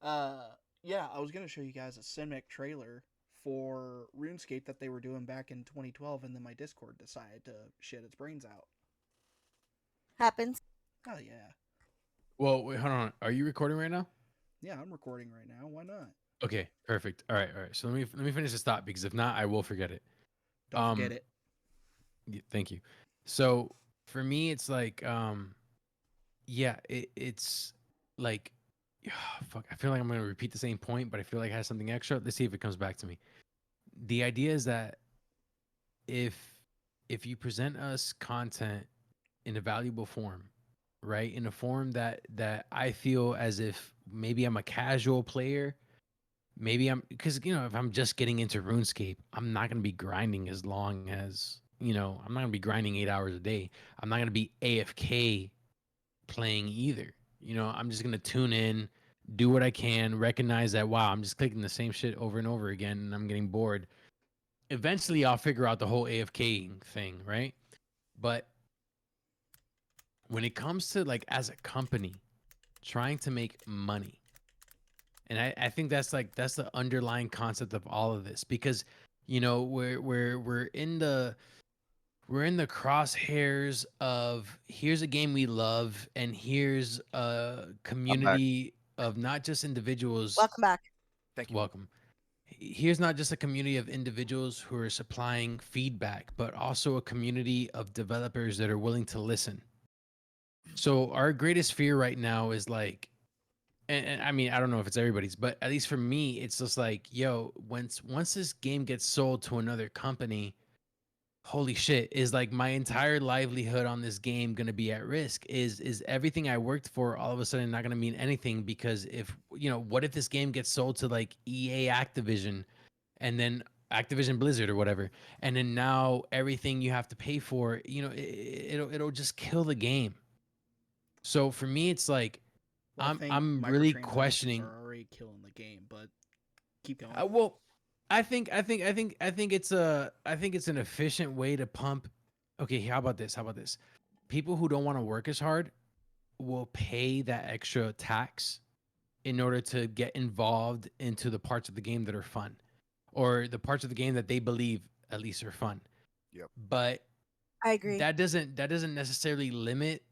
yeah, I was gonna show you guys a cinematic trailer for RuneScape that they were doing back in 2012, and then my Discord decided to shit its brains out. Happens. Oh yeah, Well, wait, hold on. Are you recording right now? yeah, I'm recording right now. Why not? Okay, perfect. All right. So let me finish this thought because if not, I will forget it. Don't forget it. Thank you. So for me, it's like, yeah, it's like, fuck. I feel like I'm gonna repeat the same point, but I feel like it has something extra. Let's see if it comes back to me. The idea is that if you present us content in a valuable form, right, in a form that I feel as if maybe I'm a casual player. Maybe I'm because if I'm just getting into RuneScape, I'm not gonna be grinding as long as I'm not gonna be grinding 8 hours a day. I'm not gonna be AFK playing either. I'm just gonna tune in, do what I can, recognize that wow, I'm just clicking the same shit over and over again, and I'm getting bored. Eventually, I'll figure out the whole AFK thing, right? But when it comes to like as a company trying to make money. And I think that's the underlying concept of all of this because we're in the crosshairs of here's a game we love and here's a community of not just individuals. Welcome back. Thank you. Welcome. Here's not just a community of individuals who are supplying feedback, but also a community of developers that are willing to listen. So our greatest fear right now is like, and I mean, I don't know if it's everybody's, but at least for me, it's just like, yo, once this game gets sold to another company, holy shit, is like my entire livelihood on this game gonna be at risk? Is everything I worked for all of a sudden not gonna mean anything? Because if what if this game gets sold to like EA Activision and then Activision Blizzard or whatever, and then now everything you have to pay for, it'll just kill the game. So for me, it's like, Well, I think I'm really microtransactions questioning. are already killing the game, but keep going. Well, I think it's an efficient way to pump. Okay, how about this? People who don't want to work as hard will pay that extra tax in order to get involved into the parts of the game that are fun, or the parts of the game that they believe at least are fun. Yep. But I agree. that doesn't necessarily limit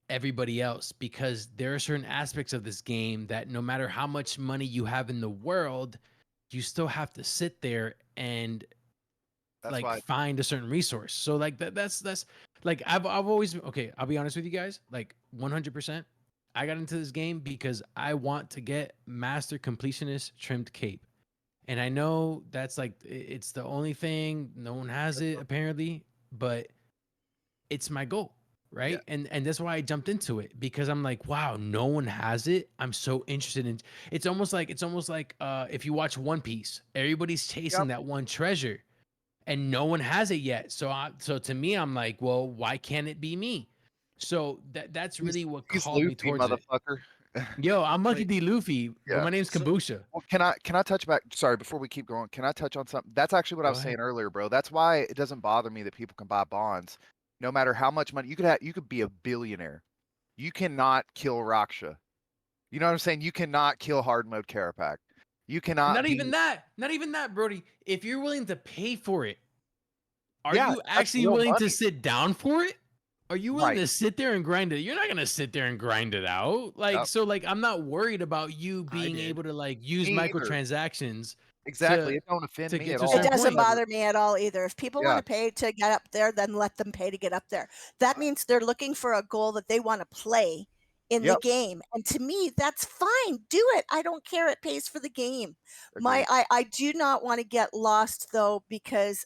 everybody else, because there are certain aspects of this game that no matter how much money you have in the world, you still have to sit there and find a certain resource. So like that's like I've always, okay, I'll be honest with you guys, like 100%. I got into this game because I want to get master completionist trimmed cape. And I know that's like it's the only thing, no one has it apparently, but it's my goal. Right. Yeah. And that's why I jumped into it, because I'm like, wow, no one has it. I'm so interested in it's almost like if you watch One Piece, everybody's chasing that one treasure and no one has it yet. So to me, I'm like, well, why can't it be me? So that's really what called Luffy, me towards motherfucker. it. Yo, I'm Lucky D Luffy, Yeah. but my name's Kombucha. Well, can I touch back? Sorry, before we keep going, can I touch on something? That's actually what I was saying earlier, bro. That's why it doesn't bother me that people can buy bonds. No matter how much money you could be a billionaire. You cannot kill Raksha. You know what I'm saying? You cannot kill hard mode Carapac. You cannot. Not even that, Brody. If you're willing to pay for it, are you actually real willing money. to sit down for it? are you willing Right. to sit there and grind it? You're not gonna sit there and grind it out. Like, Yep. so like I'm not worried about you I being did. able to like use Me either. microtransactions Exactly. to It don't offend to me get at to a It certain all. doesn't point. bother me at all either. If people want Yeah. to pay to get up there, then let them pay to get up there. That means they're looking for a goal that they want to play in the Yep. game. And to me, that's fine. Do it. I don't care. It pays for the game. Agreed. I do not want to get lost though, because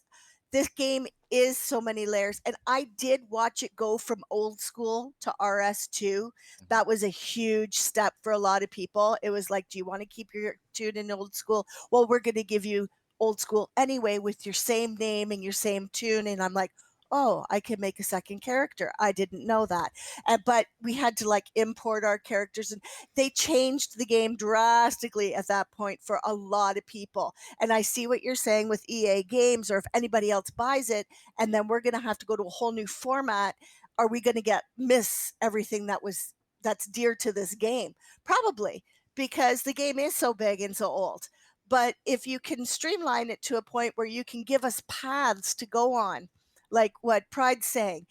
this game is so many layers. And I did watch it go from old school to RS2. That was a huge step for a lot of people. It was like, do you want to keep your tune in old school? Well, we're going to give you old school anyway with your same name and your same tune. And I'm like, oh, I can make a second character. I didn't know that. But we had to like import our characters, and they changed the game drastically at that point for a lot of people. And I see what you're saying with EA games, or if anybody else buys it, and then we're going to have to go to a whole new format. Are we going to miss everything that's dear to this game? Probably, because the game is so big and so old. But if you can streamline it to a point where you can give us paths to go on, like what Pride's saying,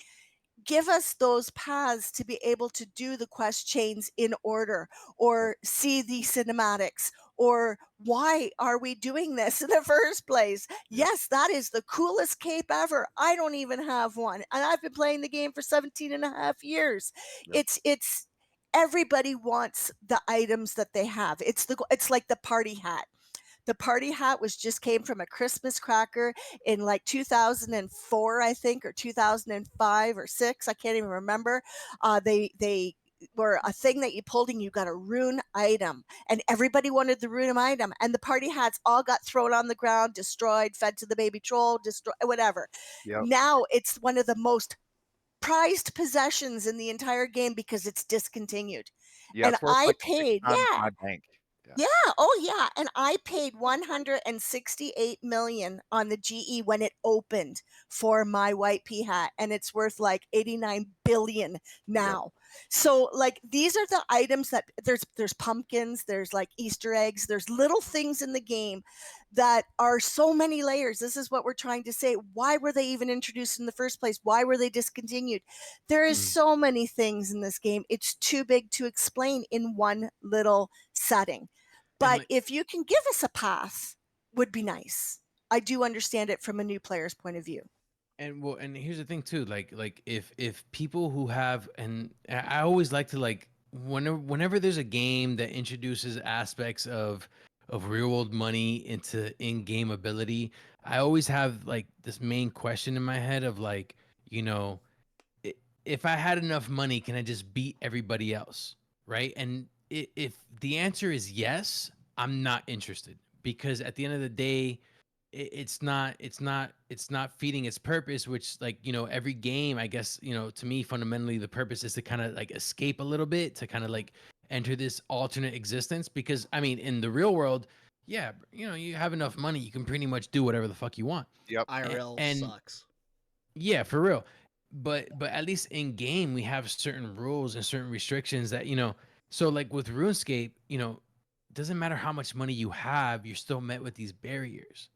give us those paths to be able to do the quest chains in order, or see the cinematics, or why are we doing this in the first place? Yes, that is the coolest cape ever. I don't even have one, and I've been playing the game for 17 and a half years. Yep. It's everybody wants the items that they have. It's like the party hat. The party hat just came from a Christmas cracker in like 2004, I think, or 2005 or 6. I can't even remember. They were a thing that you pulled and you got a rune item, and everybody wanted the rune item, and the party hats all got thrown on the ground, destroyed, fed to the baby troll, destroy, whatever. Yep. Now it's one of the most prized possessions in the entire game because it's discontinued. Yeah. And It's worth I like 6 paid, times yeah, my bank. yeah, oh yeah, and I paid 168 million on the GE when it opened for my white pea hat, and it's worth like 89 billion now. So like these are the items that there's pumpkins, there's like Easter eggs, there's little things in the game that are so many layers. This is what we're trying to say. Why were they even introduced in the first place? Why were they discontinued? There is so many things in this game. It's too big to explain in one little setting. But like, if you can give us a path, would be nice. I do understand it from a new player's point of view. and well, and here's the thing too, like if people who have, and I always like to like whenever there's a game that introduces aspects of real world money into in-game ability, I always have like this main question in my head of like, you know, if I had enough money, can I just beat everybody else, right? And if the answer is yes, I'm not interested, because at the end of the day, it's not feeding its purpose, which, like, you know, every game, I guess, you know, to me fundamentally the purpose is to kind of like escape a little bit, to kind of like enter this alternate existence, because I mean in the real world, yeah, you know, you have enough money, you can pretty much do whatever the fuck you want. Yep. IRL and sucks. yeah, for real. But at least in game we have certain rules and certain restrictions that, you know, so like with RuneScape, you know, doesn't matter how much money you have, you're still met with these barriers.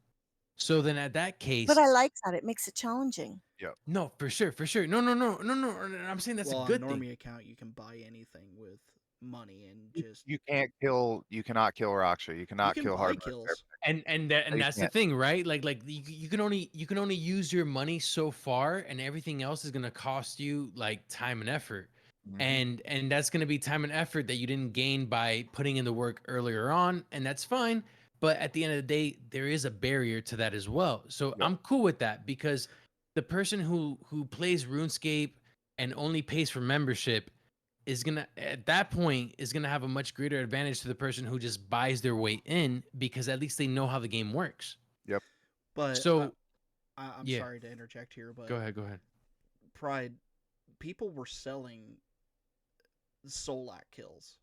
So then at that But case, I like that. It makes it challenging. Yep. no, for sure, for sure. No. I'm saying that's Well, a on good Normie thing. account, you can buy anything with money and You, just you can't kill. You cannot kill Raksha. You you cannot can kill buy hardware. kills. And You that's the can't. thing, right? Like you can only use your money so far, and everything else is gonna cost you like time and effort. Mhm. And that's going to be time and effort that you didn't gain by putting in the work earlier on, and that's fine. But at the end of the day, there is a barrier to that as well. So Yep. I'm cool with that, because the person who plays RuneScape and only pays for membership is gonna, at that point, is gonna have a much greater advantage to the person who just buys their way in, because at least they know how the game works. Yep. But So I'm yeah, sorry to interject here, but go ahead, go ahead. Pride, people were selling Solak kills.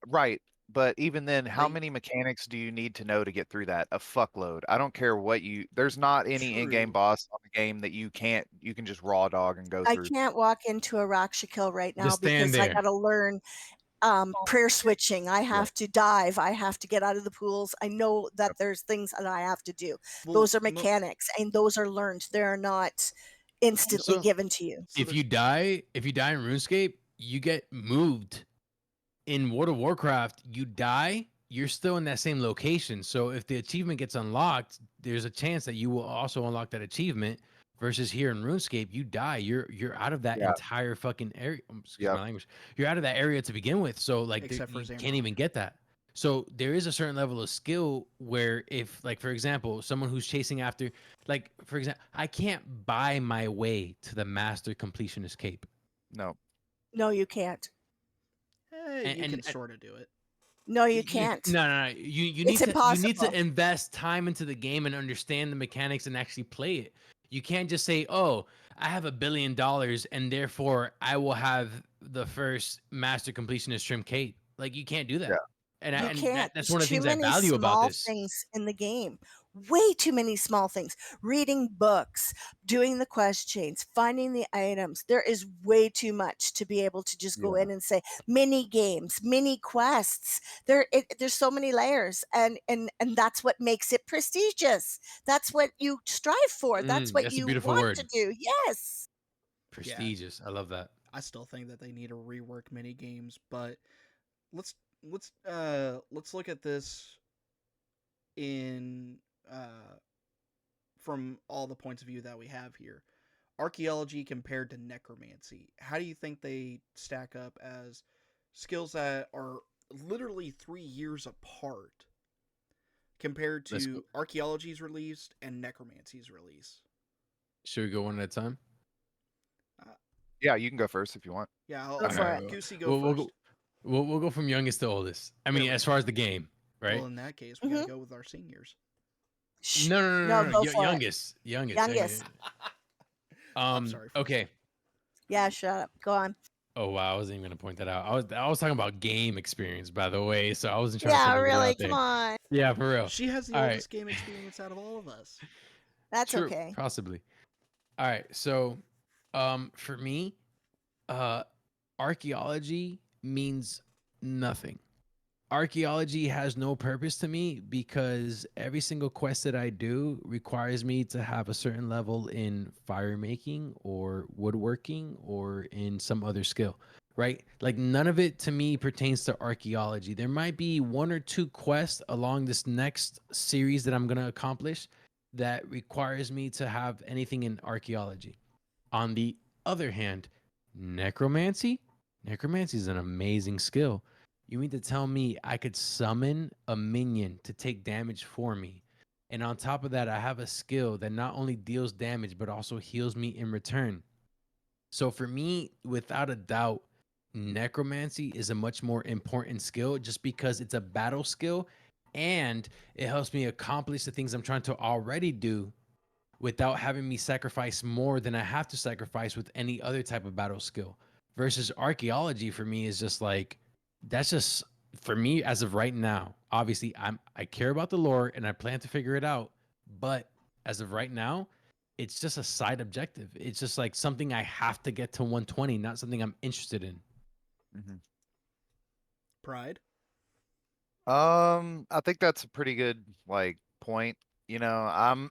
Right. But even then, how They many mechanics do you need to know to get through that? A fuckload. I don't care what you. There's not any in-game true. boss on the game that you can't. You can just raw dog and go I through. can't walk into a Raksha kill right now Just stand because I there. got to learn prayer switching. I have to dive. I have to get out of the pools. I know that there's things that I have to do. Well, Those are mechanics, and those are learned. They're not instantly So given to you. So if you die in RuneScape, you get moved. In World of Warcraft, you die, you're still in that same location. So if the achievement gets unlocked, there's a chance that you will also unlock that achievement. Versus here in RuneScape, you die, you're out of that Yeah. entire fucking area. Excuse Yep. my language. You're out of that area to begin with. So like Except for you can't Zamrock. even get that. So there is a certain level of skill where if, like, for example, someone who's chasing after, like, for example, I can't buy my way to the master completionist cape. No. No, you can't. You can And sort of do it. No, you can't. No. You It's need to impossible. invest time into the game and understand the mechanics and actually play it. You can't just say, "Oh, I have $1 billion and therefore I will have the first master completionist trim cape." Like, you can't do that. Yeah. And You can't. that's There's one of the too things I many value about small this. things in the game. Way too many small things. Reading books, doing the quest chains, finding the items. There is way too much to be able to just go Yeah. in and say mini games, mini quests. There's so many layers, and that's what makes it prestigious. That's what you strive for. That's what That's a you beautiful want word. to do. Yes. Prestigious. I love that. I still think that they need to rework mini games, but let's let's look at this in from all the points of view that we have here. Archaeology compared to necromancy. How do you think they stack up as skills that are literally 3 years apart compared Let's go. to archaeology's release and necromancy's release? Should we go one at a time? Yeah, you can go first if you want. Yeah, Go I'll for let it. Goosey go first. We'll go from youngest to oldest. I There mean, we as go. far as the game, right? Well, in that case, we gotta go with our seniors. Shh. No. Go for it. Youngest. Youngest. I'm sorry. Okay. Yeah, shut up. Go on. Oh wow, I wasn't even gonna point that out. I was talking about game experience, by the way, so I wasn't trying to Yeah, put anybody really. out there. Come on. Yeah, for real. She has the All right. oldest game experience out of all of us. That's True, okay. possibly. All right, so for me, archaeology means nothing. Archaeology has no purpose to me because every single quest that I do requires me to have a certain level in fire making or woodworking or in some other skill, right? Like, none of it to me pertains to archaeology. There might be one or two quests along this next series that I'm going to accomplish that requires me to have anything in archaeology. On the other hand, necromancy is an amazing skill. You mean to tell me I could summon a minion to take damage for me? And on top of that, I have a skill that not only deals damage, but also heals me in return. So for me, without a doubt, necromancy is a much more important skill just because it's a battle skill and it helps me accomplish the things I'm trying to already do without having me sacrifice more than I have to sacrifice with any other type of battle skill. Versus archaeology for me is just like, that's just, for me as of right now. Obviously, I care about the lore and I plan to figure it out, but as of right now, it's just a side objective. It's just like something I have to get to 120, not something I'm interested in. Mm-hmm. Pride. I think that's a pretty good point. I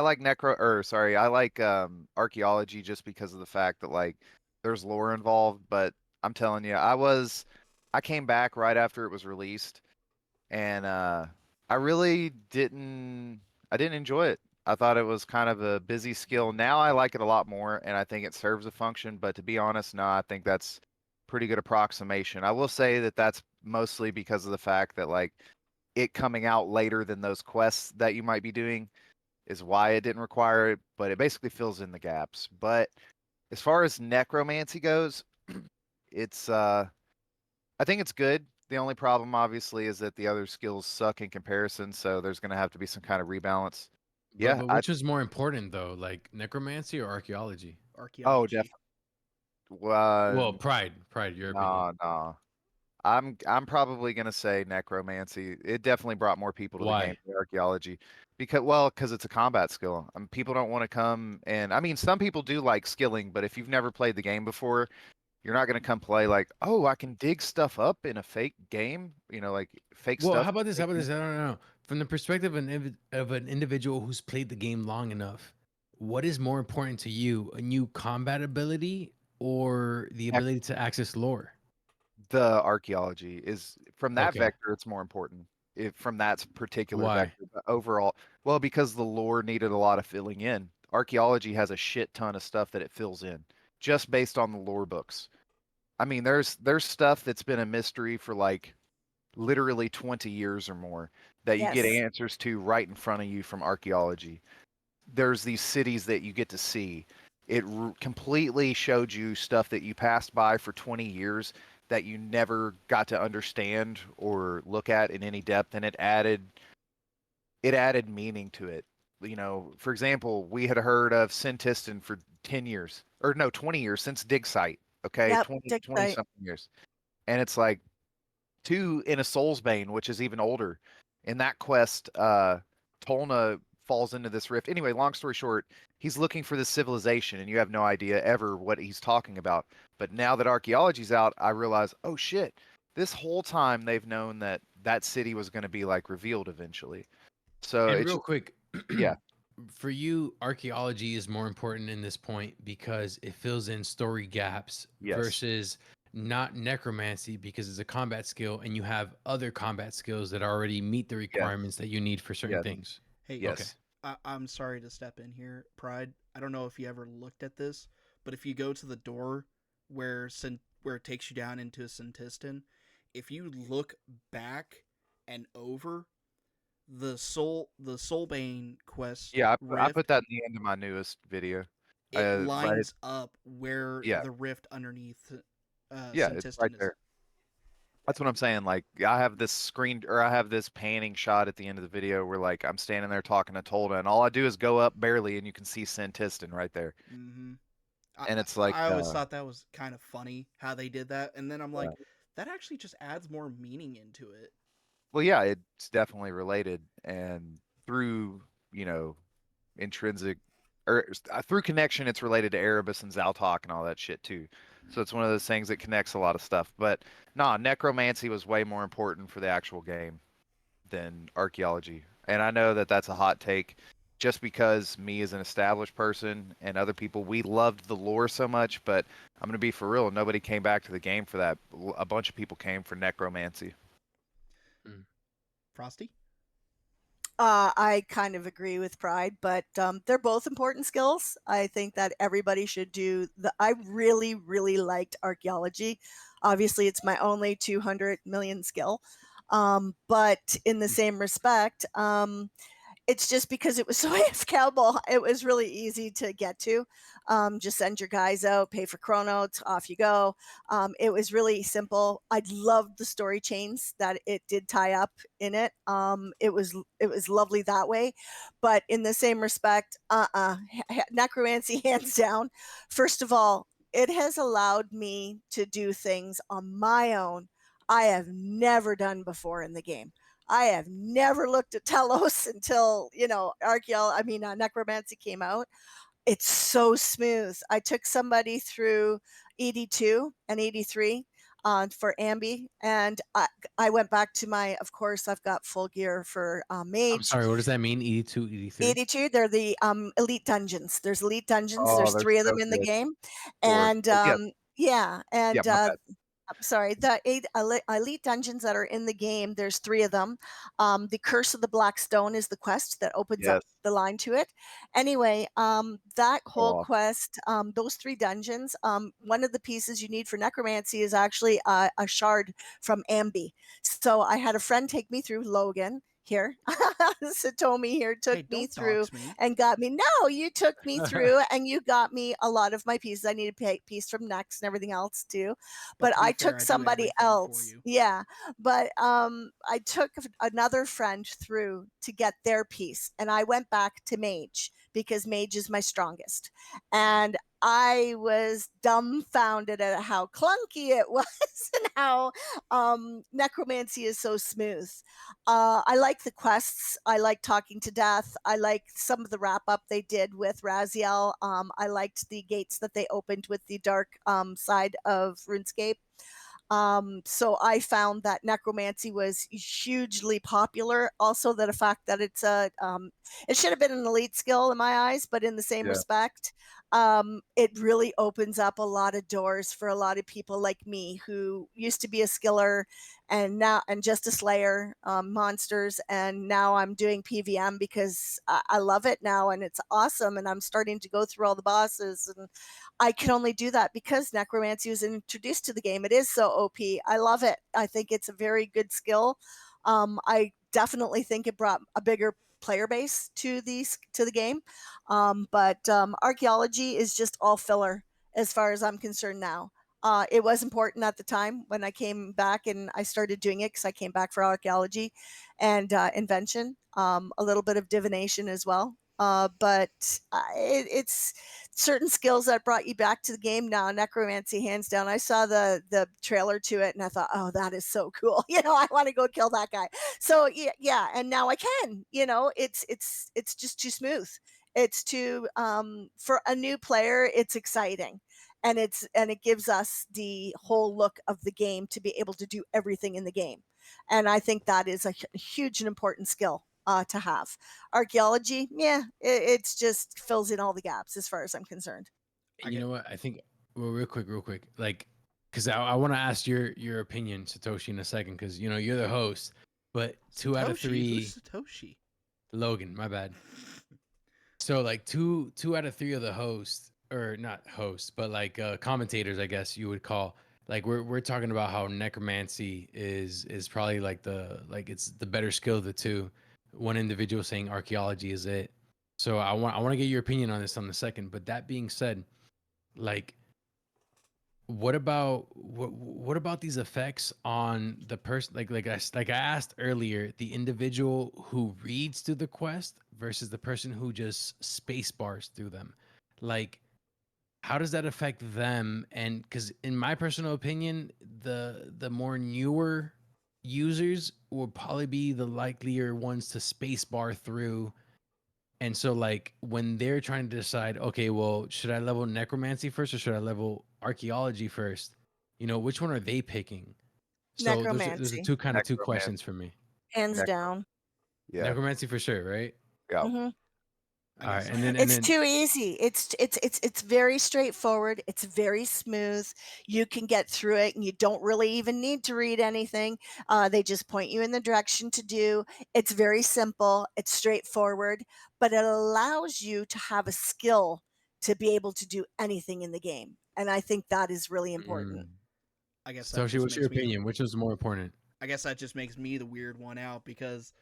like archaeology just because of the fact that there's lore involved, but I'm telling you, I came back right after it was released and I really didn't enjoy it. I thought it was kind of a busy skill. Now I like it a lot more and I think it serves a function, but to be honest, no, I think that's pretty good approximation. I will say that that's mostly because of the fact that it coming out later than those quests that you might be doing is why it didn't require it, but it basically fills in the gaps. But as far as necromancy goes, it's I think it's good. The only problem obviously is that the other skills suck in comparison, so there's going to have to be some kind of rebalance. Yeah, But which is more important though, like necromancy or archaeology? Archaeology. definitely. Well, pride, your opinion. No. I'm probably gonna say necromancy. It definitely brought more people to the Why? game than archaeology, because it's a combat skill. People don't want to come and I mean some people do like skilling, but if you've never played the game before, you're not gonna come play like, oh, I can dig stuff up in a fake game, like fake Well, stuff. how about this? I don't know. From the perspective of an individual who's played the game long enough, what is more important to you, a new combat ability or the Nec- ability to access lore? The archaeology is from that Okay. vector. It's more important if from that particular Why? vector. But overall, well, because the lore needed a lot of filling in. Archaeology has a shit ton of stuff that it fills in just based on the lore books. I mean, there's stuff that's been a mystery for like literally 20 years or more that you get Yes. answers to right in front of you from archaeology. There's these cities that you get to see. It completely showed you stuff that you passed by for 20 years that you never got to understand or look at in any depth, and it added meaning to it. You know, for example, we had heard of Sintistan for 10 years, or no, 20 years since Dig Site. Okay, Yep. 20 Dick 20 Site. something years. And it's like two in a Soulsbane, which is even older. In that quest, Tolna falls into this rift. Anyway, long story short, he's looking for this civilization, and you have no idea ever what he's talking about. But now that archaeology's out, I realize, oh shit, this whole time they've known that that city was going to be like revealed eventually. So And it's real quick, yeah, for you, archaeology is more important in this point because it fills in story gaps yes, versus not necromancy because it's a combat skill and you have other combat skills that already meet the yes, requirements that you need for certain yes, things. Hey, Okay. yes. I'm sorry to step in here, Pride. I don't know if you ever looked at this, but if you go to the door where it takes you down into Sintistan, if you look back and over the Soulbane quest Yeah, I put rift, that in the end of my newest video. it Right. lines up where Yeah, the rift underneath yeah, it's right Sintistan is. there. That's what I'm saying. Like, I have this screen or I have this panning shot at the end of the video where like I'm standing there talking to Tolda, and all I do is go up barely, and you can see Santistan right there. Mm-hmm. I, And it's like, I always thought that was kind of funny how they did that, and then I'm like, uh, that actually just adds more meaning into it. well, yeah, it's definitely related, and through you know intrinsic or through connection, it's related to Erebus and Zaltok and all that shit too. So it's one of those things that connects a lot of stuff. But nah, necromancy was way more important for the actual game than archaeology. And I know that that's a hot take just because me as an established person and other people, we loved the lore so much, but I'm going to be for real. Nobody came back to the game for that. A bunch of people came for necromancy. Frosty? I kind of agree with Pride, but they're both important skills. I think that everybody should do the. I really, really liked archaeology. Obviously, it's my only 200 million skill. But in the same respect, it's just because it was so scalable. It was really easy to get to. Just send your guys out, pay for chronos, off you go. It was really simple. I loved the story chains that it did tie up in it. It was lovely that way. But in the same respect, necromancy hands down. First of all, it has allowed me to do things on my own I have never done before in the game. I have never looked at Telos until necromancy came out. It's so smooth. I took somebody through ED2 and ED3 for Ambi, and I went back to of course, I've got full gear for I'm Mage. sorry, what does that mean? 82, 83? 82, they're the elite dungeons. There's elite dungeons. Oh, There's they're 3 of them so in the good. game. Or And yeah, yeah, yeah, and my bad. I'm sorry, the elite dungeons that are in the game, there's 3 of them. The Curse of the Black Stone is the quest that opens up Yes, the line to it. Anyway, that so whole awesome. quest, those 3 dungeons, one of the pieces you need for necromancy is actually a shard from Ambi. So I had a friend take me through Logan here. Satomi here took Hey, me don't through dox me. and got me. No, you took me through and you got me a lot of my pieces. I needed a piece from Next and everything else too. But But to be I fair, took I do somebody everything for else. you. Yeah. But I took another friend through to get their piece. And I went back to Mage because Mage is my strongest. And I was dumbfounded at how clunky it was and how necromancy is so smooth. I like the quests. I like talking to death. I like some of the wrap up they did with Raziel. I liked the gates that they opened with the dark side of RuneScape. So I found that necromancy was hugely popular. Also, the fact that it's it should have been an elite skill in my eyes, but in the same respect, it really opens up a lot of doors for a lot of people like me who used to be a skiller and just a slayer, monsters, and now I'm doing PVM because I love it now and it's awesome, and I'm starting to go through all the bosses, and I can only do that because necromancy was introduced to the game. It is so OP. I love it. I think it's a very good skill. I definitely think it brought a bigger player base to the game. But archaeology is just all filler as far as I'm concerned now. It was important at the time when I came back and I started doing it because I came back for archaeology and invention, a little bit of divination as well. But it's certain skills that brought you back to the game now. Necromancy, hands down. I saw the trailer to it and I thought, oh, that is so cool. I want to go kill that guy. So yeah, and now I can. It's just too smooth. It's too for a new player. It's exciting, and it gives us the whole look of the game to be able to do everything in the game, and I think that is a huge and important skill to have. Archaeology, yeah, it's just fills in all the gaps as far as I'm concerned. And you know what? I think real quick, like, because I want to ask your opinion, Satoshi, in a second, because you're the host. But 2 out of 3, Who's Satoshi? Logan, my bad. So like two out of 3 of the hosts, or not hosts, but like commentators, I guess you would call. Like we're talking about how necromancy is probably it's the better skill of the two. One individual saying archaeology is it. So I want to get your opinion on this on the second. But that being said, like, what about these effects on the person? Like I asked earlier, the individual who reads through the quest versus the person who just space bars through them. Like, how does that affect them? And because in my personal opinion, the more newer users will probably be the likelier ones to space bar through. And so, like, when they're trying to decide, okay, well, should I level necromancy first or should I level archaeology first? Which one are they picking? So those are Necromancy, two Necromancy. questions for me. hands down. Yeah. Necromancy for sure, right? Yeah. hmm I All right, guess and then It's too easy. It's very straightforward. It's very smooth. You can get through it, and you don't really even need to read anything. They just point you in the direction to do. It's very simple. It's straightforward, but it allows you to have a skill to be able to do anything in the game, and I think that is really important. I guess that Satoshi, just what's your makes me opinion? Which is more important? I guess that just makes me the weird one out because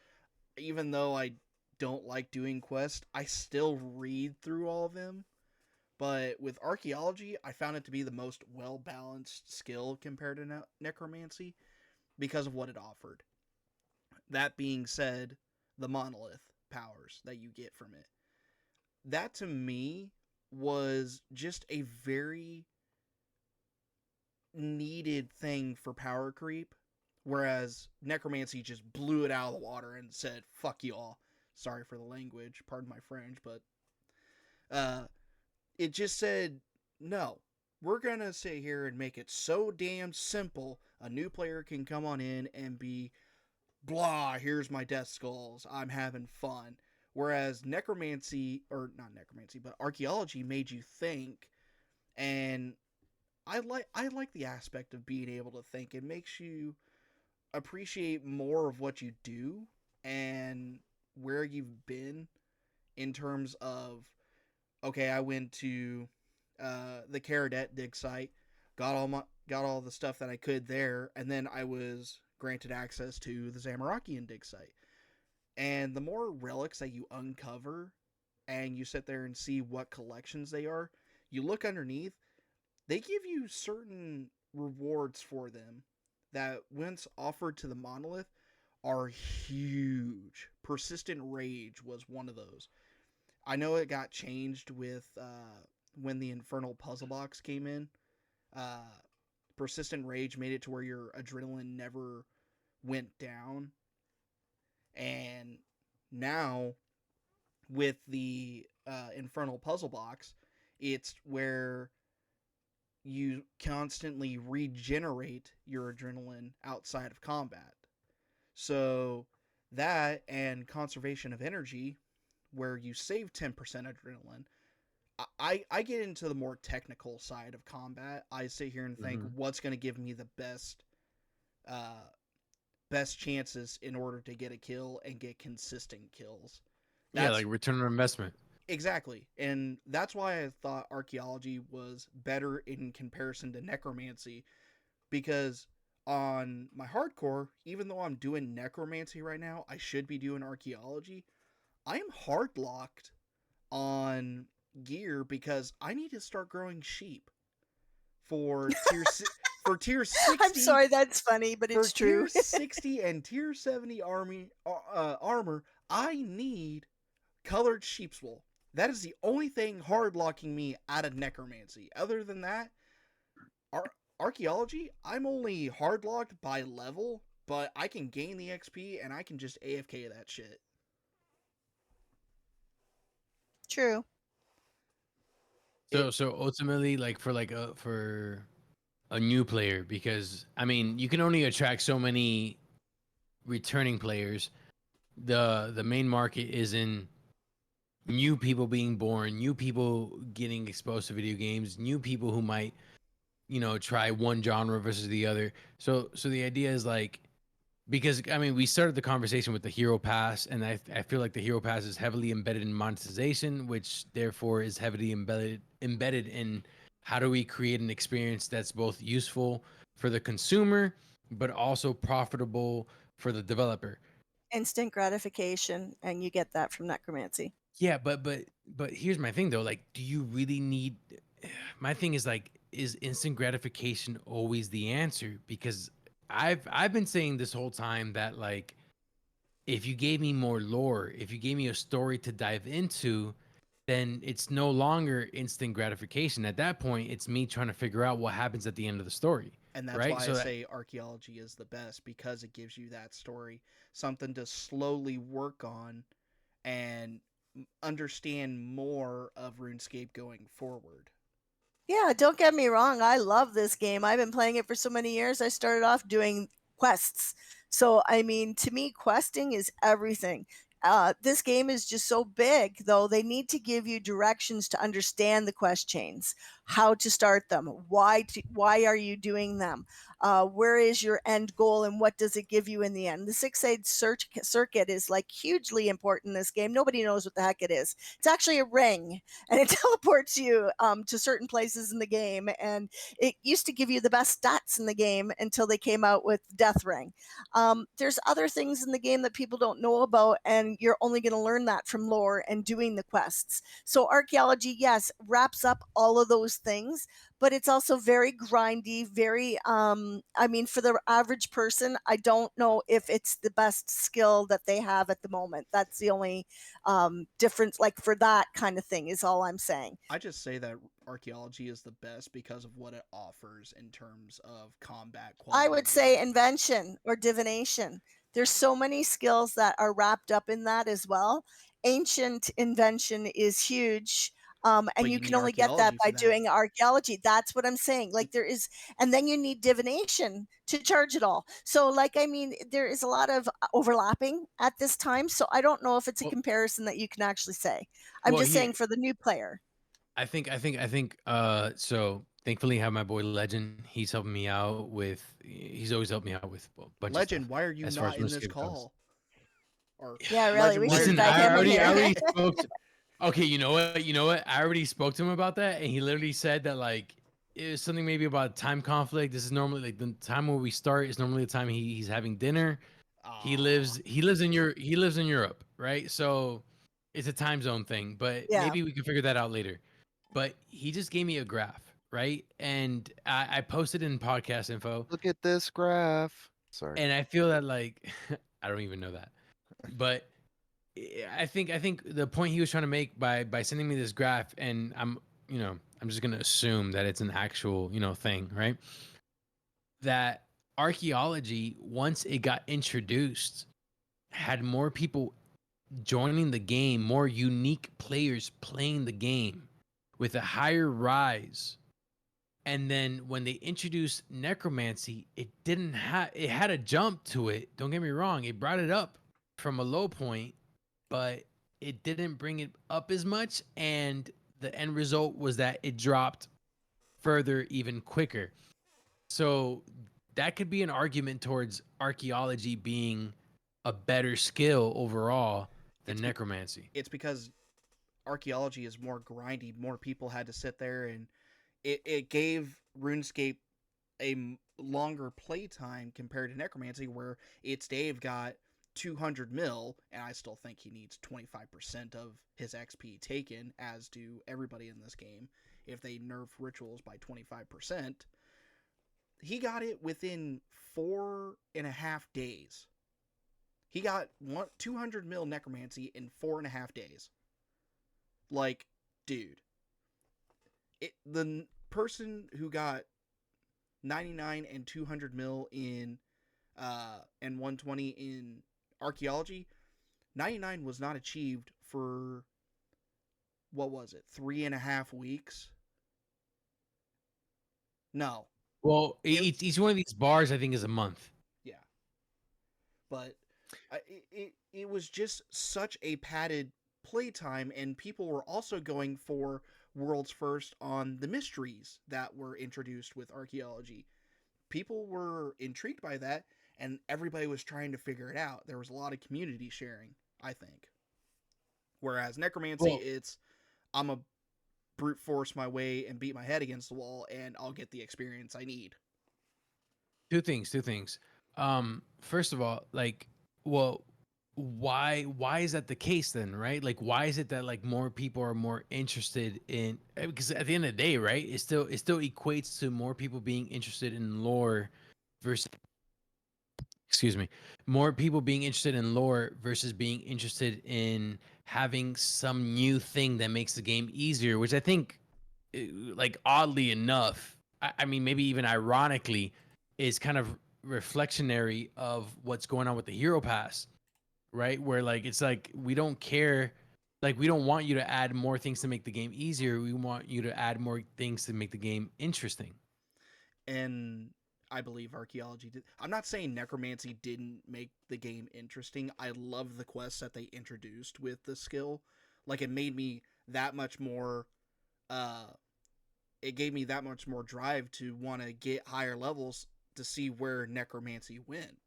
even though I don't like doing quests, I still read through all of them. But with archaeology, I found it to be the most well balanced skill compared to necromancy because of what it offered. That being said, the monolith powers that you get from it. That to me was just a very needed thing for power creep, whereas necromancy just blew it out of the water and said, fuck you all. Sorry for the language, pardon my French, but uh, it just said, no, we're gonna sit here and make it so damn simple a new player can come on in and be blah, here's my death skulls, I'm having fun. Whereas necromancy, or not necromancy, but archaeology made you think, and I like the aspect of being able to think. It makes you appreciate more of what you do and where you've been in terms of, okay, I went to the Caradet dig site, got all the stuff that I could there, and then I was granted access to the Zamorakian dig site. And the more relics that you uncover and you sit there and see what collections they are, you look underneath, they give you certain rewards for them that, once offered to the monolith, are huge. Persistent Rage was one of those. I know it got changed with when the Infernal Puzzle Box came in. Uh, Persistent Rage made it to where your adrenaline never went down. And now, with the Infernal Puzzle Box, it's where you constantly regenerate your adrenaline outside of combat. So that and conservation of energy, where you save 10% adrenaline. I get into the more technical side of combat. I sit here and think what's going to give me the uh, best chances in order to get a kill and get consistent kills. Yeah, That's like return on investment. exactly, and that's why I thought archaeology was better in comparison to necromancy, because on my hardcore, even though I'm doing necromancy right now, I should be doing archaeology. I am hard locked on gear because I need to start growing sheep for for tier 60. I'm sorry, that's funny, but For it's tier true. 60 and tier 70 armor, I need colored sheep's wool. That is the only thing hard locking me out of necromancy. Other than that, archaeology, I'm only hard locked by level, but I can gain the XP and I can just AFK that shit. True. So ultimately, like for a new player, because I mean you can only attract so many returning players. The main market is in new people being born, new people getting exposed to video games, new people who might, try one genre versus the other. So the idea is like, because I mean we started the conversation with the hero pass, and I feel like the hero pass is heavily embedded in monetization, which therefore is heavily embedded in how do we create an experience that's both useful for the consumer but also profitable for the developer. Instant gratification, and you get that from necromancy. Yeah, but here's my thing though. Like, do you really need? My thing is like, is instant gratification always the answer? Because I've been saying this whole time that like, if you gave me more lore, if you gave me a story to dive into, then it's no longer instant gratification. At that point, it's me trying to figure out what happens at the end of the story, And that's right? why I So that, say archaeology is the best, because it gives you that story, something to slowly work on and understand more of RuneScape going forward. Yeah, don't get me wrong. I love this game. I've been playing it for so many years. I started off doing quests. So, I mean, to me, questing is everything. This game is just so big, though. They need to give you directions to understand the quest chains, how to start them, why are you doing them, where is your end goal, and what does it give you in the end. The six-sided circuit is like hugely important in this game. Nobody knows what the heck it is. It's actually a ring, and it teleports you to certain places in the game. And it used to give you the best stats in the game until they came out with Death Ring. There's other things in the game that people don't know about, and you're only going to learn that from lore and doing the quests. So archaeology, yes, wraps up all of those things, but it's also very grindy, very I mean, for the average person, I don't know if it's the best skill that they have at the moment. That's the only difference, like for that kind of thing, is all I'm saying. I just say that archaeology is the best because of what it offers in terms of combat quality I of would say life. invention or divination. There's so many skills that are wrapped up in that as well. Ancient invention is huge. And But you you can need only get that archaeology by for that. doing archaeology. That's what I'm saying. Like there is, and then you need divination to charge it all. So, like, I mean, there is a lot of overlapping at this time. So, I don't know if it's a well, comparison that you can actually say. I'm well, just here saying for the new player. I think so thankfully I have my boy Legend. He's helping me out with he's always helped me out with a bunch of stuff Legend, why are you as far as not in this RuneScape goes. call? Or Yeah, really. Legend, We why should are Listen, you invite not I him in in this already I here. call? already spoke to, okay, you know what? I already spoke to him about that, and he literally said that like it was something maybe about time conflict. This is normally like the time where we start is normally the time he's having dinner. He Aw. lives he lives in Europe, right? So it's a time zone thing, but Yeah. maybe we can figure that out later. But he just gave me a graph, right? And I posted in podcast info, Look at this graph. Sorry. and I feel that like I don't even know that, but I think the point he was trying to make by sending me this graph, and I'm just gonna assume that it's an actual thing, right? That archaeology, once it got introduced, had more people joining the game, more unique players playing the game with a higher rise And then when they introduced necromancy, it had a jump to it. Don't get me wrong, it brought it up from a low point, but it didn't bring it up as much, and the end result was that it dropped further even quicker. So that could be an argument towards archaeology being a better skill overall than It's necromancy. it's because archaeology is more grindy. More people had to sit there, and it gave RuneScape a longer playtime compared to necromancy, where it's Dave got 200 mil, and I still think he needs 25% of his XP taken, as do everybody in this game. If they nerf rituals by 25%, he got it within 4.5 days. He got 200 mil necromancy in 4.5 days. Like, dude, the person who got 99 and 200 mil in and 120 in archaeology, 99 was not achieved for, what was it, 3.5 weeks? No. Well, each one of these bars I think is a month. Yeah. But it was just such a padded playtime, and people were also going for world's first on the mysteries that were introduced with archaeology. People were intrigued by that, and everybody was trying to figure it out. There was a lot of community sharing, I think. Whereas necromancy, Well- it's I'm a brute force my way and beat my head against the wall, and I'll get the experience I need. Two things. First of all, like, well, why is that the case then, right? Like, why is it that like more people are more interested in, because at the end of the day, right, it still equates to more people being interested in lore versus, excuse me, more people being interested in lore versus being interested in having some new thing that makes the game easier, which I think, like, oddly enough, I mean, maybe even ironically, is kind of reflectionary of what's going on with the hero pass, right? Where like it's like we don't care, like we don't want you to add more things to make the game easier. We want you to add more things to make the game interesting. And I believe archaeology did. I'm not saying necromancy didn't make the game interesting. I love the quests that they introduced with the skill. Like, it made me that much more uh it gave me that much more drive to want to get higher levels to see where necromancy went.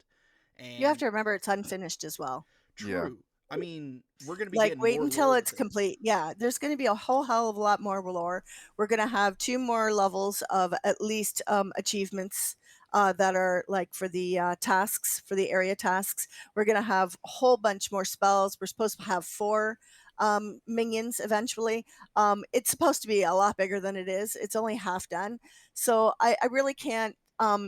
And You have to remember it's unfinished as well. Yeah. true. I mean, we're going to be Like, getting wait more until lore it's with this. complete. Yeah, there's going to be a whole hell of a lot more lore. We're going to have 2 more levels of at least achievements that are like for the tasks, for the area tasks. We're going to have a whole bunch more spells. We're supposed to have 4 minions eventually. It's supposed to be a lot bigger than it is. It's only half done. So I really can't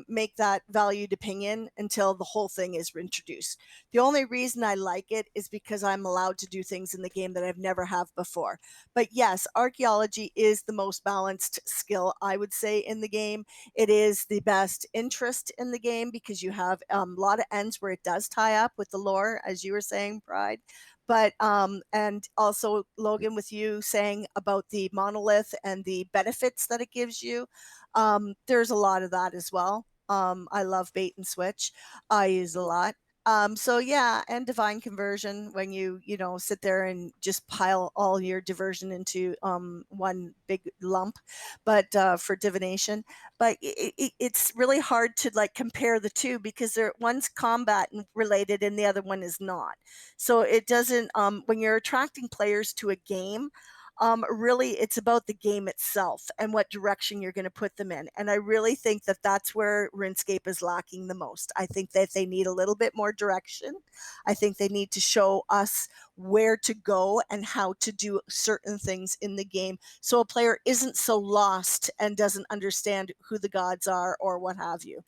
make that valued opinion until the whole thing is introduced. The only reason I like it is because I'm allowed to do things in the game that I've never have before. But yes, archaeology is the most balanced skill, I would say, in the game. It is the best interest in the game because you have a lot of ends where it does tie up with the lore, as you were saying, Pride. But and also Logan, with you saying about the monolith and the benefits that it gives you, there's a lot of that as well. I love bait and switch. I use a lot. So yeah, and divine conversion, when you sit there and just pile all your diversion into one big lump, but for divination. But it's really hard to like compare the two because one's combat related and the other one is not. So it doesn't when you're attracting players to a game, really it's about the game itself and what direction you're going to put them in. And I really think that that's where RuneScape is lacking the most. I think that they need a little bit more direction. I think they need to show us where to go and how to do certain things in the game so a player isn't so lost and doesn't understand who the gods are or what have you.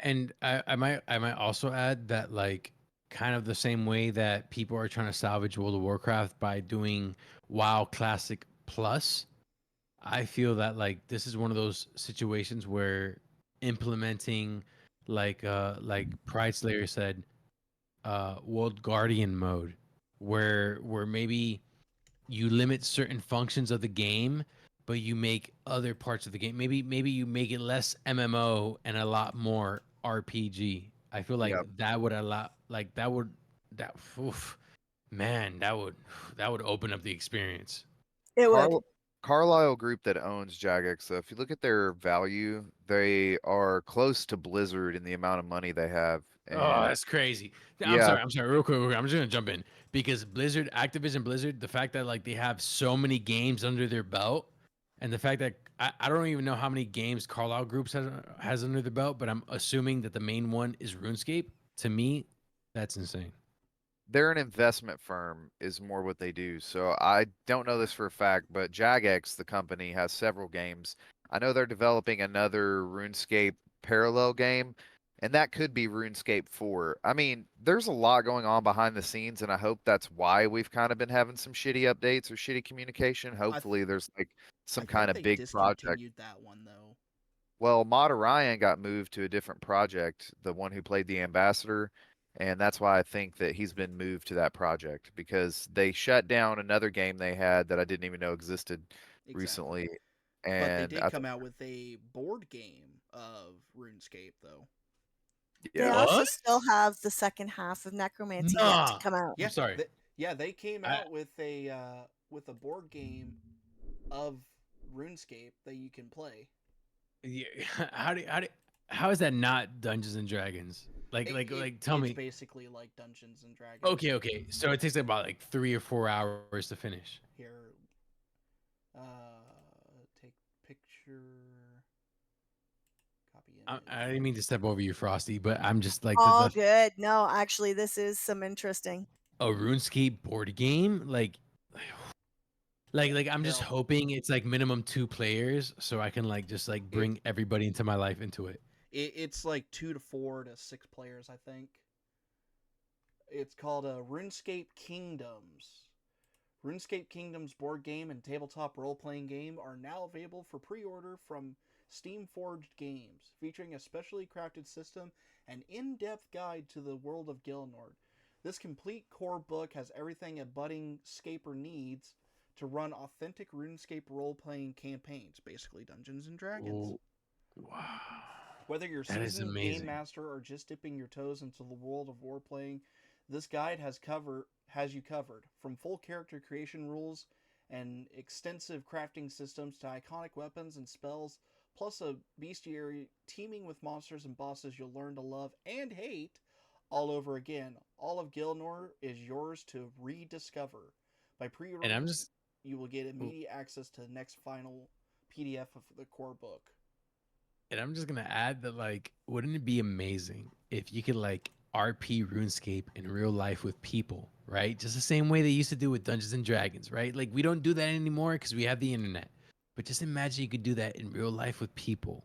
And I might also add that, like, kind of the same way that people are trying to salvage World of Warcraft by doing WoW Classic Plus, I feel that like this is one of those situations where implementing, like Pride Slayer said, World Guardian mode, where maybe you limit certain functions of the game, but you make other parts of the game. Maybe you make it less MMO and a lot more RPG. I feel like Yep. that would allow, like that oof, man, that would open up the experience. It would. Carlisle Group that owns Jagex, so if you look at their value, they are close to Blizzard in the amount of money they have. Oh, And that's crazy. yeah, I'm sorry, real quick, I'm just gonna jump in because Blizzard, Activision Blizzard, the fact that like they have so many games under their belt, and the fact that I don't even know how many games Carlisle Groups has under their belt, but I'm assuming that the main one is RuneScape. To me, that's insane. they're an investment firm is more what they do. So I don't know this for a fact, but Jagex, the company, has several games. I know they're developing another RuneScape parallel game, and that could be RuneScape 4. I mean, there's a lot going on behind the scenes, and I hope that's why we've kind of been having some shitty updates or shitty communication. Hopefully there's like I some think kind they of big project. discontinued that one though. Well, Mod Orion got moved to a different project, the one who played the ambassador, and that's why I think that he's been moved to that project because they shut down another game they had that I didn't even know existed Exactly. recently. But they And did I come think, out with a board game of RuneScape though. They yeah, also What? still have the second half of necromancy yet to Nah, come out. I'm sorry. They came I, out with a board game of RuneScape that you can play. yeah, how is that not Dungeons and Dragons? Like tell It's me. basically like Dungeons and Dragons. Okay. So it takes about like 3 or 4 hours to finish. Here, take picture, copy image. I didn't mean to step over you, Frosty, but I'm just like All good. No, actually, this is some interesting. a RuneScape board game. Like I'm just Here, hoping it's like minimum 2 players, so I can like just like bring everybody into my life into it. it's like 2 to 4 to 6 players, I think. It's called RuneScape Kingdoms. RuneScape Kingdoms board game and tabletop role-playing game are now available for pre-order from Steam Forged Games, featuring a specially crafted system and in-depth guide to the world of Gilnord. This complete core book has everything a budding scaper needs to run authentic RuneScape role-playing campaigns, basically Dungeons and Dragons. Oh, wow. Whether you're a That is seasoned game amazing. master or just dipping your toes into the world of warplaying, this guide has you covered. From full character creation rules and extensive crafting systems to iconic weapons and spells, plus a bestiary teeming with monsters and bosses you'll learn to love and hate all over again. All of Gilnor is yours to rediscover. By And pre-ordering, I'm just you will get immediate access to the next final PDF of the core book. and I'm just gonna add that like, wouldn't it be amazing if you could like RP RuneScape in real life with people, right? Just the same way they used to do with Dungeons and Dragons, right? Like we don't do that anymore because we have the internet. But just imagine you could do that in real life with people.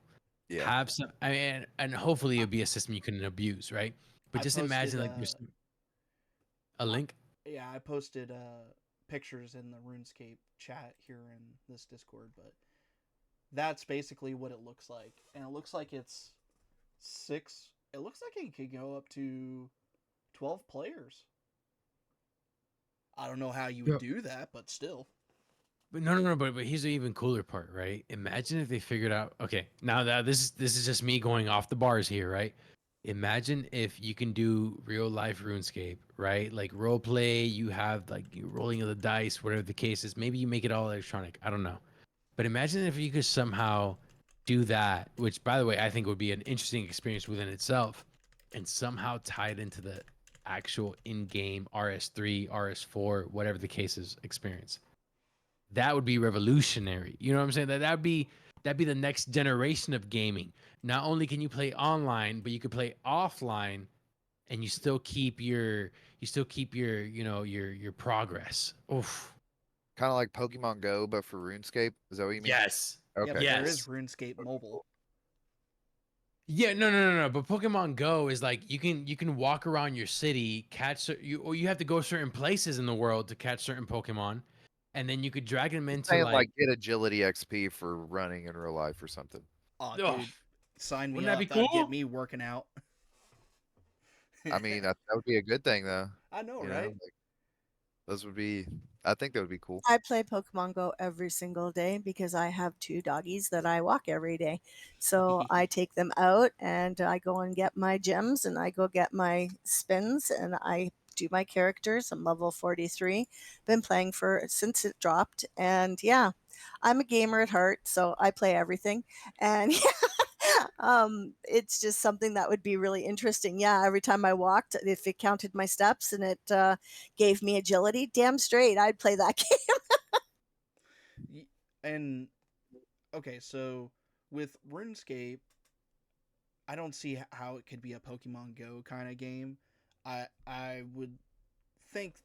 yeah. Have some, I mean, and hopefully it'll be a system you couldn't abuse, right? But I just posted, imagine like there's a link. Yeah, I posted pictures in the RuneScape chat here in this Discord, but that's basically what it looks like. And it looks like it's 6. It looks like it could go up to 12 players. I don't know how you would do that, but still. But no. But here's the even cooler part, right? Imagine if they figured out. Okay, now that this is just me going off the bars here, right? Imagine if you can do real life RuneScape, right? Like role play, you have like you rolling of the dice, whatever the case is. Maybe you make it all electronic. I don't know. But imagine if you could somehow do that, which by the way, I think would be an interesting experience within itself, and somehow tie it into the actual in-game RS3, RS4, whatever the case is experience. That would be revolutionary. You know what I'm saying? That'd be the next generation of gaming. Not only can you play online, but you could play offline and you still keep your your progress. Oof. Kind of like Pokemon Go, but for RuneScape. Is that what you mean? Yes. Yeah, Okay. but there is Yes. RuneScape Mobile. Yeah, no. But Pokemon Go is like you can walk around your city, or you have to go certain places in the world to catch certain Pokemon, and then you could drag them into Saying like, get agility XP for running in real life or something. Oh, oh, dude, sign me wouldn't that be up. That'd get cool? me working out. I mean, that would be a good thing though. I know, You know, right? like, those would be I think that would be cool. I play Pokemon Go every single day because I have 2 doggies that I walk every day. So I take them out and I go and get my gems and I go get my spins and I do my characters. I'm level 43. Been playing for since it dropped. And yeah, I'm a gamer at heart, so I play everything. And it's just something that would be really interesting. Yeah, every time I walked, if it counted my steps and it gave me agility, damn straight, I'd play that game. And okay, so with RuneScape, I don't see how it could be a Pokemon Go kind of game. I would think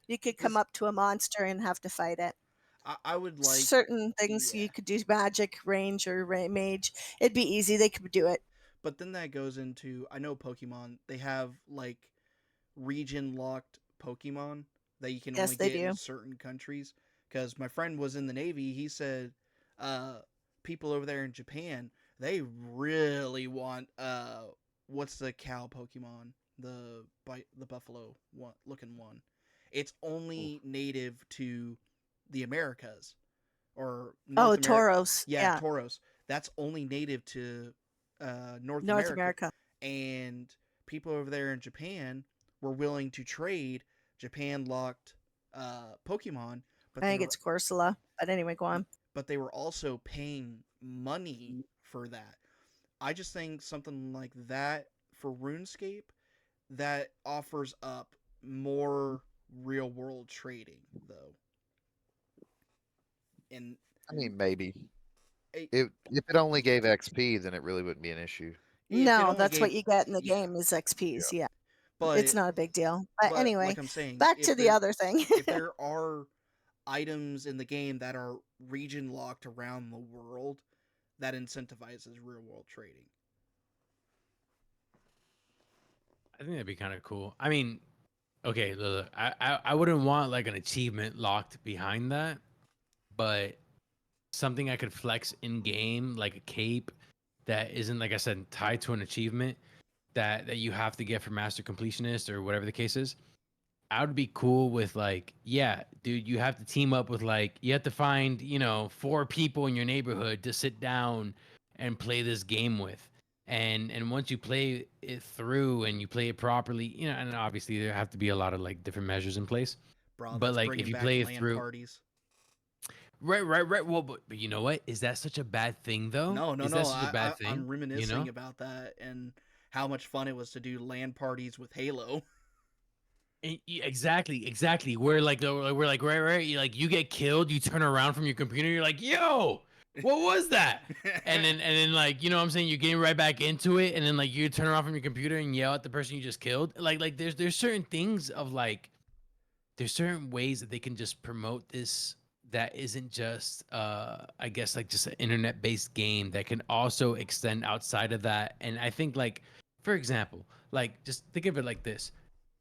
You could come this. up to a monster and have to fight it. I would like, Certain things yeah, you could do magic, range, or mage. It'd be easy. They could do it. but then that goes into, I know Pokemon, they have like region locked Pokemon that you can only Yes, they get in do. certain countries. Because my friend was in the Navy, he said uh, people over there in Japan, they really want what's the cow Pokemon, the buffalo one looking one. It's Oof. only native to the Americas or Oh, North America. Tauros. Yeah, Yeah, Tauros. That's only native to North North America, America. and people over there in Japan were willing to trade Japan locked Pokemon, but I they think were it's Corsola. But anyway, go on. but they were also paying money for that. I just think something like that for RuneScape that offers up more real world trading though. And I mean, maybe it, if it only gave XP, then it really wouldn't be an issue. if it No, only that's what gave, you get in the yeah, game is XPs. Yeah, it's but not a big deal. But like anyway, I'm saying, back to the other thing. if there are items in the game that are region locked around the world, that incentivizes real world trading. I think that'd be kind of cool. I mean, okay, look, I wouldn't want like an achievement locked behind that, but something I could flex in game, like a cape that isn't, like I said, tied to an achievement that you have to get for master completionist or whatever the case is. I would be cool with like, yeah, dude, you have to team up with like, you have to find, 4 people in your neighborhood to sit down and play this game with. And once you play it through and you play it properly, and obviously there have to be a lot of like different measures in place. Bro, But that's like if bringing you back play it LAN through, parties. right. Well, but you know what? Is that such a bad thing though? No, no, Is that no. such a bad I'm thing? You reminiscing know? about that and how much fun it was to do LAN parties with Halo. Exactly. We're like right. You get killed, you turn around from your computer, you're like, yo, what was that? And then like what I'm saying, you're getting right back into it, and then like you turn around from your computer and yell at the person you just killed. Like there's certain things of like there's certain ways that they can just promote this that isn't just I guess like just an internet based game that can also extend outside of that. And I think like for example, like just think of it like this.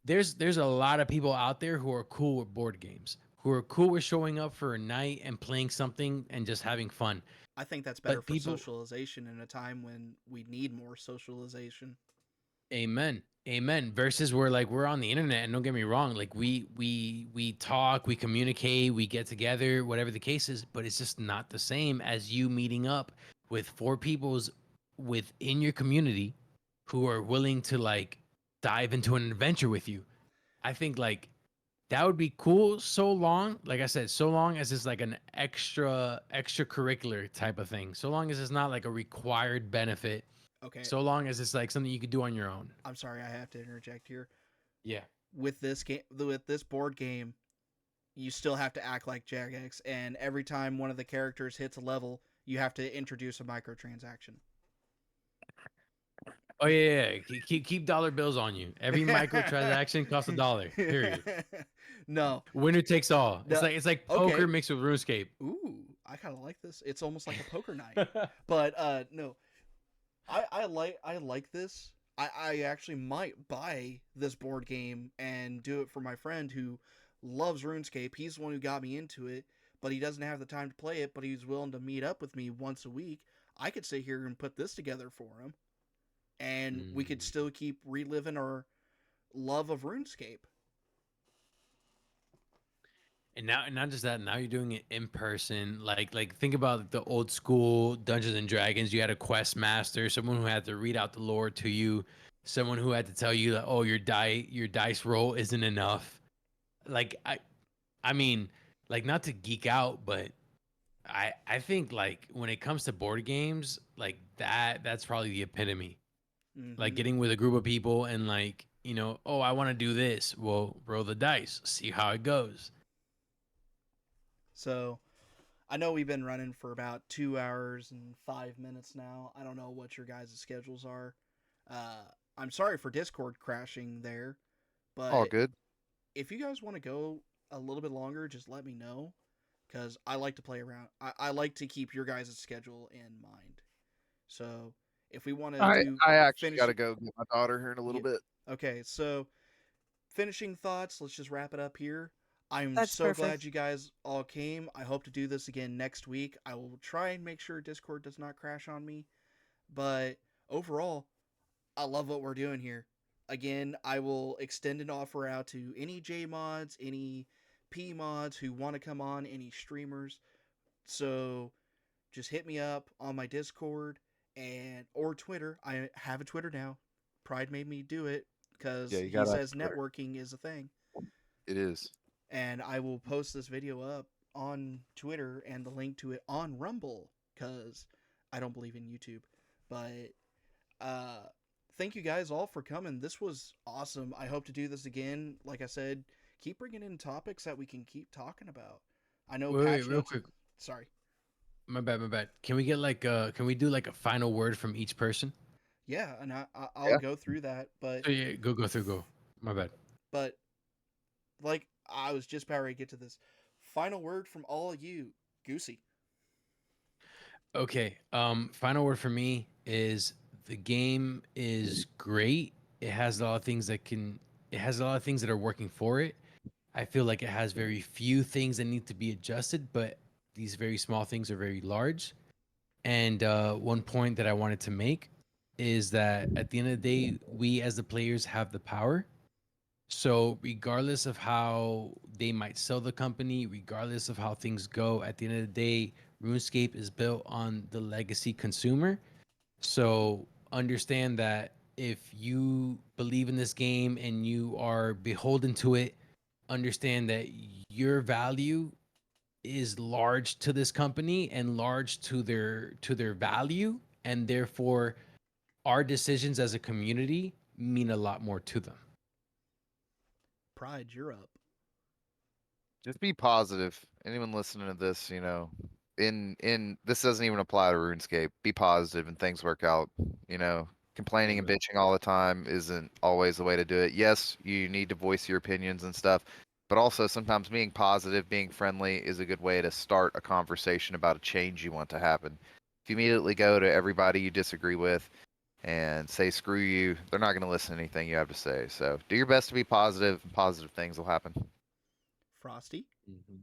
There's a lot of people out there who are cool with board games, who are cool with showing up for a night and playing something and just having fun. I think that's better But for people, socialization in a time when we need more socialization. amen, versus where like we're on the internet, and don't get me wrong, like we talk, we communicate, we get together, whatever the case is, but it's just not the same as you meeting up with 4 people's within your community who are willing to like dive into an adventure with you. I think like that would be cool so long, like I said, so long as it's like an extracurricular type of thing. So long as it's not like a required benefit. Okay, So long as it's like something you could do on your own. I'm sorry, I have to interject here. Yeah. With this game, with this board game, you still have to act like Jagex, and every time one of the characters hits a level, you have to introduce a microtransaction. Oh yeah. Keep dollar bills on you. Every microtransaction costs $1. Period. No, Winner takes all. no. It's like Okay. poker mixed with RuneScape. Ooh, I kind of like this. It's almost like a poker night. But no, I like this. I actually might buy this board game and do it for my friend who loves RuneScape. He's the one who got me into it, but he doesn't have the time to play it, but he's willing to meet up with me once a week. I could sit here and put this together for him, and we could Mm. still keep reliving our love of RuneScape. And now, and not just that, now you're doing it in person. Like think about the old school Dungeons and Dragons. You had a quest master, someone who had to read out the lore to you, someone who had to tell you that, oh, your dice roll isn't enough. Like I mean, like, not to geek out, but I think, like, when it comes to board games, like, that's probably the epitome. Like, Hmm. getting with a group of people and, like, oh, I want to do this. Well, roll the dice, see how it goes. So I know we've been running for about 2 hours and 5 minutes now. I don't know what your guys' schedules are. Uh, I'm sorry for Discord crashing there, All but good. if you guys want to go a little bit longer, just let me know because I like to play around. I like to keep your guys' schedule in mind. So if we want to I do I actually finish, got to go get my daughter here in a little yeah, bit. okay. So finishing thoughts. Let's just wrap it up here. I'm That's so glad perfect. you guys all came. I hope to do this again next week. I will try and make sure Discord does not crash on me. But overall, I love what we're doing here. Again, I will extend an offer out to any J mods, any P mods who want to come on, any streamers. So just hit me up on my Discord and or Twitter. I have a Twitter now. Pride made me do it Yeah, because you he got to have says Twitter. networking is a thing. It is. And I will post this video up on Twitter and the link to it on Rumble because I don't believe in YouTube. But uh, thank you guys all for coming. This was awesome. I hope to do this again. Like I said, keep bringing in topics that we can keep talking about. I know Wait, patch real notes. quick. Sorry. My bad, my bad. Can we get like can we do like a final word from each person? Yeah, and I'll Yeah. go through that. But So yeah, go through, go. My bad. but like I was just about ready to get to this. Final word from all of you, Goosey. Okay. Final word for me is the game is great. It has a lot of things that can. It has a lot of things that are working for it. I feel like it has very few things that need to be adjusted, but these very small things are very large. And one point that I wanted to make is that at the end of the day, we as the players have the power. So, regardless of how they might sell the company, regardless of how things go, at the end of the day, RuneScape is built on the legacy consumer. So, understand that if you believe in this game and you are beholden to it, understand that your value is large to this company and large to their value, and therefore our decisions as a community mean a lot more to them. Pride, you're up. Just be positive. Anyone listening to this, in this doesn't even apply to RuneScape. Be positive and things work out. Complaining Love and it. bitching all the time isn't always the way to do it. Yes, you need to voice your opinions and stuff, but also sometimes being positive, being friendly is a good way to start a conversation about a change you want to happen. If you immediately go to everybody you disagree with and say screw you, they're not going to listen to anything you have to say. So do your best to be positive, and positive things will happen. Frosty. Mhm.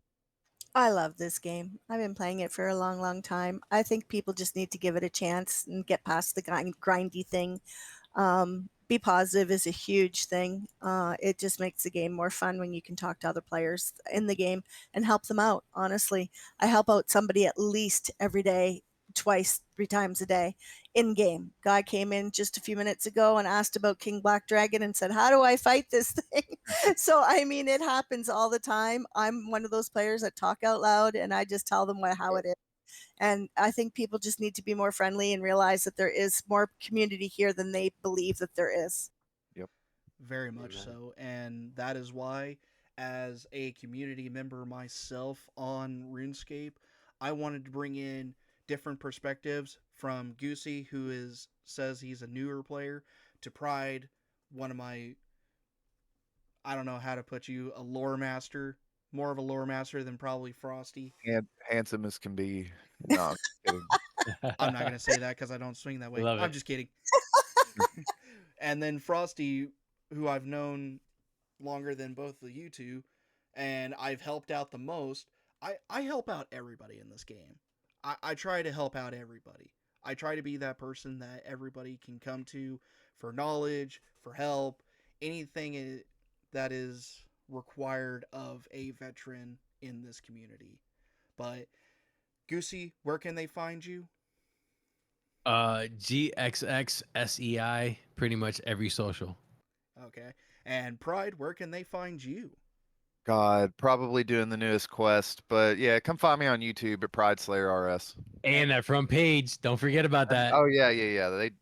I love this game. I've been playing it for a long, long time. I think people just need to give it a chance and get past the grindy thing. Be positive is a huge thing. It just makes the game more fun when you can talk to other players in the game and help them out. Honestly, I help out somebody at least every day, twice, 3 times a day in game. Guy came in just a few minutes ago and asked about King Black Dragon and said, "How do I fight this thing?" So, I mean, it happens all the time. I'm one of those players that talk out loud and I just tell them how it is. And I think people just need to be more friendly and realize that there is more community here than they believe that there is. Yep. Very much Amen. so. And that is why, as a community member myself on RuneScape, I wanted to bring in different perspectives from Goosey, who is says he's a newer player, to Pride, one of my I don't know how to put you, a lore master, more of a lore master than probably Frosty. Handsome as can be. No, I'm just kidding. I'm not gonna say that because I don't swing that way. Love I'm it. just kidding. And then Frosty, who I've known longer than both of you two, and I've helped out the most. I help out everybody in this game. I try to help out everybody. I try to be that person that everybody can come to for knowledge, for help, anything that is required of a veteran in this community. But Goosey, where can they find you? GXXSEI, pretty much every social. Okay. And Pride, where can they find you? God, probably doing the newest quest, but yeah, come find me on YouTube at Pride Slayer RS. And that front page, don't forget about that. Oh yeah.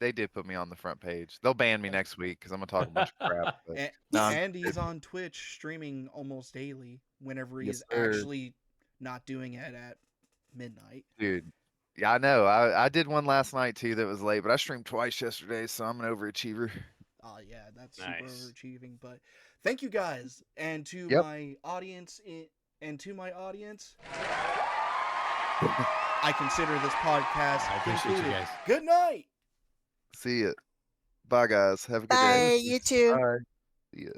They did put me on the front page. They'll ban me next week because I'm gonna talk a bunch of crap. But no, I'm And he's good. on Twitch streaming almost daily whenever Yes, he's sir. actually not doing it at midnight. Dude. Yeah, I know. I did one last night too that was late, but I streamed twice yesterday, so I'm an overachiever. Oh yeah, that's super Nice. overachieving. But thank you guys, and to Yep. my audience, I consider this podcast I appreciate you concluded. guys. Good night. See ya. Bye guys. Have a good Bye, day. you too. Bye. See ya.